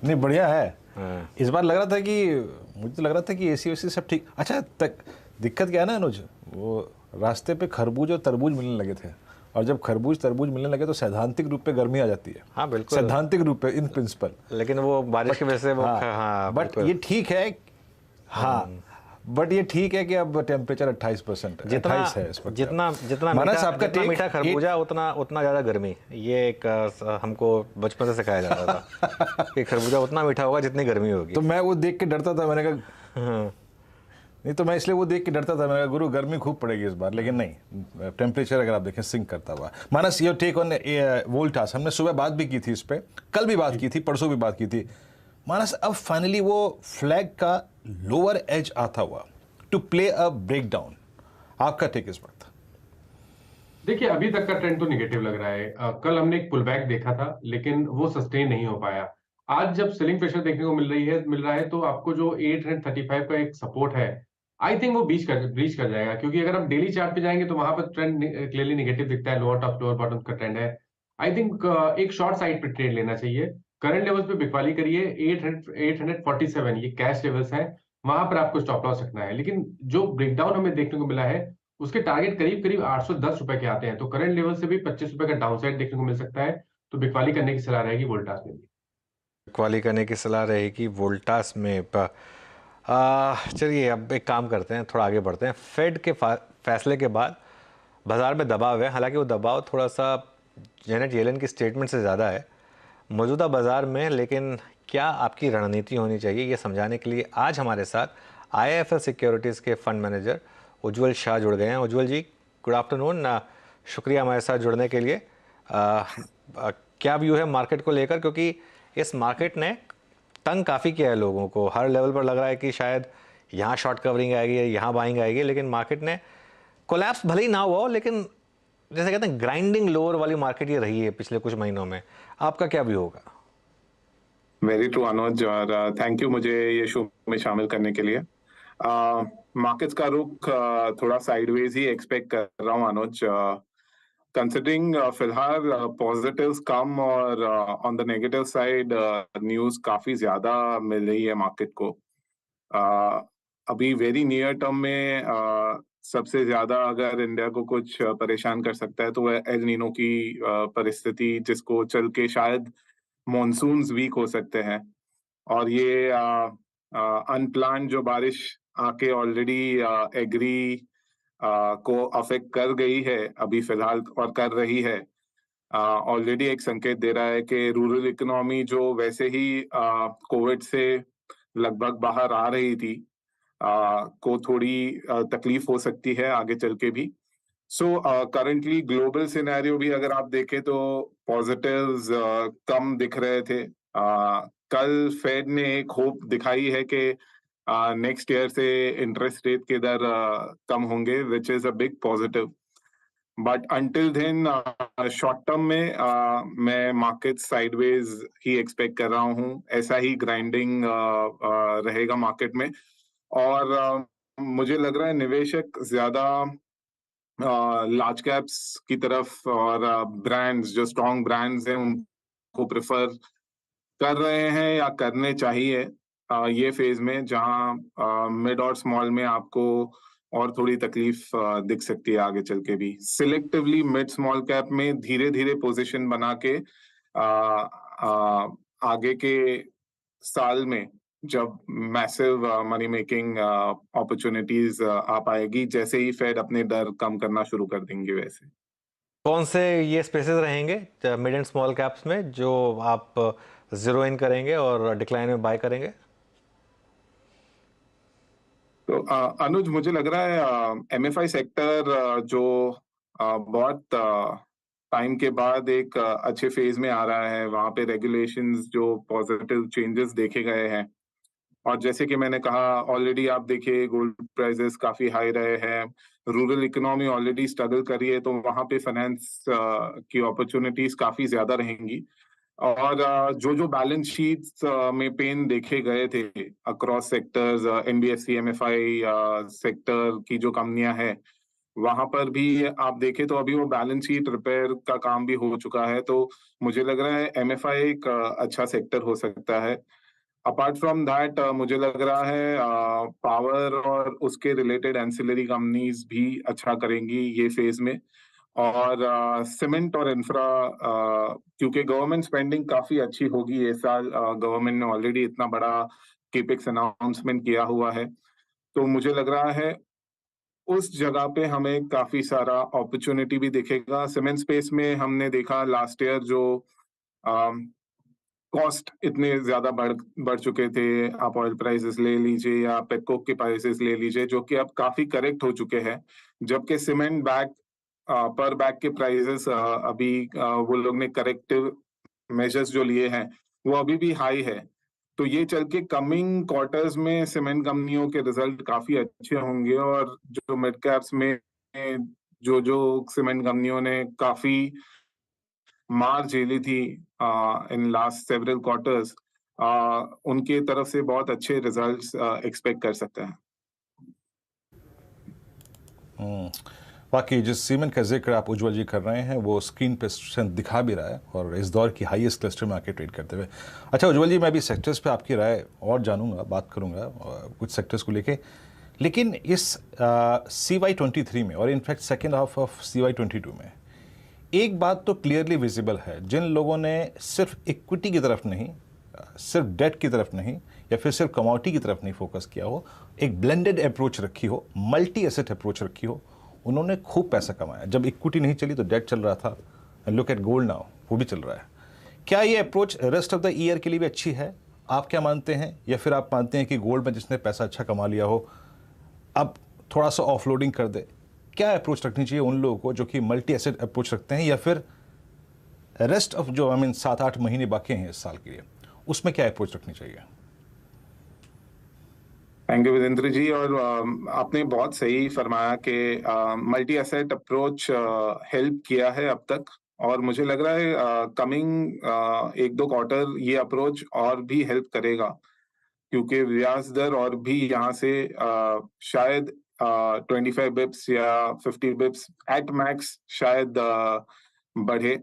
नहीं बढ़िया है। इस बार लग रहा था कि मुझे तो लग रहा था कि एसी वेसी सब ठीक। अच्छा, तक दिक्कत क्या है ना अनुज, वो रास्ते पे खरबूज और तरबूज मिलने लगे थे, और जब खरबूज तरबूज मिलने लगे तो सैद्धांतिक रूप पे गर्मी आ जाती है। हाँ बिल्कुल, सैद्धांतिक रूप पे इन प्रिंसिपल, लेकिन वो बारिश की वजह से वो हाँ, बट ये ठीक है। हाँ, बट ये ठीक है कि अब टेम्परेचर 28% है, 28 है इस वक्त। जितना मीठा खरबूजा उतना ज़्यादा गर्मी। ये एक हमको बचपन से सिखाया जाता था कि खरबूजा उतना मीठा होगा जितनी गर्मी होगी। तो मैं वो देख के डरता था, मैंने कहा नहीं, तो मैं इसलिए वो देख के डरता था, मैंने कहा गुरु गर्मी खूब पड़ेगी इस बार, लेकिन नहीं, टेम्परेचर अगर आप देखें सिंक करता हुआ। मानस, योर टेक ऑन वोल्टास। हमने सुबह बात भी की थी इस पर, कल भी बात की थी, परसों भी बात की थी। मानस, अब फाइनली वो फ्लैग का लोअर एज आता हुआ टू प्ले अ ब्रेकडाउन, आपका टेक इस वक्त? देखिए, अभी तक का ट्रेंड तो निगेटिव लग रहा है। कल हमने एक पुल बैक देखा था, लेकिन वो सस्टेन नहीं हो पाया। आज जब सेलिंग प्रेशर देखने को मिल रहा है तो आपको जो 835 का एक सपोर्ट है, आई थिंक वो ब्रीच कर जाएगा, क्योंकि अगर आप डेली चार्ट पे जाएंगे तो वहां पर ट्रेंड क्लियरली निगेटिव दिखता है, लोअर टॉप लोअर बॉटम का ट्रेंड है। आई थिंक एक शॉर्ट साइड पे ट्रेड लेना चाहिए। करंट लेवल्स पे बिकवाली करिए, 847 ये कैश लेवल्स है, वहां पर आपको स्टॉप लॉस रखना है। लेकिन जो ब्रेकडाउन हमें देखने को मिला है, उसके टारगेट करीब 810 रुपए के आते हैं, तो करंट लेवल से भी 25 रुपए का डाउनसाइड देखने को मिल सकता है, तो बिकवाली करने की सलाह रहेगी वोल्टास में भी। बिकवाली करने की सलाह रहेगी वोल्टास में। चलिए अब एक काम करते हैं, थोड़ा आगे बढ़ते हैं। फेड के फैसले के बाद बाजार में दबाव है, हालांकि वो दबाव थोड़ा सा जेनेट येलेन की स्टेटमेंट से ज़्यादा है मौजूदा बाजार में। लेकिन क्या आपकी रणनीति होनी चाहिए, ये समझाने के लिए आज हमारे साथ IIFL सिक्योरिटीज़ के फंड मैनेजर उज्ज्वल शाह जुड़ गए हैं। उज्ज्वल जी, गुड आफ्टरनून, शुक्रिया हमारे साथ जुड़ने के लिए। क्या व्यू है मार्केट को लेकर, क्योंकि इस मार्केट ने तंग काफ़ी किया है लोगों को, हर लेवल पर लग रहा है कि शायद यहाँ शॉर्ट कवरिंग आएगी, यहाँ बाइंग आएगी, लेकिन मार्केट ने कोलैप्स भले ही ना हुआ हो, लेकिन जैसे कहते हैं ग्राइंडिंग लोअर वाली मार्केट ये रही है पिछले कुछ महीनों में। आपका क्या व्यू होगा? वेरी ट्रू अनुज, और थैंक यू मुझे ये शो में शामिल करने के लिए। मार्केट्स का रुख थोड़ा साइडवेज ही एक्सपेक्ट कर रहा हूँ अनुज, कंसिडरिंग फिलहाल पॉजिटिव्स कम और on the negative side news काफी ज्यादा मिल रही है मार्केट को। अभी वेरी नियर टर्म में सबसे ज्यादा अगर इंडिया को कुछ परेशान कर सकता है तो वह एल नीनो की परिस्थिति, जिसको चल के शायद मॉनसून्स वीक हो सकते हैं, और ये अनप्लान जो बारिश आके ऑलरेडी एग्री को अफेक्ट कर गई है अभी फिलहाल और कर रही है, ऑलरेडी एक संकेत दे रहा है कि रूरल इकोनॉमी जो वैसे ही कोविड से लगभग बाहर आ रही थी को थोड़ी तकलीफ हो सकती है आगे चल के भी। सो करंटली ग्लोबल सिनेरियो भी अगर आप देखें तो पॉजिटिव्स कम दिख रहे थे। कल फेड ने एक होप दिखाई है कि नेक्स्ट ईयर से इंटरेस्ट रेट के दर कम होंगे, which is a big positive. But until then short term में मैं मार्केट साइडवेज ही एक्सपेक्ट कर रहा हूँ। ऐसा ही ग्राइंडिंग रहेगा मार्केट में। और मुझे लग रहा है निवेशक ज्यादा लार्ज कैप्स की तरफ और ब्रांड्स जो स्ट्रॉन्ग ब्रांड्स हैं उनको प्रेफर कर रहे हैं या करने चाहिए ये फेज में, जहां मिड और स्मॉल में आपको और थोड़ी तकलीफ दिख सकती है आगे चल के भी। सिलेक्टिवली मिड स्मॉल कैप में धीरे धीरे पोजीशन बना के आगे के साल में जब मैसिव मनी मेकिंग अपॉर्चुनिटीज आ पाएगी, जैसे ही फेड अपने दर कम करना शुरू कर देंगे, वैसे कौन से ये स्पेसेस रहेंगे मिड एंड स्मॉल कैप्स में जो आप जीरो इन करेंगे और डिक्लाइन में बाय करेंगे? तो अनुज, मुझे लग रहा है एमएफआई सेक्टर जो बहुत टाइम के बाद एक अच्छे फेज में आ रहा है। वहां पे रेगुलेशंस जो पॉजिटिव चेंजेस देखे गए हैं, और जैसे कि मैंने कहा ऑलरेडी आप देखिए गोल्ड प्राइसेस काफी हाई रहे हैं, रूरल इकोनॉमी ऑलरेडी स्ट्रगल कर रही है, तो वहां पे फाइनेंस की अपॉर्चुनिटीज काफी ज्यादा रहेंगी। और जो जो बैलेंस शीट्स में पेन देखे गए थे across sectors, NBFC MFI sector की जो कंपनियां हैं, वहां पर भी आप देखें तो अभी वो बैलेंस शीट रिपेयर का काम भी हो चुका है। तो मुझे लग रहा है एमएफआई एक अच्छा सेक्टर हो सकता है। अपार्ट फ्रॉम दैट मुझे लग रहा है पावर और उसके रिलेटेड एंसिलरी कंपनीज भी अच्छा करेंगी ये फेज में। और सीमेंट और इंफ्रा, क्योंकि गवर्नमेंट स्पेंडिंग काफी अच्छी होगी ये साल, गवर्नमेंट ने ऑलरेडी इतना बड़ा केपेक्स अनाउंसमेंट किया हुआ है, तो मुझे लग रहा है उस जगह पे हमें काफी सारा अपॉर्चुनिटी भी दिखेगा। सीमेंट स्पेस में हमने देखा लास्ट ईयर जो कॉस्ट इतने ज्यादा बढ़ चुके थे, आप ऑयल प्राइसेस ले लीजिए या पेटकोक के प्राइसेस ले लीजिए, जो कि अब काफी करेक्ट हो चुके हैं, जबकि सीमेंट बैग पर बैग के प्राइसेस अभी वो लोग ने करेक्टिव मेजर्स जो लिए हैं वो अभी भी हाई है। तो ये चल के कमिंग क्वार्टर्स में सीमेंट कंपनियों के रिजल्ट काफी अच्छे होंगे, और जो मिड कैप्स में जो जो सीमेंट कंपनियों ने काफी मार झेली थी इन लास्ट सेवरल क्वार्टर्स, उनके तरफ से बहुत अच्छे रिजल्ट्स एक्सपेक्ट कर सकते हैं। बाकी जिस सीमेंट का जिक्र आप उज्जवल जी कर रहे हैं वो स्क्रीन पे स्ट्रेंथ दिखा भी रहा है और इस दौर की हाईएस्ट क्लस्टर में आके ट्रेड करते हुए। अच्छा उज्जवल जी, मैं भी सेक्टर्स पे आपकी राय और जानूंगा, बात करूंगा कुछ सेक्टर्स को लेके, लेकिन इस CY23 में और in fact second half of CY22 में एक बात तो क्लियरली विजिबल है, जिन लोगों ने सिर्फ इक्विटी की तरफ नहीं, सिर्फ डेट की तरफ नहीं, या फिर सिर्फ कमोडिटी की तरफ नहीं फोकस किया हो, एक ब्लेंडेड अप्रोच रखी हो, मल्टी एसेट अप्रोच रखी हो, उन्होंने खूब पैसा कमाया। जब इक्विटी नहीं चली तो डेट चल रहा था, लुक एट गोल्ड नाउ, वो भी चल रहा है। क्या ये approach rest of the year के लिए भी अच्छी है? आप क्या मानते हैं? या फिर आप मानते हैं कि गोल्ड में जिसने पैसा अच्छा कमा लिया हो अब थोड़ा सा ऑफलोडिंग कर दे? क्या अप्रोच रखनी चाहिए उन लोगों को जो कि मल्टी एसेट अप्रोच रखते हैं, या फिर रेस्ट ऑफ जो 7-8 महीने बाकी हैं इस साल के लिए, उसमें क्या अप्रोच रखनी चाहिए? थैंक यू विजेंद्र जी, और आपने बहुत सही फरमाया कि मल्टी एसेट अप्रोच हेल्प किया है अब तक, और मुझे लग रहा है कमिंग 1-2 क्वार्टर ये अप्रोच और भी हेल्प करेगा, क्योंकि ब्याज दर और भी यहाँ से शायद 25 बिप्स या 50 बिप्स एट मैक्स शायद बढ़े।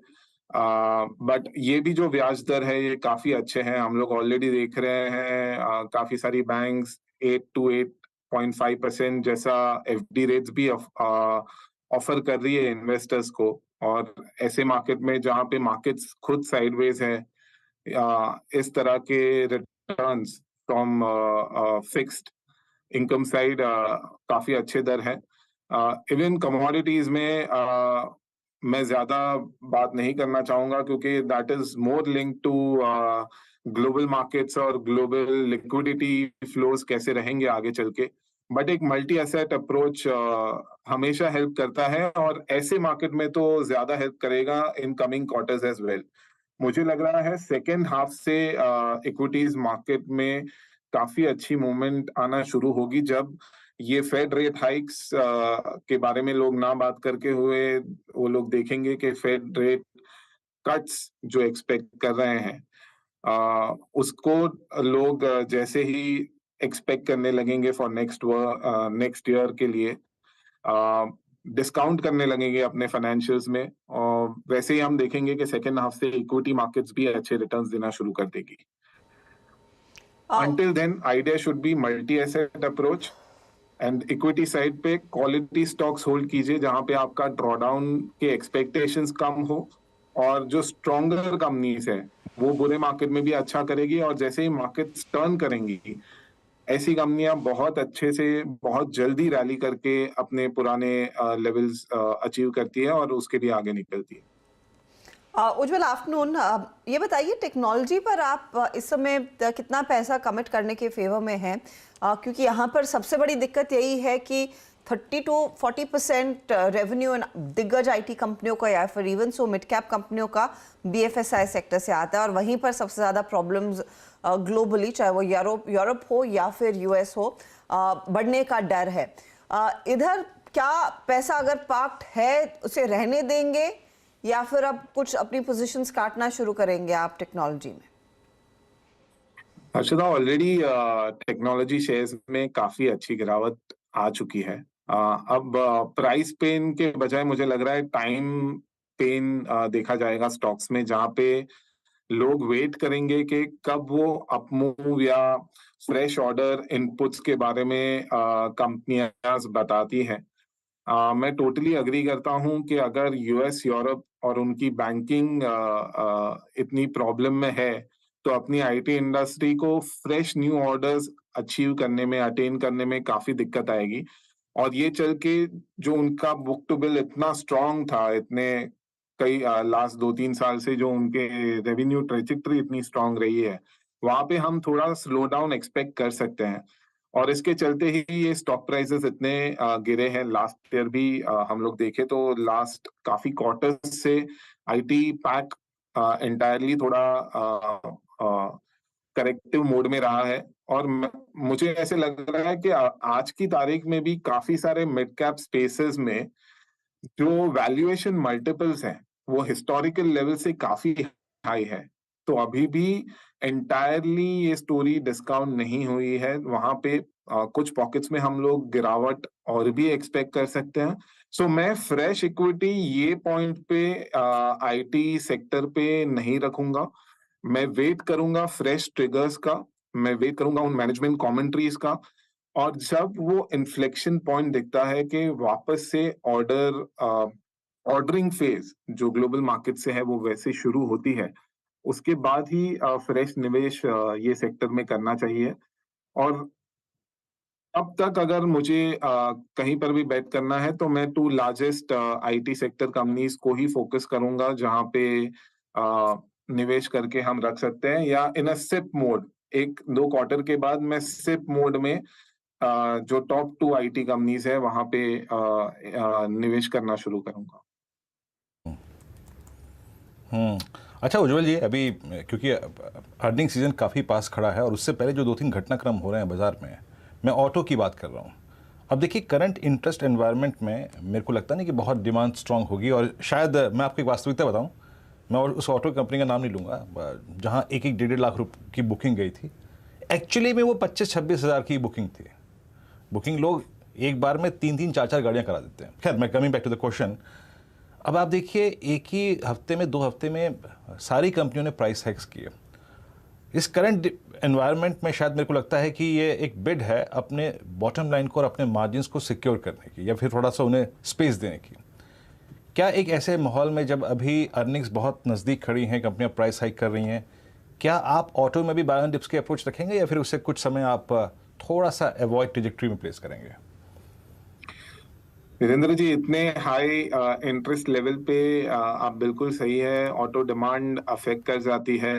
बट ये भी जो ब्याज दर है ये काफी अच्छे हैं, हम लोग ऑलरेडी देख रहे हैं काफी सारी बैंक्स 8 to 8.5% जैसा एफडी रेट्स भी ऑफर कर रही है इन्वेस्टर्स को। और ऐसे मार्केट में जहाँ पे मार्केट्स खुद साइडवेज है, इस तरह के returns from fixed income side काफी अच्छे दर है। इवन कमोडिटीज में मैं ज्यादा बात नहीं करना चाहूंगा क्योंकि that is more link to global markets और ग्लोबल लिक्विडिटी फ्लोज कैसे रहेंगे आगे चल के। बट एक मल्टी एसेट अप्रोच हमेशा हेल्प करता है और ऐसे मार्केट में तो ज्यादा हेल्प करेगा in coming quarters as well. मुझे लग रहा है सेकेंड हाफ से इक्विटीज मार्केट में काफी अच्छी मूवमेंट आना शुरू होगी जब ये फेड रेट हाइक्स के बारे में लोग ना बात करके हुए वो लोग देखेंगे कि फेड रेट कट्स जो एक्सपेक्ट कर रहे हैं उसको लोग जैसे ही एक्सपेक्ट करने लगेंगे फॉर नेक्स्ट ईयर के लिए डिस्काउंट करने लगेंगे अपने फाइनेंशियल्स में और वैसे ही हम देखेंगे कि सेकेंड हाफ से इक्विटी मार्केट्स भी अच्छे रिटर्न्स देना शुरू कर देगी। Until then, idea should be multi-asset approach and equity side पे quality stocks hold कीजिए जहां पे आपका drawdown के expectations कम हो और जो stronger companies है वो बुरे मार्केट में भी अच्छा करेगी और जैसे ही मार्केट टर्न करेंगी ऐसी कंपनियां बहुत अच्छे से बहुत जल्दी रैली करके अपने पुराने लेवल्स अचीव करती है और उसके लिए आगे निकलती है। उज्जवल आफ्टरनून, ये बताइए टेक्नोलॉजी पर आप इस समय कितना पैसा कमिट करने के फेवर में हैं? क्योंकि यहाँ पर सबसे बड़ी दिक्कत यही है कि 30 to 40% रेवेन्यू दिग्गज आईटी कंपनियों का या फिर इवन सो मिड कैप कंपनियों का बीएफएसआई सेक्टर से आता है और वहीं पर सबसे ज़्यादा प्रॉब्लम्स ग्लोबली, चाहे वो यूरोप हो या फिर यूएस हो, बढ़ने का डर है। इधर क्या पैसा अगर पार्क्ड है उसे रहने देंगे या फिर अब कुछ अपनी पोजीशंस काटना शुरू करेंगे आप टेक्नोलॉजी में? हर्षदा, ऑलरेडी टेक्नोलॉजी शेयर्स में काफी अच्छी गिरावट आ चुकी है। अब प्राइस पेन के बजाय मुझे लग रहा है टाइम पेन देखा जाएगा स्टॉक्स में, जहां पे लोग वेट करेंगे कि कब वो अपमूव या फ्रेश ऑर्डर इनपुट्स के बारे में कंपनियां बताती हैं। मैं टोटली अग्री करता हूं कि अगर यूएस, यूरोप और उनकी बैंकिंग इतनी प्रॉब्लम में है तो अपनी आईटी इंडस्ट्री को फ्रेश न्यू ऑर्डर्स अचीव करने में, अटेन करने में काफी दिक्कत आएगी। और ये चल के जो उनका बुक टू बिल इतना स्ट्रांग था, इतने कई लास्ट 2-3 साल से जो उनके रेवेन्यू ट्रेजेक्टरी इतनी स्ट्रांग रही है, वहां पे हम थोड़ा स्लो डाउन एक्सपेक्ट कर सकते हैं। और इसके चलते ही ये स्टॉक प्राइसेस इतने गिरे हैं। लास्ट ईयर भी हम लोग देखें तो लास्ट काफी क्वार्टर्स से आईटी पैक एंटायरली थोड़ा करेक्टिव मोड में रहा है। और मुझे ऐसे लग रहा है कि आज की तारीख में भी काफी सारे मिड कैप स्पेसेस में जो वैल्यूएशन मल्टीपल्स हैं वो हिस्टोरिकल लेवल से काफी हाई है। तो अभी भी एंटायरली ये स्टोरी डिस्काउंट नहीं हुई है। वहां पे कुछ पॉकेट्स में हम लोग गिरावट और भी एक्सपेक्ट कर सकते हैं। सो मैं फ्रेश इक्विटी ये पॉइंट पे आईटी सेक्टर पे नहीं रखूंगा। मैं वेट करूंगा फ्रेश ट्रिगर्स का, मैं वेट करूंगा उन मैनेजमेंट कमेंट्रीज का, और जब वो इन्फ्लेक्शन पॉइंट दिखता है कि वापस से ऑर्डरिंग फेज जो ग्लोबल मार्केट से है वो वैसे शुरू होती है, उसके बाद ही फ्रेश निवेश ये सेक्टर में करना चाहिए। और अब तक अगर मुझे कहीं पर भी बेट करना है तो मैं 2 लार्जेस्ट आईटी सेक्टर कंपनीज को ही फोकस करूंगा जहां पे निवेश करके हम रख सकते हैं, या इन अ सिप मोड 1-2 क्वार्टर के बाद मैं सिप मोड में जो टॉप 2 आईटी कंपनीज है वहां पे निवेश करना शुरू करूंगा। अच्छा उज्जवल जी, अभी क्योंकि अर्निंग सीजन काफ़ी पास खड़ा है और उससे पहले जो 2-3 घटनाक्रम हो रहे हैं बाजार में, मैं ऑटो की बात कर रहा हूँ। अब देखिए करंट इंटरेस्ट एनवायरनमेंट में मेरे को लगता नहीं कि बहुत डिमांड स्ट्रांग होगी, और शायद मैं आपको एक वास्तविकता बताऊँ, मैं उस ऑटो कंपनी का नाम नहीं लूँगा जहाँ 1-1.5 लाख रुपये की बुकिंग गई थी। एक्चुअली में वो 25-26 हज़ार की बुकिंग थी। बुकिंग लोग एक बार में 3-3, 4-4 गाड़ियाँ करा देते हैं। खैर, मैं coming back to the question, अब आप देखिए एक ही हफ्ते में 2 हफ्ते में सारी कंपनियों ने प्राइस हाइक्स किए। इस करंट एनवायरनमेंट में शायद मेरे को लगता है कि ये एक बिड है अपने बॉटम लाइन को और अपने मार्जिन्स को सिक्योर करने की, या फिर थोड़ा सा उन्हें स्पेस देने की। क्या एक ऐसे माहौल में जब अभी अर्निंग्स बहुत नज़दीक खड़ी हैं, कंपनियां प्राइस हाइक कर रही हैं, क्या आप ऑटो में भी बाय ऑन डिप्स की अप्रोच रखेंगे या फिर उससे कुछ समय आप थोड़ा सा अवॉइड ट्रेजेक्टरी में प्लेस करेंगे? वीरेंद्र जी, इतने हाई इंटरेस्ट लेवल पे आप बिल्कुल सही है, ऑटो डिमांड अफेक्ट कर जाती है।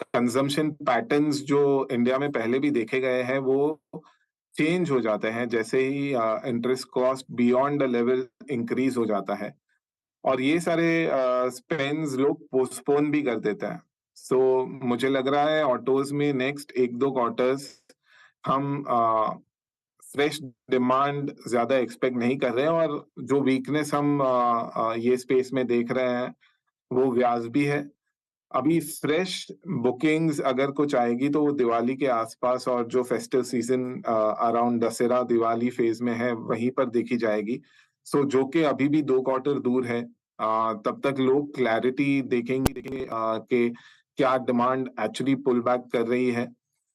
कंजम्पशन पैटर्न्स जो इंडिया में पहले भी देखे गए हैं वो चेंज हो जाते हैं जैसे ही interest cost beyond the level increase हो जाता है, और ये सारे स्पेंड्स लोग पोस्टपोन भी कर देते हैं। सो मुझे लग रहा है ऑटोज में नेक्स्ट 1-2 क्वार्टर्स हम फ्रेश डिमांड ज्यादा एक्सपेक्ट नहीं कर रहे हैं, और जो वीकनेस हम ये स्पेस में देख रहे हैं वो वाजिबी है। अभी फ्रेश बुकिंग्स अगर कुछ आएगी तो वो दिवाली के आसपास और जो festive season around Dussehra Diwali phase में है वहीं पर देखी जाएगी। सो जो कि अभी भी 2 क्वार्टर दूर है, तब तक लोग क्लैरिटी देखेंगे कि क्या डिमांड एक्चुअली पुल बैक कर रही है।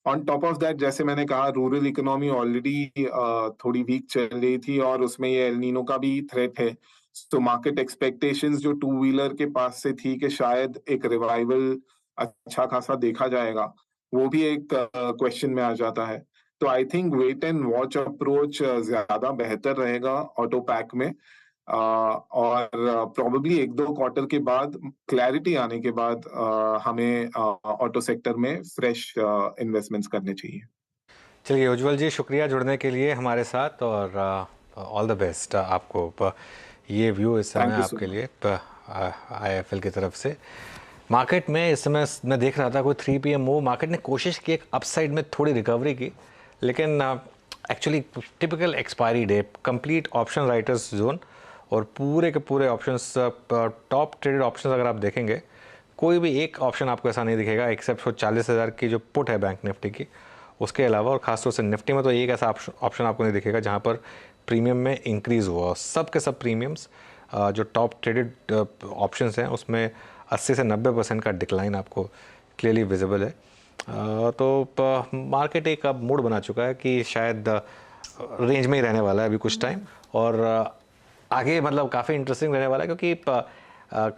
ऑन टॉप ऑफ दैट, जैसे मैंने कहा, रूरल इकोनॉमी ऑलरेडी थोड़ी वीक चल रही थी और उसमें ये एल नीनो का भी थ्रेट है। तो मार्केट एक्सपेक्टेशंस जो टू व्हीलर के पास से थी कि शायद एक रिवाइवल अच्छा खासा देखा जाएगा, वो भी एक क्वेश्चन में आ जाता है। तो I think wait and watch approach ज्यादा बेहतर रहेगा ऑटो पैक में, और प्रॉबेबली 1-2 क्वार्टर के बाद क्लैरिटी आने के बाद हमें ऑटो सेक्टर में फ्रेश इन्वेस्टमेंट्स करने चाहिए। चलिए उज्जवल जी, शुक्रिया जुड़ने के लिए हमारे साथ, और ऑल द बेस्ट आपको। ये व्यू इस समय आपके लिए IIFL की तरफ से। मार्केट में इस समय मैं देख रहा था कोई 3 PM मूव, मार्केट ने कोशिश की एक अपसाइड में थोड़ी रिकवरी की, लेकिन actually typical expiry day, complete option writers zone, और पूरे के पूरे ऑप्शंस, टॉप ट्रेडेड ऑप्शंस अगर आप देखेंगे, कोई भी एक ऑप्शन आपको ऐसा नहीं दिखेगा एक्सेप्ट फॉर 40,000 की जो पुट है बैंक निफ्टी की, उसके अलावा। और खासतौर से निफ्टी में तो एक ऐसा ऑप्शन आपको नहीं दिखेगा जहाँ पर प्रीमियम में इंक्रीज़ हुआ। सब के सब प्रीमियम्स जो टॉप ट्रेडेड ऑप्शंस हैं उसमें 80 से 90% का डिक्लाइन आपको क्लियरली विजिबल है। तो मार्केट एक अब मूड बना चुका है कि शायद रेंज में ही रहने वाला है अभी कुछ टाइम, और आगे मतलब काफ़ी इंटरेस्टिंग रहने वाला है, क्योंकि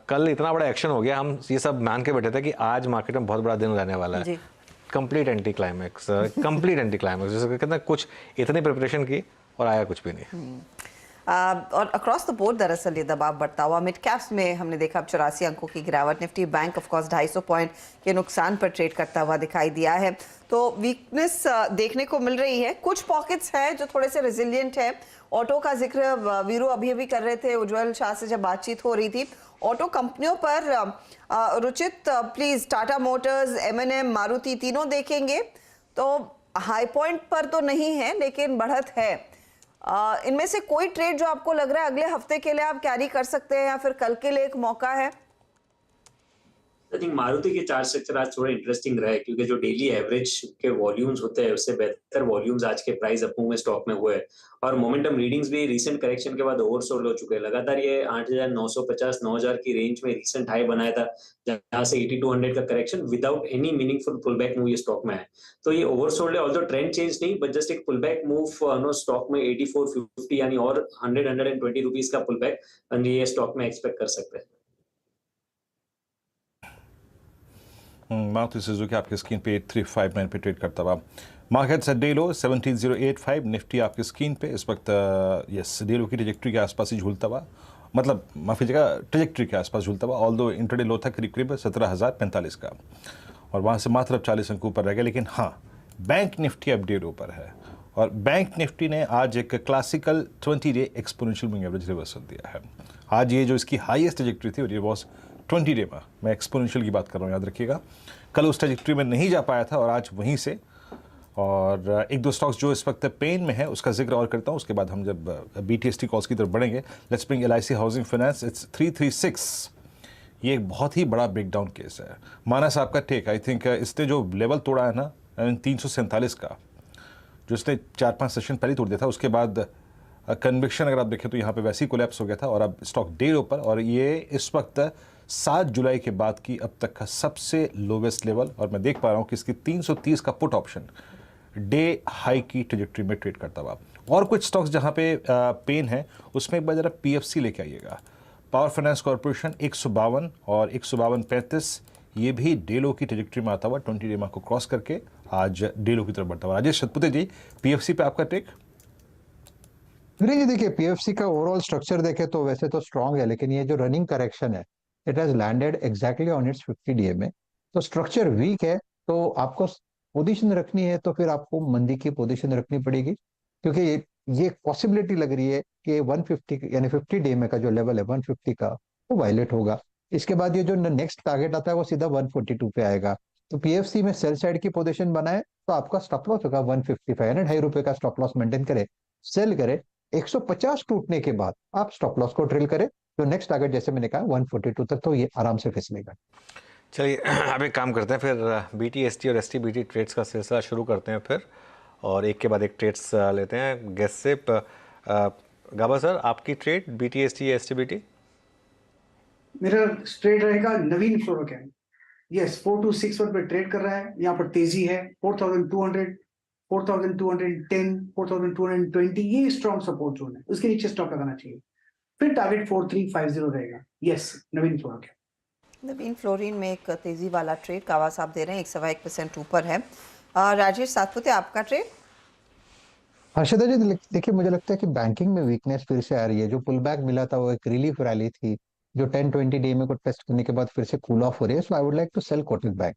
कल इतना बड़ा एक्शन हो गया, हम ये सब मान के बैठे थे कि आज मार्केट में बहुत बड़ा दिन रहने वाला है। Complete anti climax, complete anti climax, जैसे कहते हैं कुछ इतनी प्रिपरेशन की और आया कुछ भी नहीं। और अक्रॉस द बोर्ड दरअसल ये दबाव बढ़ता हुआ, मिड कैप्स में हमने देखा अब 84 अंकों की गिरावट, Nifty bank of course 250 point के नुकसान पर ट्रेड करता हुआ दिखाई दिया है। तो वीकनेस देखने को मिल रही है, कुछ पॉकेट्स हैं जो थोड़े से रेजिलिएंट है। ऑटो का जिक्र वीरू अभी कर रहे थे, उज्जवल शाह से जब बातचीत हो रही थी। ऑटो कंपनियों पर Ruchit please, Tata Motors, M&M, Maruti तीनों देखेंगे तो हाई पॉइंट पर तो नहीं है लेकिन बढ़त है। इनमें से कोई ट्रेड जो आपको लग रहा है अगले हफ्ते के लिए आप कैरी कर सकते हैं या फिर कल के लिए एक मौका है? आई थिंक मारुति के चार्ट स्ट्रक्चर आज थोड़े इंटरेस्टिंग रहे, क्योंकि जो डेली एवरेज के वॉल्यूम्स होते हैं उससे बेहतर वॉल्यूम्स आज के प्राइस अपमूव में स्टॉक में हुए, और मोमेंटम रीडिंग्स भी रीसेंट करेक्शन के बाद ओवरसोल्ड हो चुके हैं। लगातार ये 8,950 9,000 की रेंज में रीसेंट हाई बनाया था, जहां से 8200 का correction without any meaningful pullback move ये स्टॉक में है। तो ये ओवरसोल्ड है, ऑल्दो ट्रेंड चेंज नहीं, बट जस्ट एक पुलबैक मूव नो स्टॉक में 8450 यानी और 100-120 रुपीज का पुलबैक ये स्टॉक में एक्सपेक्ट कर सकते हैं। मारुति सुजुकी आपकी स्क्रीन पे 8359 पे ट्रेड करता हुआ। मार्केट्स डे लो 17085, निफ्टी आपकी स्क्रीन पे इस वक्त यस डे लो की ट्रेजेक्ट्री के आसपास ही झूलता हुआ, मतलब माफी जगह ट्रेजेक्ट्री के आसपास झूलता हुआ, ऑल्दो इंटरडे लो था करीब 17,045 का, और वहाँ से मात्र अब 40 अंक ऊपर रह गया। लेकिन हाँ, बैंक निफ्टी अब डे लो पर है, और बैंक निफ्टी ने आज एक classical 20 day exponential moving average reversal दिया है। आज ये जो इसकी हाईएस्ट ट्रेजेक्ट्री थी और ये वॉज 20 डे में, मैं एक्सपोनेंशियल की बात कर रहा हूँ, याद रखिएगा। कल उस ट्रेजेक्ट्री में नहीं जा पाया था और आज वहीं से, और एक दो स्टॉक्स जो इस वक्त पेन में है उसका जिक्र और करता हूँ, उसके बाद हम जब BTST कॉल्स की तरफ बढ़ेंगे। Let's bring LIC housing finance, it's 336। ये एक बहुत ही बड़ा ब्रेकडाउन केस है। माना साहब का टेक, आई थिंक इसने जो लेवल तोड़ा है ना 347 का, जो इसने 4-5 सेशन पहले तोड़ दिया था, उसके बाद कन्विक्शन अगर आप देखें तो यहाँ पे वैसे ही कोलैप्स हो गया था, और अब स्टॉक डे ऊपर, और ये इस वक्त 7 जुलाई के बाद की अब तक का सबसे लोवेस्ट लेवल, और मैं देख पा रहा हूँ कि इसकी 330 का पुट ऑप्शन डे हाई की ट्रेजेक्ट्री में ट्रेड करता हुआ। और कुछ स्टॉक्स जहाँ पे पेन है उसमें एक बार जरा PFC लेके आइएगा। पावर फाइनेंस कॉर्पोरेशन 152 और 152.35, ये भी डे लो की ट्रेजेक्ट्री में आता हुआ 20 डे मार्क को क्रॉस करके आज डे लो की तरफ बढ़ता हुआ। राजेश सतपुते जी, PFC पे आपका टेक? वीरेंद्र जी देखिए पीएफसी का ओवरऑल स्ट्रक्चर देखे तो वैसे तो स्ट्रांग है, लेकिन ये जो रनिंग करेक्शन है it has landed exactly on it's 50 DMA. तो स्ट्रक्चर वीक है, तो आपको पोजीशन रखनी है तो फिर आपको मंदी की पोजीशन रखनी पड़ेगी, क्योंकि ये पॉसिबिलिटी लग रही है कि 150 यानी 50 डीएमए का जो लेवल है 150 का वो वायलेट होगा। इसके बाद ये जो नेक्स्ट टारगेट आता है वो सीधा 142 पे आएगा। तो पीएफसी में सेल साइड की पोजीशन बनाए तो आपका स्टॉप लॉस होगा 155 यानी ₹2.5 का स्टॉप लॉस मेंटेन करे, सेल करे। 150 टूटने के बाद आप स्टॉप लॉस को ड्रिल करें, तो नेक्स्ट टारगेट जैसे मैंने कहा 142 तक, तो ये आराम से फिसलेगा। चलिए अब एक काम करते हैं, फिर BTST और STBT ट्रेड्स का सिलसिला शुरू करते हैं फिर, और एक के बाद एक ट्रेड्स लेते हैं गेस्ट से। गाबा सर, आपकी ट्रेड BTST या STBT? मेरा ट्रेड रहेगा नवीन फ्लोरोकेम। यस, 4261 पे ट्रेड कर रहा है, यहाँ पर तेजी है। 4200, 4210, 4220 ये स्ट्रॉन्ग सपोर्ट जोन है, उसके नीचे स्टॉप लगाना चाहिए। फिर टारगेट 4350 रहेगा। यस, नवीन फ्लोरोकेम। नवीन फ्लोरिन में एक तेजी वाला ट्रेड कावा साहब दे रहे हैं, 1.1% ऊपर है। राजेश सातपुते, आपका ट्रेड? हर्षदा जी देखिए मुझे लगता है कि बैंकिंग में वीकनेस फिर से आ रही है। जो पुल बैक मिला था वो एक रिलीफ रैली थी, जो 10-20 डीएमए को टेस्ट करने के बाद फिर से कूल ऑफ हो रही है। So I would like to sell Kotak bank.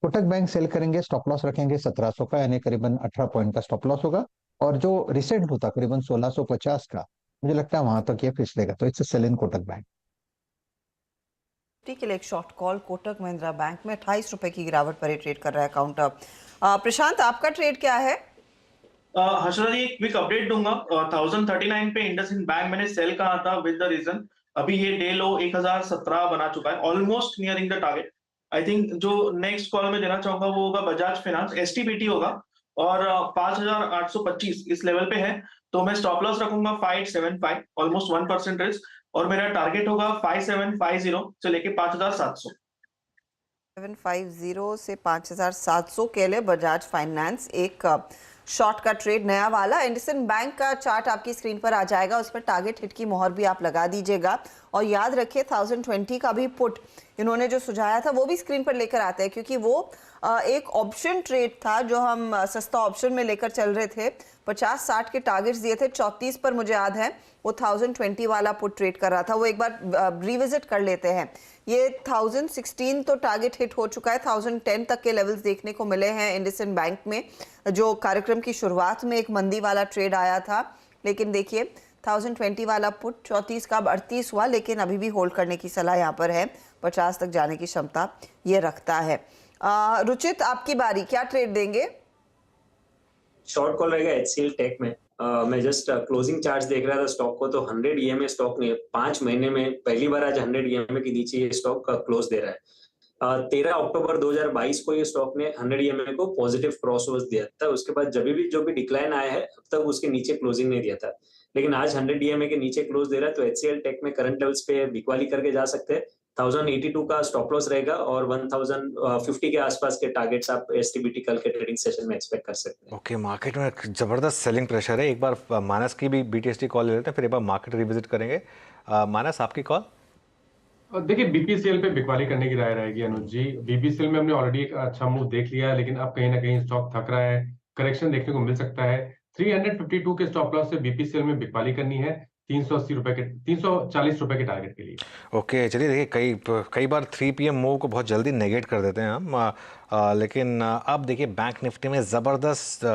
Kotak bank sell करेंगे, स्टॉप लॉस रखेंगे 1700 का, यानी करीबन 18 पॉइंट का स्टॉप लॉस होगा। और जो रिसेंट होता करीबन 1650 का, मुझे लगता है वहां तक ये फिसलेगा, तो it's sell in Kotak bank. के लिए एक short call Kotak Mahindra bank में 28 रुपए की गिरावट पर ट्रेड कर रहा है काउंटर। प्रशांत, आपका ट्रेड क्या है? हर्षदा जी एक क्विक अपडेट दूंगा। 1039 पे इंडसइंड बैंक मैंने सेल कहा था विद द रीजन, अभी ये डे लो 1017 बना चुका है, almost nearing the target. I think जो नेक्स्ट कॉल में देना चाहूंगा वो होगा बजाज फाइनेंस, STBT होगा, और 5825 इस लेवल पे है, तो मैं स्टॉप लॉस रखूंगा 575, ऑलमोस्ट 1% रिस्क, और मेरा टारगेट होगा 5750 से लेके 5700। 750 से 5700 के लिए बजाज फाइनेंस एक शॉर्ट का ट्रेड नया वाला। इंडसइंड बैंक का चार्ट आपकी स्क्रीन पर आ जाएगा, उस पर टारगेट हिट की मोहर भी आप लगा दीजिएगा। और याद रखिए 1020 का भी पुट इन्होंने जो सुझाया था वो भी स्क्रीन पर लेकर आते हैं, क्योंकि वो एक ऑप्शन ट्रेड था जो हम सस्ता ऑप्शन में लेकर चल रहे थे। 50-60 के टारगेट्स दिए थे, 34 पर मुझे याद है वो 1020 वाला पुट ट्रेड कर रहा था। वो एक बार रिविजिट कर लेते हैं। ये 1016 तो टारगेट हिट हो चुका है, 1010 तक के लेवल्स देखने को मिले हैं इंडसइंड बैंक में, जो कार्यक्रम की शुरुआत में एक मंदी वाला ट्रेड आया था। लेकिन देखिए 1020 वाला पुट 34 का 38 हुआ, लेकिन अभी भी होल्ड करने की सलाह यहाँ पर है, 50 तक जाने की क्षमता ये रखता है। रुचित, आपकी बारी, क्या ट्रेड देंगे? शॉर्ट कॉल रहेगा HCL टेक में। मैं जस्ट क्लोजिंग चार्ज देख रहा था स्टॉक को, तो 100 EMA स्टॉक ने 5 महीने में पहली बार आज 100 EMA के नीचे ये स्टॉक क्लोज दे रहा है। 13 अक्टूबर 2022 को ये स्टॉक ने 100 EMA को पॉजिटिव क्रॉसओवर्स दिया था। उसके बाद जो भी डिक्लाइन आया है अब तक उसके नीचे क्लोजिंग नहीं दिया था, लेकिन आज 100 EMA के नीचे क्लोज दे रहा है। तो HCL टेक में करंट लेवल्स पे बिकवाली करके जा सकते हैं। 1082 का स्टॉप लॉस रहेगा और 1050 के आसपास के टारगेट्स आप STBT कल के ट्रेडिंग सेशन में एक्सपेक्ट कर सकते हैं। ओके, मार्केट में जबरदस्त सेलिंग प्रेशर है। एक बार मानस की भी BTST कॉल ले लेते हैं, फिर एक बार मार्केट रिविजिट करेंगे। मानस, आपकी कॉल? देखिए BPCL पे बिकवाली करने की राय रहेगी अनुज जी। BPCL में हमने ऑलरेडी एक अच्छा मूव देख लिया है, लेकिन अब कहीं ना कहीं स्टॉक थक रहा है, करेक्शन देखने को मिल सकता है। 352 के स्टॉप लॉस से BPCL में बिकवाली करनी है, 340 रुपए के टारगेट के लिए। ओके, चलिए देखिए कई बार 3 PM मूव को बहुत जल्दी नेगेट कर देते हैं हम, लेकिन अब देखिए बैंक निफ्टी में ज़बरदस्त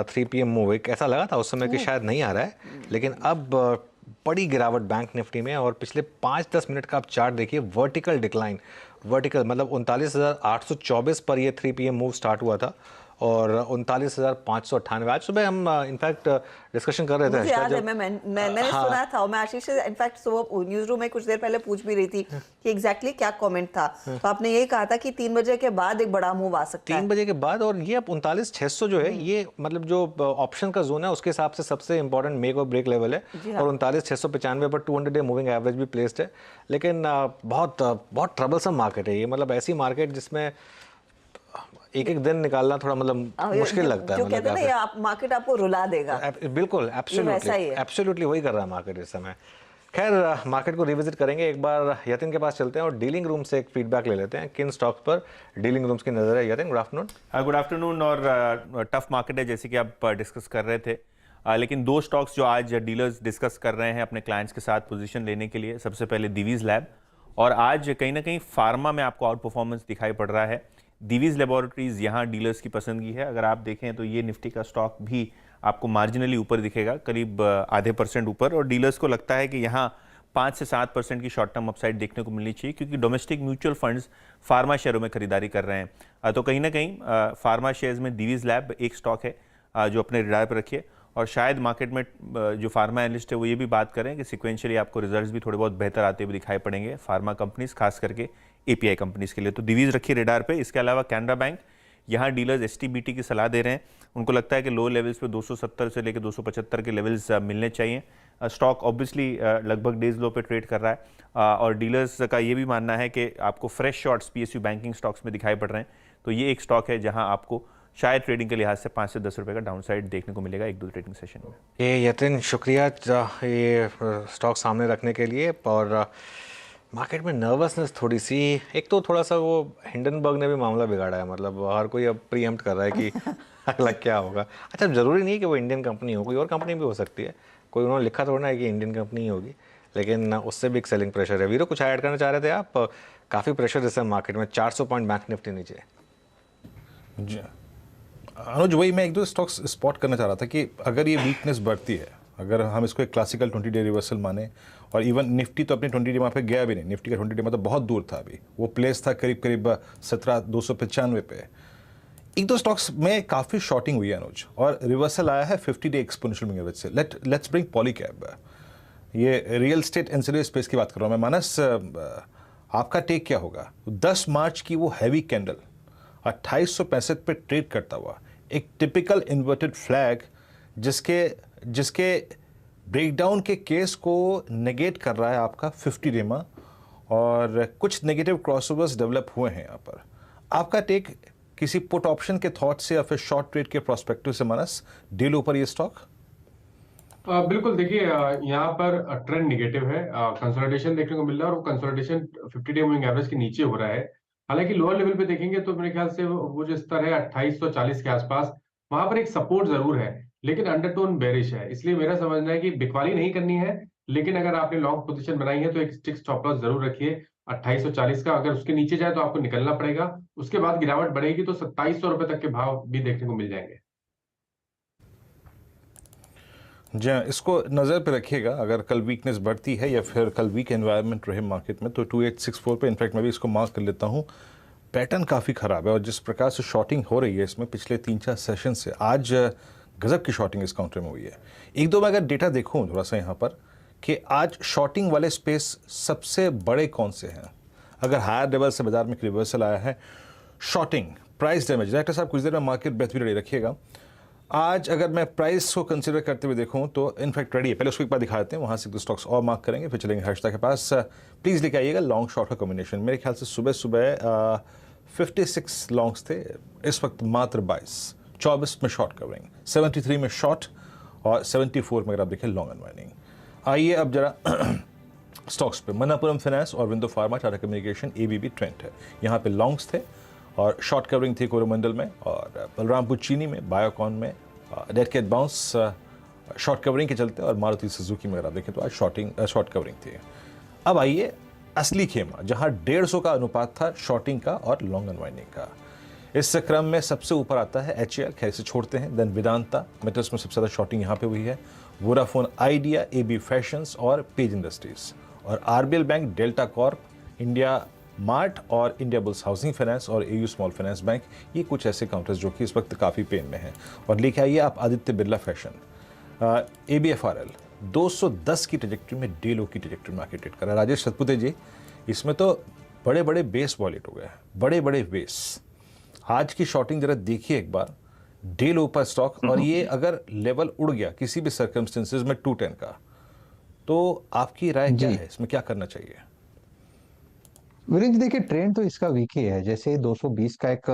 3 PM मूव एक ऐसा लगा था उस समय कि शायद नहीं आ रहा है, लेकिन अब बड़ी गिरावट बैंक निफ्टी में। और पिछले 5-10 मिनट का आप चार्ट देखिए, वर्टिकल डिक्लाइन, वर्टिकल मतलब 39,824 पर ये 3 PM मूव स्टार्ट हुआ था और 39,598। आज सुबह हम इनफैक्ट डिस्कशन कर रहे थे, मुझे याद है, मैंने सुना था, और मैं आशीष से इनफैक्ट सुबह न्यूज रूम में कुछ देर पहले पूछ भी रही थी कि एग्जैक्टली क्या कमेंट था। तो आपने यही कहा था कि 3 बजे के बाद एक बड़ा मूव आ सकता है, 3 बजे के बाद। और ये अब 39,600 जो है, ये मतलब जो ऑप्शन का जोन है उसके हिसाब से सबसे इंपॉर्टेंट मेक और ब्रेक लेवल है। और 39,695 पर 200 डे मूविंग एवरेज भी प्लेस्ड है। लेकिन बहुत ट्रबलसम मार्केट है ये, मतलब ऐसी मार्केट जिसमें एक दिन निकालना थोड़ा मतलब मुश्किल लगता है। जो कहते हैं ना, मार्केट आपको रुला देगा। बिल्कुल, एब्सोल्युटली वही कर रहा है मार्केट इस समय। खैर, मार्केट को रिविजिट करेंगे, एक बार यतिन के पास चलते हैं और डीलिंग रूम से एक फीडबैक ले लेते हैं। किन स्टॉक्स पर डीलिंग रूम्स की नजर है? Yatin, good afternoon. Good afternoon. और टफ मार्केट है जैसे कि आप डिस्कस कर रहे थे। लेकिन दो स्टॉक्स जो आज डीलर्स डिस्कस कर रहे हैं अपने क्लाइंट्स के साथ पोजीशन लेने के लिए, सबसे पहले दिवीज लैब, और आज कहीं ना कहीं फार्मा में आपको आउट परफॉर्मेंस दिखाई पड़ रहा है। दिवीज लेबोरेटरीज यहाँ डीलर्स की पसंदगी है। अगर आप देखें तो ये निफ्टी का स्टॉक भी आपको मार्जिनली ऊपर दिखेगा, करीब आधे % ऊपर, और डीलर्स को लगता है कि यहाँ 5 से 7% की शॉर्ट टर्म अपसाइड देखने को मिलनी चाहिए, क्योंकि डोमेस्टिक म्यूचुअल फंड्स फार्मा शेयरों में खरीदारी कर रहे हैं। तो कहीं ना कहीं फार्मा शेयर्स में दिवीज लैब एक स्टॉक है जो अपने रिडार पर रखिए। और शायद मार्केट में जो फार्मा एनालिस्ट है वो ये भी बात करें कि सिक्वेंशियली आपको रिजल्ट्स भी थोड़े बहुत बेहतर आते हुए दिखाई पड़ेंगे फार्मा कंपनीज, खास करके एपीआई कंपनीज के लिए। तो दिवीज रखिए रिडार पे। इसके अलावा कैनरा बैंक, यहाँ डीलर्स एसटीबीटी की सलाह दे रहे हैं। उनको लगता है कि लो लेवल्स पे 270 से लेकर 275 के लेवल्स मिलने चाहिए। स्टॉक ऑब्वियसली लगभग डेज लो पे ट्रेड कर रहा है, और डीलर्स का ये भी मानना है कि आपको fresh shorts PSU banking stocks में दिखाई पड़ रहे हैं। तो ये एक स्टॉक है जहां आपको शायद ट्रेडिंग के लिहाज से 5 से 10 रुपए का डाउनसाइड देखने को मिलेगा 1-2 ट्रेडिंग सेशन में। ये यतिन, शुक्रिया ये स्टॉक सामने रखने के लिए। और मार्केट में नर्वसनेस थोड़ी सी, एक तो थोड़ा सा वो हिंडनबर्ग ने भी मामला बिगाड़ा है, मतलब हर कोई अब प्रीएम्प्ट कर रहा है कि अगला क्या होगा। अच्छा, ज़रूरी नहीं कि वो इंडियन कंपनी हो, कोई और कंपनी भी हो सकती है। कोई उन्होंने लिखा थोड़ा ना है कि इंडियन कंपनी ही होगी, लेकिन उससे भी एक सेलिंग प्रेशर है। वीरो, कुछ ऐड करना चाह रहे थे आप? काफ़ी प्रेशर इस मार्केट में, 400 पॉइंट बैंक निफ्टी नीचे। जी अनुज, वही मैं 1-2 स्टॉक्स स्पॉट करना चाह रहा था कि अगर ये वीकनेस बढ़ती है, अगर हम इसको एक क्लासिकल 20 डे रिवर्सल माने, और इवन निफ्टी तो अपने 20 डे वहाँ पे गया भी नहीं, निफ्टी का 20 डे मतलब बहुत दूर था, अभी वो प्लेस था करीब 17,295 पे। 1-2 स्टॉक्स में काफ़ी शॉर्टिंग हुई है अनुज, और रिवर्सल आया है 50 डे एक्सपोनेंशियल मूविंग एवरेज से। लेट्स ब्रिंग पॉलीकैब, ये रियल स्टेट एंसिलरी स्पेस की बात कर रहा हूँ मैं। मानस, आपका टेक क्या होगा? 10 मार्च की वो हैवी कैंडल 2865 पे ट्रेड करता हुआ एक टिपिकल इन्वर्टेड फ्लैग, जिसके ब्रेकडाउन के केस को नेगेट कर रहा है आपका 50 डे में, और कुछ नेगेटिव क्रॉसओवर्स डेवलप हुए हैं यहाँ पर। आपका टेक किसी पुट ऑप्शन के थॉट से या फिर शॉर्ट ट्रेड के प्रोस्पेक्टिव से मानस, डील ऊपर ये स्टॉक? बिल्कुल, देखिए यहाँ पर ट्रेंड निगेटिव है, कंसोलिडेशन देखने को मिल रहा है, और वो कंसोलिडेशन 50 डे मूविंग एवरेज के नीचे हो रहा है। हालांकि लोअर लेवल पे देखेंगे तो मेरे ख्याल से वो जो स्तर है 2840 के आसपास, वहां पर एक सपोर्ट जरूर है, लेकिन अंडरटोन बेरिश है। इसलिए मेरा समझना है कि बिकवाली नहीं करनी है, लेकिन अगर आपने लॉन्ग पोजीशन बनाई है तो एक स्टिक स्टॉप लॉस जरूर रखिए 2840 का। अगर उसके नीचे जाए तो आपको निकलना पड़ेगा, उसके बाद गिरावट बढ़ेगी तो 2700 रुपए तक के भाव भी देखने को मिल जाएंगे। जी हाँ, इसको नज़र पे रखिएगा। अगर कल वीकनेस बढ़ती है या फिर कल वीक एनवायरनमेंट रहे मार्केट में, तो 2864 पे इनफैक्ट मैं भी इसको मार्क कर लेता हूँ। पैटर्न काफ़ी ख़राब है, और जिस प्रकार से शॉर्टिंग हो रही है इसमें पिछले 3-4 सेशन से, आज गजब की शॉर्टिंग इस काउंटर में हुई है। 1-2 मैं अगर डेटा देखूँ थोड़ा सा यहाँ पर, कि आज शॉर्टिंग वाले स्पेस सबसे बड़े कौन से हैं। अगर हायर लेवल से बाजार में रिवर्सल आया है, शॉर्टिंग, प्राइस डैमेज, डायरेक्टर साहब कुछ देर में मार्केट ब्रेथ भी रेडी रखिएगा। आज अगर मैं प्राइस को कंसिडर करते हुए देखूं तो इनफैक्ट रेडी है। पहले उसको एक बार दिखा देते हैं, वहाँ से 2 स्टॉक्स और मार्क करेंगे, फिर चलेंगे हर्षदा के पास। प्लीज़ लेके आइएगा लॉन्ग शॉर्ट का कॉम्बिनेशन। मेरे ख्याल से सुबह 56 लॉन्ग्स थे, इस वक्त मात्र 24 में शॉर्ट कवरिंग, 73 में शॉर्ट, और 74 में अगर आप देखें लॉन्ग अनवाइंडिंग। आइए अब जरा स्टॉक्स पे, Manappuram finance, Aurobindo pharma, Tata communication, ABB, Trent है। यहाँ पे लॉन्ग्स थे और शॉर्ट कवरिंग थी कोरोमंडल में, और बलरामपुर चीनी में, बायोकॉन में dead cat bounce short covering के चलते, और मारुति सुजुकी में अगर आप देखें तो आज शॉर्ट कवरिंग थी। अब आइए असली खेमा, जहाँ 150 का अनुपात था शॉर्टिंग का और लॉन्ग अनवाइंडिंग का। इस क्रम में सबसे ऊपर आता है HAL, खैर से छोड़ते हैं, देन वेदांता, मेटल्स में सबसे ज़्यादा शॉर्टिंग यहाँ पे हुई है, वोडाफोन आइडिया, AB फैशंस और पेज इंडस्ट्रीज, और RBL bank, delta Corp, India mart और इंडिया बुल्स हाउसिंग फाइनेंस और AU स्मॉल फाइनेंस बैंक, ये कुछ ऐसे काउंटर्स जो कि इस वक्त काफ़ी पेन में हैं। और लेके आइए आप आदित्य बिरला फैशन, ABFRL 210 की ट्रेजेक्ट्री में, डे लो की ट्रेजेक्ट्री में आके ट्रेड कर रहा है। राजेश सतपुते जी, इसमें तो बड़े बड़े बेस वॉलेट हो गए हैं, बड़े बड़े बेस। आज की शॉर्टिंग जरा देखिए एक बार, डे लो पर स्टॉक, और ये अगर लेवल उड़ गया किसी भी सर्कमस्टेंसेज में 210 का, तो आपकी राय क्या है, इसमें क्या करना चाहिए? वीरेंद्र, देखिए ट्रेंड तो इसका वीक ही है। जैसे 220 का एक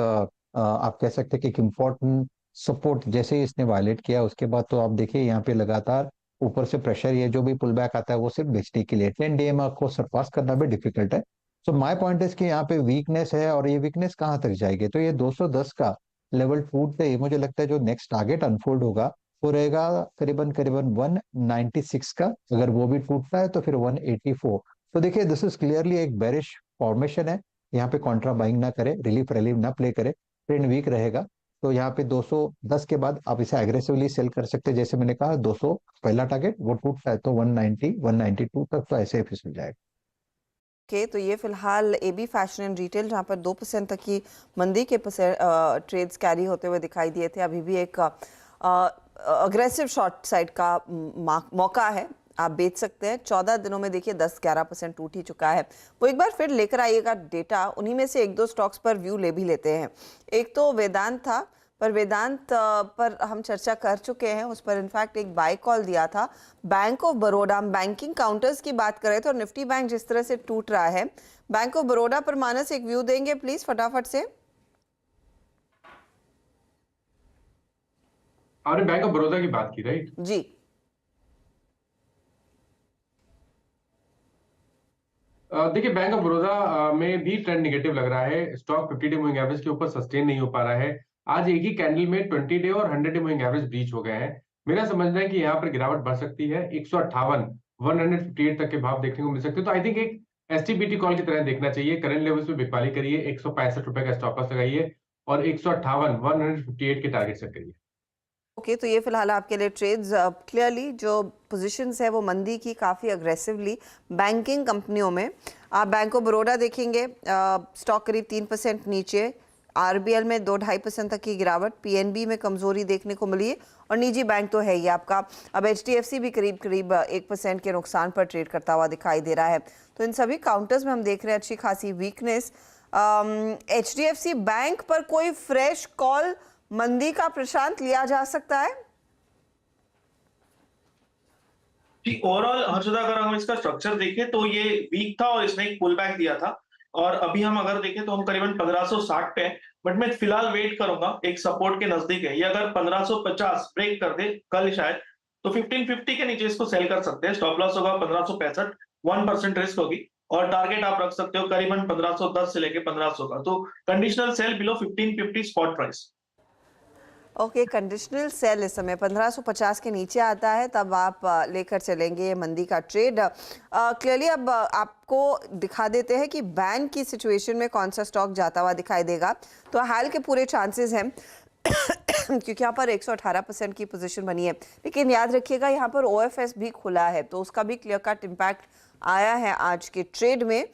आप कह सकते हैं कि एक इम्पोर्टेंट सपोर्ट जैसे ही इसने वायलेट किया, उसके बाद तो आप देखिए यहाँ पे लगातार ऊपर से प्रेशर, ये जो भी पुल बैक आता है वो सिर्फ बेचने के लिए, 10 डे में आपको सरपास करना भी डिफिकल्ट है। सो माय पॉइंट इज कि यहाँ पे वीकनेस है, और ये वीकनेस कहाँ तक जाएगी, तो ये 210 का लेवल टूटते ही मुझे लगता है जो नेक्स्ट टारगेट अनफोल्ड होगा वो रहेगा करीबन करीबन 196 का। अगर वो भी टूटता है तो फिर 184। तो देखिए दिस इज क्लियरली एक बेरिश फॉर्मेशन है। यहाँ पे कॉन्ट्रा बाइंग ना करे, रिलीफ रैली ना प्ले करे, ट्रेंड वीक रहेगा। तो यहाँ पे 210 के बाद आप इसे एग्रेसिवली सेल कर सकते हैं। जैसे मैंने कहा 200 पहला टारगेट, वो टूटता है तो 190 192 तक तो ऐसे ही फिसल जाएगा। ओके, तो ये फिलहाल एबी फैशन एंड रिटेल जहाँ पर 2% तक की मंदी के ट्रेड्स कैरी होते हुए दिखाई दिए थे। अभी भी एक अग्रेसिव शॉर्ट साइड का मौका है, आप बेच सकते हैं। 14 दिनों में देखिए 10-11% टूट ही चुका है। वो एक बार फिर लेकर आइएगा डेटा, उन्हीं में से एक दो स्टॉक्स पर व्यू ले भी लेते हैं। एक तो वेदांत था, पर वेदांत पर हम चर्चा कर चुके हैं, उस पर इनफैक्ट एक बाय कॉल दिया था। बैंक ऑफ बड़ौदा, हम बैंकिंग काउंटर्स की बात करें तो निफ्टी बैंक जिस तरह से टूट रहा है, बैंक ऑफ बड़ौदा पर मानस एक व्यू देंगे प्लीज फटाफट से। आपने बैंक ऑफ बड़ौदा की बात की, राइट? जी, देखिए बैंक ऑफ बड़ौदा में भी ट्रेंड नेगेटिव लग रहा है। स्टॉक 50 डे मूविंग एवरेज के ऊपर सस्टेन नहीं हो पा रहा है। आज एक ही कैंडल में 20 डे और 100 डे मूविंग एवरेज ब्रीच हो गए हैं। मेरा समझना है कि यहाँ पर गिरावट बढ़ सकती है। 158 158 तक के भाव देखने को मिल सकते हैं। तो आई थिंक एक एसटीबीटी कॉल की तरह देखना चाहिए। करंट लेवल्स पे बिकवाली करिए, 165 रुपए का स्टॉप लॉस लगाइए और 158 158 के टारगेट सेट करिए। ओके, तो ये फिलहाल आपके लिए ट्रेड्स। क्लियरली जो पोजीशंस है वो मंदी की काफ़ी अग्रेसिवली बैंकिंग कंपनियों में। आप बैंक ऑफ बड़ौदा देखेंगे, स्टॉक करीब 3% नीचे, आरबीएल में 2-2.5% तक की गिरावट, पीएनबी में कमजोरी देखने को मिली है और निजी बैंक तो है ही आपका। अब एचडीएफसी भी करीब करीब 1% के नुकसान पर ट्रेड करता हुआ दिखाई दे रहा है। तो इन सभी काउंटर्स में हम देख रहे हैं अच्छी खासी वीकनेस। एचडीएफसी बैंक पर कोई फ्रेश कॉल मंदी का प्रशांत लिया जा सकता है? जी, ओवरऑल हर्षदा अगर हम इसका स्ट्रक्चर देखें तो ये वीक था और इसने एक पुल बैक दिया था और अभी हम अगर देखें तो हम करीबन 1560 पे हैं। बट मैं फिलहाल वेट करूंगा, एक सपोर्ट के नजदीक है। ये अगर 1550 ब्रेक कर दे कल शायद, तो 1550 के नीचे इसको सेल कर सकते हैं। स्टॉप लॉस होगा 1565, 1% रिस्क होगी और टारगेट आप रख सकते हो करीबन 1510 से लेके 1500 का। तो conditional cell below 1550 spot price. Okay, conditional cell इस समय 1550 के नीचे आता है, तब आप लेकर चलेंगे ये मंदी का ट्रेड। क्लियरली अब आपको दिखा देते हैं कि बैन की सिचुएशन में कौन सा स्टॉक जाता हुआ दिखाई देगा। तो हाल के पूरे चांसेस हैं क्योंकि यहाँ पर 118% की पोजीशन बनी है। लेकिन याद रखिएगा यहाँ पर ओएफएस भी खुला है, तो उसका भी क्लियर कट इम्पैक्ट आया है आज के ट्रेड में।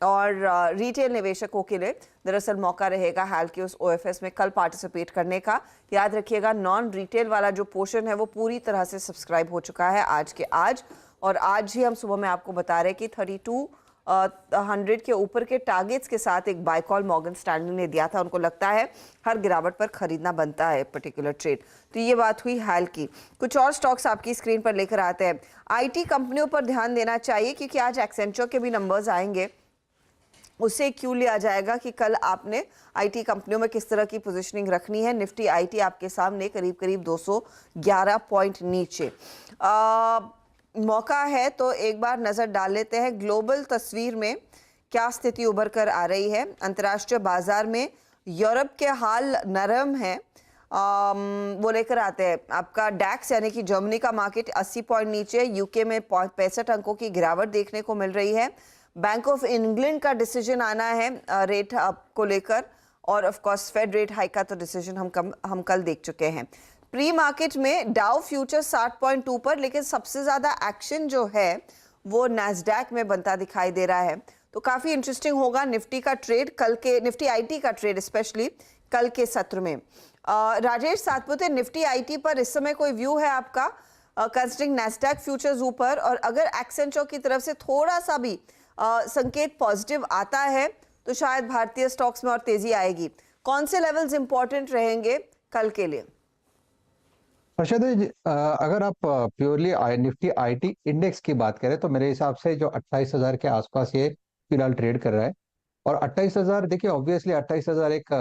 और रिटेल निवेशकों के लिए दरअसल मौका रहेगा हाल के उस ओएफएस में कल पार्टिसिपेट करने का। याद रखिएगा नॉन रिटेल वाला जो पोर्शन है वो पूरी तरह से सब्सक्राइब हो चुका है आज के आज। और आज ही हम सुबह में आपको बता रहे हैं कि 3200 के ऊपर के टारगेट्स के साथ एक बाय कॉल मॉर्गन स्टैनली ने दिया था। उनको लगता है हर गिरावट पर खरीदना बनता है पर्टिकुलर ट्रेड। तो ये बात हुई हाल की। कुछ और स्टॉक्स आपकी स्क्रीन पर लेकर आते हैं। आईटी कंपनियों पर ध्यान देना चाहिए क्योंकि आज एक्सेंचर के भी नंबर्स आएंगे। उसे क्यों लिया जाएगा कि कल आपने आईटी कंपनियों में किस तरह की पोजीशनिंग रखनी है। निफ्टी आईटी आपके सामने करीब करीब 211 पॉइंट नीचे। मौका है तो एक बार नज़र डाल लेते हैं ग्लोबल तस्वीर में क्या स्थिति उभर कर आ रही है। अंतर्राष्ट्रीय बाजार में यूरोप के हाल नरम है, वो लेकर आते हैं। आपका डैक्स यानी कि जर्मनी का मार्केट 80 पॉइंट नीचे, यूके में 65 अंकों की गिरावट देखने को मिल रही है। बैंक ऑफ इंग्लैंड का डिसीजन आना है रेट अप को लेकर और of course Fed rate hike का तो डिसीजन हम कल देख चुके हैं। प्री मार्केट में डाउ फ्यूचर 60.2 पर, लेकिन सबसे ज्यादा एक्शन जो है वो नैस्डैक में बनता दिखाई दे रहा है। तो काफी इंटरेस्टिंग होगा निफ्टी का ट्रेड कल के, निफ्टी आईटी का ट्रेड स्पेशली कल के सत्र में। राजेश सातपुते, निफ्टी आईटी पर इस समय कोई व्यू है आपका कंसिडरिंग नैस्डैक फ्यूचर्स ऊपर, और अगर एक्सेंचर की तरफ से थोड़ा सा भी संकेत पॉजिटिव आता है तो शायद भारतीय स्टॉक्स में और तेजी आएगी। कौन से लेवल्स इंपॉर्टेंट रहेंगे कल के लिए? हर्षद, अगर आप प्योरली निफ्टी आईटी इंडेक्स की बात करें तो मेरे हिसाब से जो 28,000 के आसपास ये फिलहाल ट्रेड कर रहा है। और 28,000 देखिए ऑब्वियसली 28,000 एक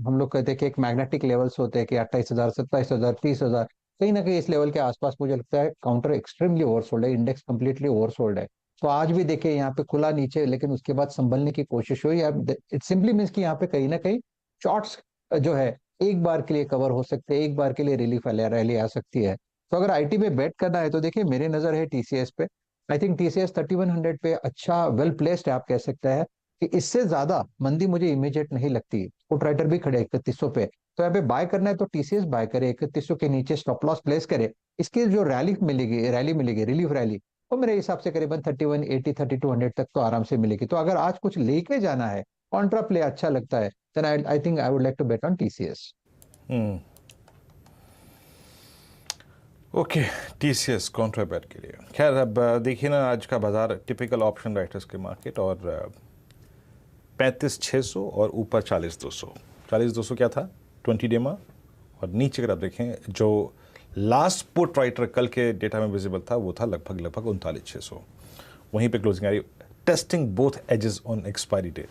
हम लोग कहते हैं कि एक मैग्नेटिक लेवल्स होते हैं कि 28,000, 27,000, 30,000, कहीं ना कहीं इस लेवल के आसपास मुझे लगता है काउंटर एक्सट्रीमली ओवरसोल्ड है, इंडेक्स कंप्लीटली ओवरसोल्ड है। तो आज भी देखिए यहाँ पे खुला नीचे, लेकिन उसके बाद संभलने की कोशिश हुई। इट सिंपली मीन्स कि यहाँ पे कहीं ना कहीं शॉर्ट्स जो है एक बार के लिए कवर हो सकते हैं, एक बार के लिए रिलीफ रैली आ सकती है। तो अगर आईटी पे बेट करना है तो देखिए मेरी नजर है टीसीएस पे। आई थिंक टीसीएस 3100 पे अच्छा वेल प्लेस्ड है, आप कह सकते हैं कि इससे ज्यादा मंदी मुझे इमीडिएट नहीं लगती। पुट राइटर भी खड़े 3100 पे, तो यहाँ पे बाय करना है तो टीसीएस बाय करे, 3100 के नीचे स्टॉप लॉस प्लेस करे। इसकी जो रैली मिलेगी रिलीफ रैली, वो मेरे हिसाब से करीबन 3180 3200 तक तो आराम से मिलेगी। तो अगर आज कुछ लेके जाना है, कॉन्ट्रा प्ले अच्छा लगता है, then I think I would like to bet on TCS. Okay, TCS contra bet के लिए। खैर अब देखिए ना, आज का बाजार टिपिकल ऑप्शन राइटर्स के मार्केट, और 35,600 और ऊपर 40,200। 40,200 क्या था 20 डे में, और नीचे अगर आप देखें जो लास्ट पुट राइटर कल के डेटा में विजिबल था वो था लगभग 39,600। वहीं पे क्लोजिंग आ रही, testing both edges on expiry day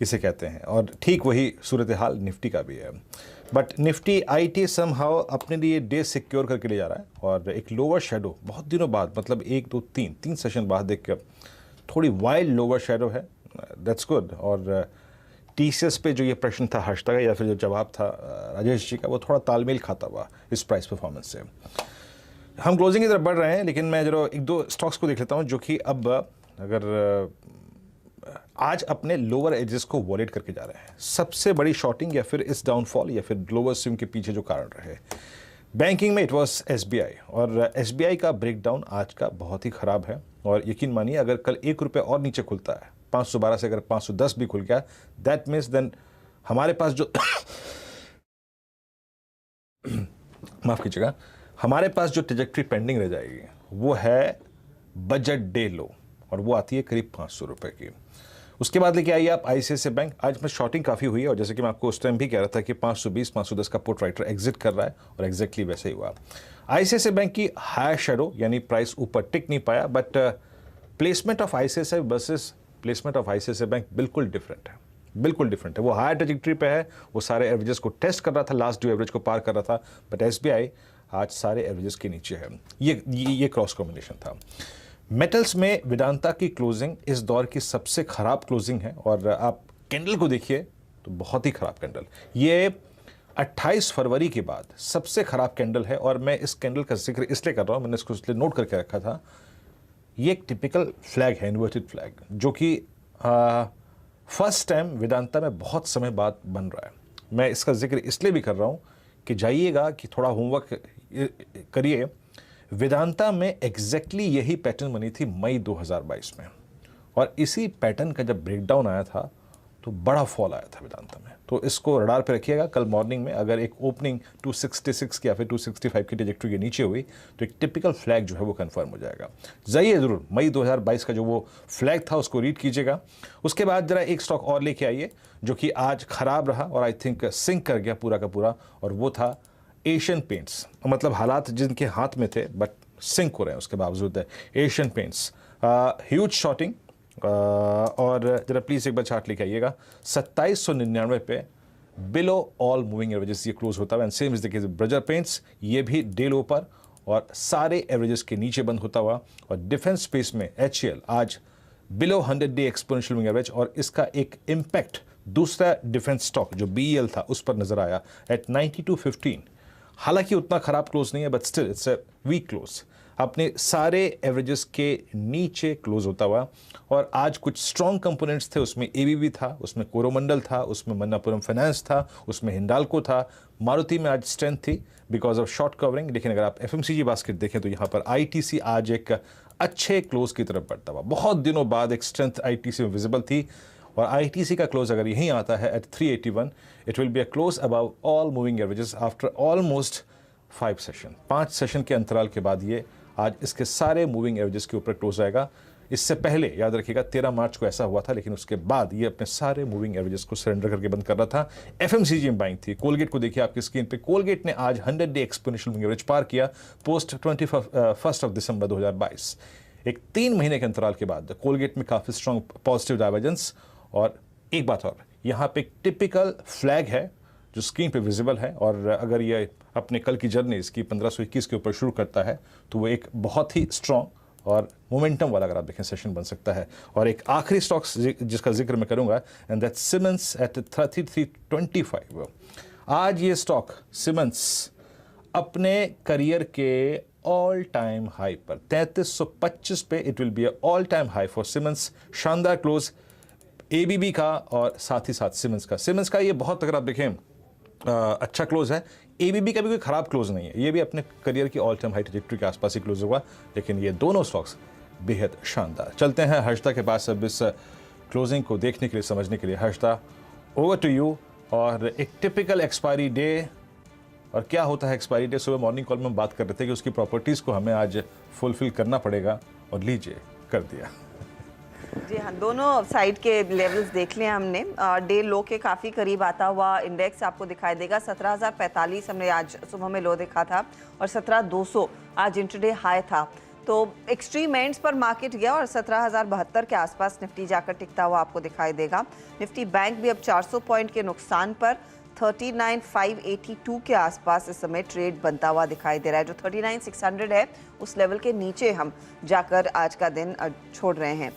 इसे कहते हैं। और ठीक वही सूरत हाल निफ्टी का भी है, बट निफ्टी आईटी समहाउ अपने लिए डे सिक्योर करके ले जा रहा है, और एक लोअर शेडो बहुत दिनों बाद, मतलब 1 2 3 सेशन बाद देख कर थोड़ी वाइल्ड लोअर शेडो है, दैट्स गुड। और टीसीएस पे जो ये प्रश्न था हर्षदा का, या फिर जो जवाब था राजेश जी का, वो थोड़ा तालमेल खाता हुआ इस प्राइस परफॉर्मेंस से। हम क्लोजिंग की तरफ बढ़ रहे हैं, लेकिन मैं जरा 1-2 स्टॉक्स को देख लेता हूँ जो कि अब अगर आज अपने लोअर एजेस को वॉलेट करके जा रहे हैं। सबसे बड़ी शॉर्टिंग या फिर इस डाउनफॉल या फिर लोअर स्विंग के पीछे जो कारण रहे, बैंकिंग में इट वाज एसबीआई, और एसबीआई का ब्रेकडाउन आज का बहुत ही ख़राब है। और यकीन मानिए अगर कल 1 रुपये और नीचे खुलता है, 512 से अगर 510 भी खुल गया, दैट मीन्स देन हमारे पास जो माफ़ कीजिएगा, हमारे पास जो ट्रेजेक्ट्री पेंडिंग रह जाएगी वो है बजट डे लो, और वो आती है करीब 500 रुपये की। उसके बाद लेके आइए आप आईसीआईसीआई बैंक। आज में शॉर्टिंग काफ़ी हुई है, और जैसे कि मैं आपको उस टाइम भी कह रहा था कि 520-510 का पुट राइटर एग्जिट कर रहा है, और एग्जैक्टली वैसे ही हुआ। आईसीआईसीआई बैंक की हायर शेडो, यानी प्राइस ऊपर टिक नहीं पाया, but placement of ICICI versus placement of ICICI bank बिल्कुल डिफरेंट है, बिल्कुल डिफरेंट है। वो हायर ट्रेजेक्ट्री पे है, वो सारे एवरेजेस को टेस्ट कर रहा था, लास्ट ड्यू एवरेज को पार कर रहा था, बट एसबीआई आज सारे एवरेजेस के नीचे है। ये क्रॉस कॉम्बिनेशन था। मेटल्स में वेदांता की क्लोजिंग इस दौर की सबसे खराब क्लोजिंग है, और आप कैंडल को देखिए तो बहुत ही खराब कैंडल, ये 28 फरवरी के बाद सबसे खराब कैंडल है। और मैं इस कैंडल का जिक्र इसलिए कर रहा हूँ, मैंने इसको इसलिए नोट करके रखा था, ये एक टिपिकल फ्लैग है, इन्वर्टेड फ्लैग, जो कि फर्स्ट टाइम वेदांता में बहुत समय बाद बन रहा है। मैं इसका जिक्र इसलिए भी कर रहा हूँ कि जाइएगा कि थोड़ा होमवर्क करिए। वेदांता में एग्जैक्टली यही पैटर्न बनी थी मई 2022 में, और इसी पैटर्न का जब ब्रेकडाउन आया था तो बड़ा फॉल आया था वेदांता में। तो इसको रडार पे रखिएगा। कल मॉर्निंग में अगर एक ओपनिंग 266 की या फिर 265 की ट्रेजेक्टरी के नीचे हुई तो एक टिपिकल फ्लैग जो है वो कंफर्म हो जाएगा। जाइए ज़रूर मई 2022 का जो वो फ्लैग था उसको रीड कीजिएगा। उसके बाद जरा एक स्टॉक और लेके आइए जो कि आज ख़राब रहा और आई थिंक सिंक कर गया पूरा का पूरा, और वो था एशियन पेंट्स। मतलब हालात जिनके हाथ में थे बट सिंक हो रहे हैं उसके बावजूद है। एशियन पेंट्स ह्यूज शॉर्टिंग, और जरा प्लीज़ एक बार चार्ट लेके आइएगा। 2799 पे बिलो ऑल मूविंग एवरेजेस ये क्लोज होता हुआ, and same is the case Berger paints, ये भी डे लो पर और सारे एवरेजेस के नीचे बंद होता हुआ। और डिफेंस स्पेस में HCL आज below 100 day exponential moving average, और इसका एक इम्पैक्ट दूसरा डिफेंस स्टॉक जो BEL था उस पर नजर आया एट 92.15। हालांकि उतना खराब क्लोज नहीं है but still it's a weak close, अपने सारे एवरेजेस के नीचे क्लोज होता हुआ। और आज कुछ स्ट्रॉन्ग कंपोनेंट्स थे, उसमें ABB था, उसमें कोरोमंडल था, उसमें मन्नापुरम फाइनेंस था, उसमें हिंडाल्को था। मारुति में आज स्ट्रेंथ थी बिकॉज ऑफ शॉर्ट कवरिंग। लेकिन अगर आप FMCG बास्केट देखें तो यहाँ पर ITC आज एक अच्छे क्लोज की तरफ बढ़ता हुआ। बहुत दिनों बाद एक स्ट्रेंथ ITC में विजिबल थी, और ITC का क्लोज अगर यहीं आता है at 381, it will be a close above all moving averages after almost 5 session. 5 session के अंतराल के बाद ये आज इसके सारे मूविंग एवरेजेस के ऊपर क्लोज आएगा। इससे पहले याद रखिएगा 13 मार्च को ऐसा हुआ था, लेकिन उसके बाद ये अपने सारे मूविंग एवरेजेस को सरेंडर करके बंद कर रहा था। FMCG में बाइंग थी। कोलगेट को देखिए आपकी स्क्रीन पे, कोलगेट ने आज 100 डे एक्सपोनेंशियल मूविंग एवरेज पार किया पोस्ट 21 दिसंबर 2022। एक 3 महीने के अंतराल के बाद कोलगेट में काफ़ी स्ट्रॉन्ग पॉजिटिव डाइवर्जेंस। और एक बात और, यहाँ पे एक टिपिकल फ्लैग है जो स्क्रीन पे विजिबल है, और अगर ये अपने कल की जर्नी इसकी 1521 के ऊपर शुरू करता है तो वो एक बहुत ही स्ट्रॉन्ग और मोमेंटम वाला अगर आप देखें सेशन बन सकता है। और एक आखिरी स्टॉक्स जिसका जिक्र मैं करूंगा, एंड दैट सिमेंस एट 3325। आज ये स्टॉक सिमेंस अपने करियर के ऑल टाइम हाई पर 3325 पे it will be all time high for Siemens. शानदार क्लोज एबीबी का और साथ ही साथ सिमेंस का ये बहुत, अगर आप देखें अच्छा क्लोज है। एबीबी का भी कोई ख़राब क्लोज नहीं है, ये भी अपने करियर की ऑल टाइम हाई ट्रैजेक्टरी के आसपास ही क्लोज हुआ, लेकिन ये दोनों स्टॉक्स बेहद शानदार। चलते हैं हर्षदा के पास अब इस क्लोजिंग को देखने के लिए, समझने के लिए। Harshada, over to you. और एक टिपिकल एक्सपायरी डे, और क्या होता है एक्सपायरी डे, सुबह मॉर्निंग कॉल में हम बात कर रहे थे कि उसकी प्रॉपर्टीज़ को हमें आज फुलफिल करना पड़ेगा, और लीजिए कर दिया। जी हाँ, दोनों साइड के लेवल्स देख लिए हमने। डे लो के काफ़ी करीब आता हुआ इंडेक्स आपको दिखाई देगा। 17,045 हमने आज सुबह में लो देखा था, और 17,200 आज इंटरडे हाई था। तो एक्सट्रीम एंड्स पर मार्केट गया और 17,072 के आसपास निफ्टी जाकर टिकता हुआ आपको दिखाई देगा। निफ्टी बैंक भी अब 400 पॉइंट के नुकसान पर 39,582 के आसपास इस समय ट्रेड बनता हुआ दिखाई दे रहा है। जो 39,600 है उस लेवल के नीचे हम जाकर आज का दिन छोड़ रहे हैं।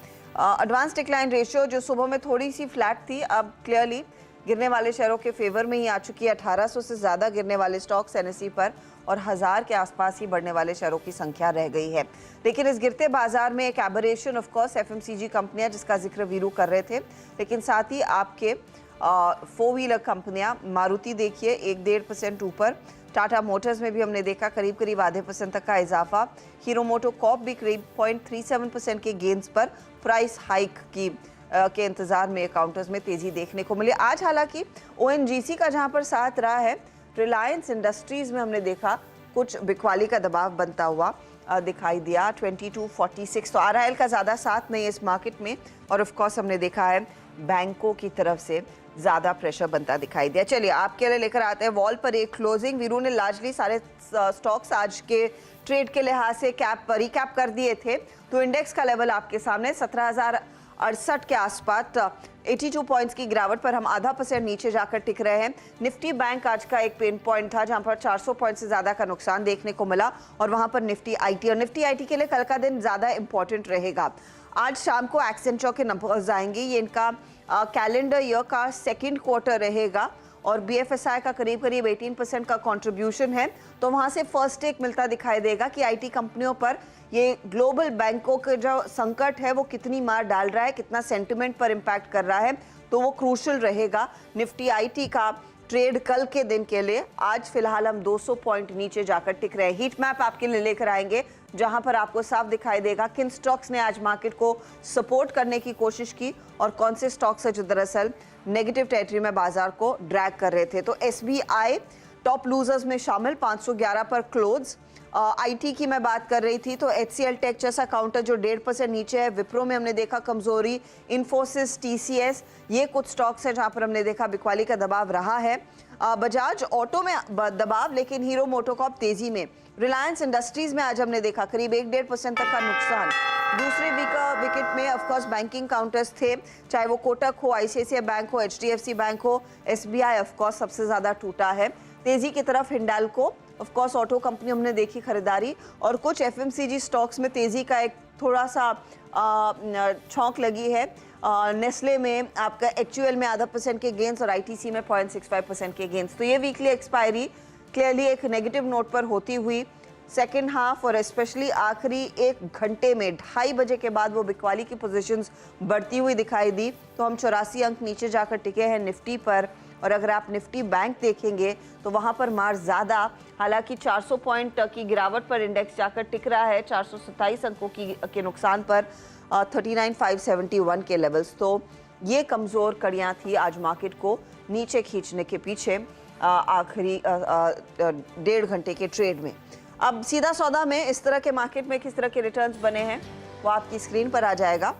एडवांस डिक्लाइन रेशियो जो सुबह में थोड़ी सी फ्लैट थी, अब क्लियरली गिरने वाले शेयरों के फेवर में ही आ चुकी है। 1800 से ज़्यादा गिरने वाले स्टॉक्स एनएसई पर, और 1000 के आसपास ही बढ़ने वाले शेयरों की संख्या रह गई है। लेकिन इस गिरते बाजार में एक एबरेशन ऑफ कोर्स एफएमसीजी कंपनियां, जिसका जिक्र वीरू कर रहे थे, लेकिन साथ ही आपके 4 व्हीलर कंपनियां, मारुति देखिए 1-1.5% ऊपर, टाटा मोटर्स में भी हमने देखा करीब करीब आधे % तक का इजाफा, हीरो मोटोकॉर्प भी करीब 0.37% के गेंस पर प्राइस हाइक की के इंतजार में काउंटर्स में तेजी देखने को मिली। आज हालांकि ओएनजीसी का जहां पर साथ रहा है, रिलायंस इंडस्ट्रीज में हमने देखा कुछ बिकवाली का दबाव बनता हुआ दिखाई दिया। 2246, तो आरआईएल का ज़्यादा साथ नहीं है इस मार्केट में, और ऑफ कोर्स हमने देखा है बैंकों की तरफ से ज़्यादा प्रेशर बनता दिखाई दिया। चलिए आपके लिए लेकर आते हैं वॉल पर एक क्लोजिंग। वीरू ने लार्जली सारे स्टॉक्स आज के ट्रेड के लिहाज से रिकैप कर दिए थे। तो इंडेक्स का लेवल आपके सामने 17,068 के आसपास 82 पॉइंट्स की गिरावट पर हम आधा % नीचे जाकर टिक रहे हैं। निफ्टी बैंक आज का एक पेन पॉइंट था जहां पर 400 पॉइंट से ज़्यादा का नुकसान देखने को मिला, और वहां पर निफ्टी आईटी, और निफ्टी आईटी के लिए कल का दिन ज़्यादा इंपॉर्टेंट रहेगा। आज शाम को एक्सेंचर के नंबर्स आएंगे, ये इनका कैलेंडर ईयर का सेकेंड क्वार्टर रहेगा, और बीएफएसआई का करीब करीब 18% का कंट्रीब्यूशन है। तो वहां से फर्स्ट टेक मिलता दिखाई देगा कि आईटी कंपनियों पर ये ग्लोबल बैंकों के जो संकट है वो कितनी मार डाल रहा है, कितना सेंटिमेंट पर इम्पैक्ट कर रहा है, तो वो क्रूशल रहेगा निफ्टी आईटी का ट्रेड कल के दिन के लिए। आज फिलहाल हम 200 पॉइंट नीचे जाकर टिक रहे हैं। हीट मैप आपके लिए लेकर आएंगे जहां पर आपको साफ दिखाई देगा किन स्टॉक्स ने आज मार्केट को सपोर्ट करने की कोशिश की, और कौन से स्टॉक्स है जो दरअसल नेगेटिव टेरिटरी में बाजार को ड्रैग कर रहे थे। तो एसबीआई टॉप लूजर्स में शामिल 511 पर क्लोज। आईटी की मैं बात कर रही थी तो एचसीएल टेक जैसा काउंटर जो 1.5% नीचे है। विप्रो में हमने देखा कमजोरी, इन्फोसिस, टीसीएस, ये कुछ स्टॉक्स हैं जहां पर हमने देखा बिकवाली का दबाव रहा है। बजाज ऑटो में दबाव, लेकिन हीरो मोटोकॉर्प तेजी में। रिलायंस इंडस्ट्रीज में आज हमने देखा करीब 1-1.5% तक का नुकसान। दूसरे विकेट में ऑफकोर्स बैंकिंग काउंटर्स थे, चाहे वो कोटक हो, आईसीआईसीआई बैंक हो, एचडीएफसी बैंक हो, एसबीआई ऑफकोर्स सबसे ज्यादा टूटा है। तेजी की तरफ हिंडाल्को, ऑफकोर्स ऑटो कंपनी हमने देखी खरीदारी, और कुछ एफएमसीजी स्टॉक्स में तेजी का एक थोड़ा सा छौंक लगी है। नेस्ले में आपका एचयूएल में आधा % के गेंस, और आईटीसी में 0.65% के गेंस। तो ये वीकली एक्सपायरी क्लियरली एक नेगेटिव नोट पर होती हुई सेकेंड हाफ, और स्पेशली आखिरी 1 घंटे में 2:30 बजे के बाद वो बिकवाली की पोजीशंस बढ़ती हुई दिखाई दी। तो हम 84 अंक नीचे जाकर टिके हैं निफ्टी पर, और अगर आप निफ्टी बैंक देखेंगे तो वहां पर मार ज़्यादा, हालांकि 400 पॉइंट की गिरावट पर इंडेक्स जाकर टिक रहा है 427 अंकों के नुकसान पर 39,571 के लेवल्स। तो ये कमज़ोर कड़ियाँ थी आज मार्केट को नीचे खींचने के पीछे आखिरी 1.5 घंटे के ट्रेड में। अब सीधा सौदा में इस तरह के मार्केट में किस तरह के रिटर्न्स बने हैं वो आपकी स्क्रीन पर आ जाएगा।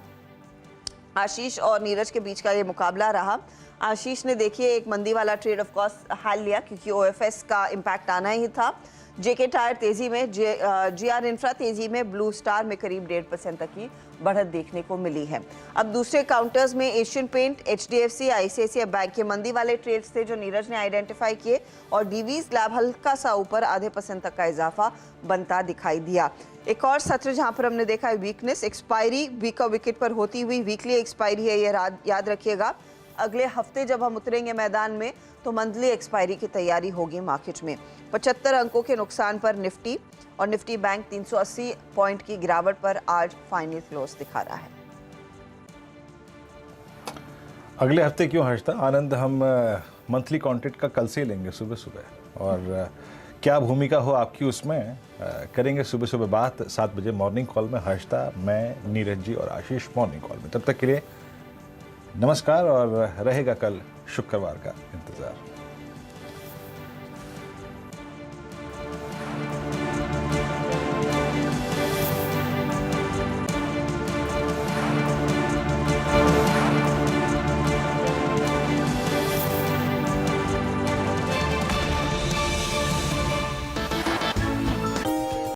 आशीष और नीरज के बीच का ये मुकाबला रहा। आशीष ने देखिए एक मंदी वाला ट्रेड ऑफ कोर्स हाल लिया क्योंकि ओएफएस का इम्पैक्ट आना ही था। जेके टायर तेजी में, जीआर इंफ्रा तेजी में, ब्लू स्टार में करीब 1.5% तक की बढ़त देखने को मिली है। अब दूसरे काउंटर्स में Asian paint, HDFC, ICICI bank के मंदी वाले ट्रेड्स थे जो नीरज ने आइडेंटिफाई किए, और डीवीज लैब हल्का सा ऊपर आधे % तक का इजाफा बनता दिखाई दिया। एक और सत्र जहां पर हमने देखा है वीकनेस, एक्सपायरी वीकर विकेट पर होती हुई वीकली एक्सपायरी है, ये याद रखिएगा। अगले हफ्ते जब हम उतरेंगे मैदान में तो मंथली एक्सपायरी की तैयारी होगी मार्केट में। 75 अंकों के नुकसान पर निफ्टी और निफ्टी बैंक 380 पॉइंट की गिरावट पर आज फाइनल क्लोज दिखा रहा है। अगले हफ्ते क्यों हर्षदा? आनंद, हम मंथली कॉन्ट्रैक्ट का कल से ही लेंगे सुबह सुबह, और क्या भूमिका हो आपकी उसमें करेंगे सुबह सुबह बात 7 बजे मॉर्निंग कॉल में। हर्षदा, मैं, नीरज जी और आशीष मॉर्निंग कॉल में। तब तक के लिए नमस्कार और रहेगा कल शुक्रवार का इंतज़ार।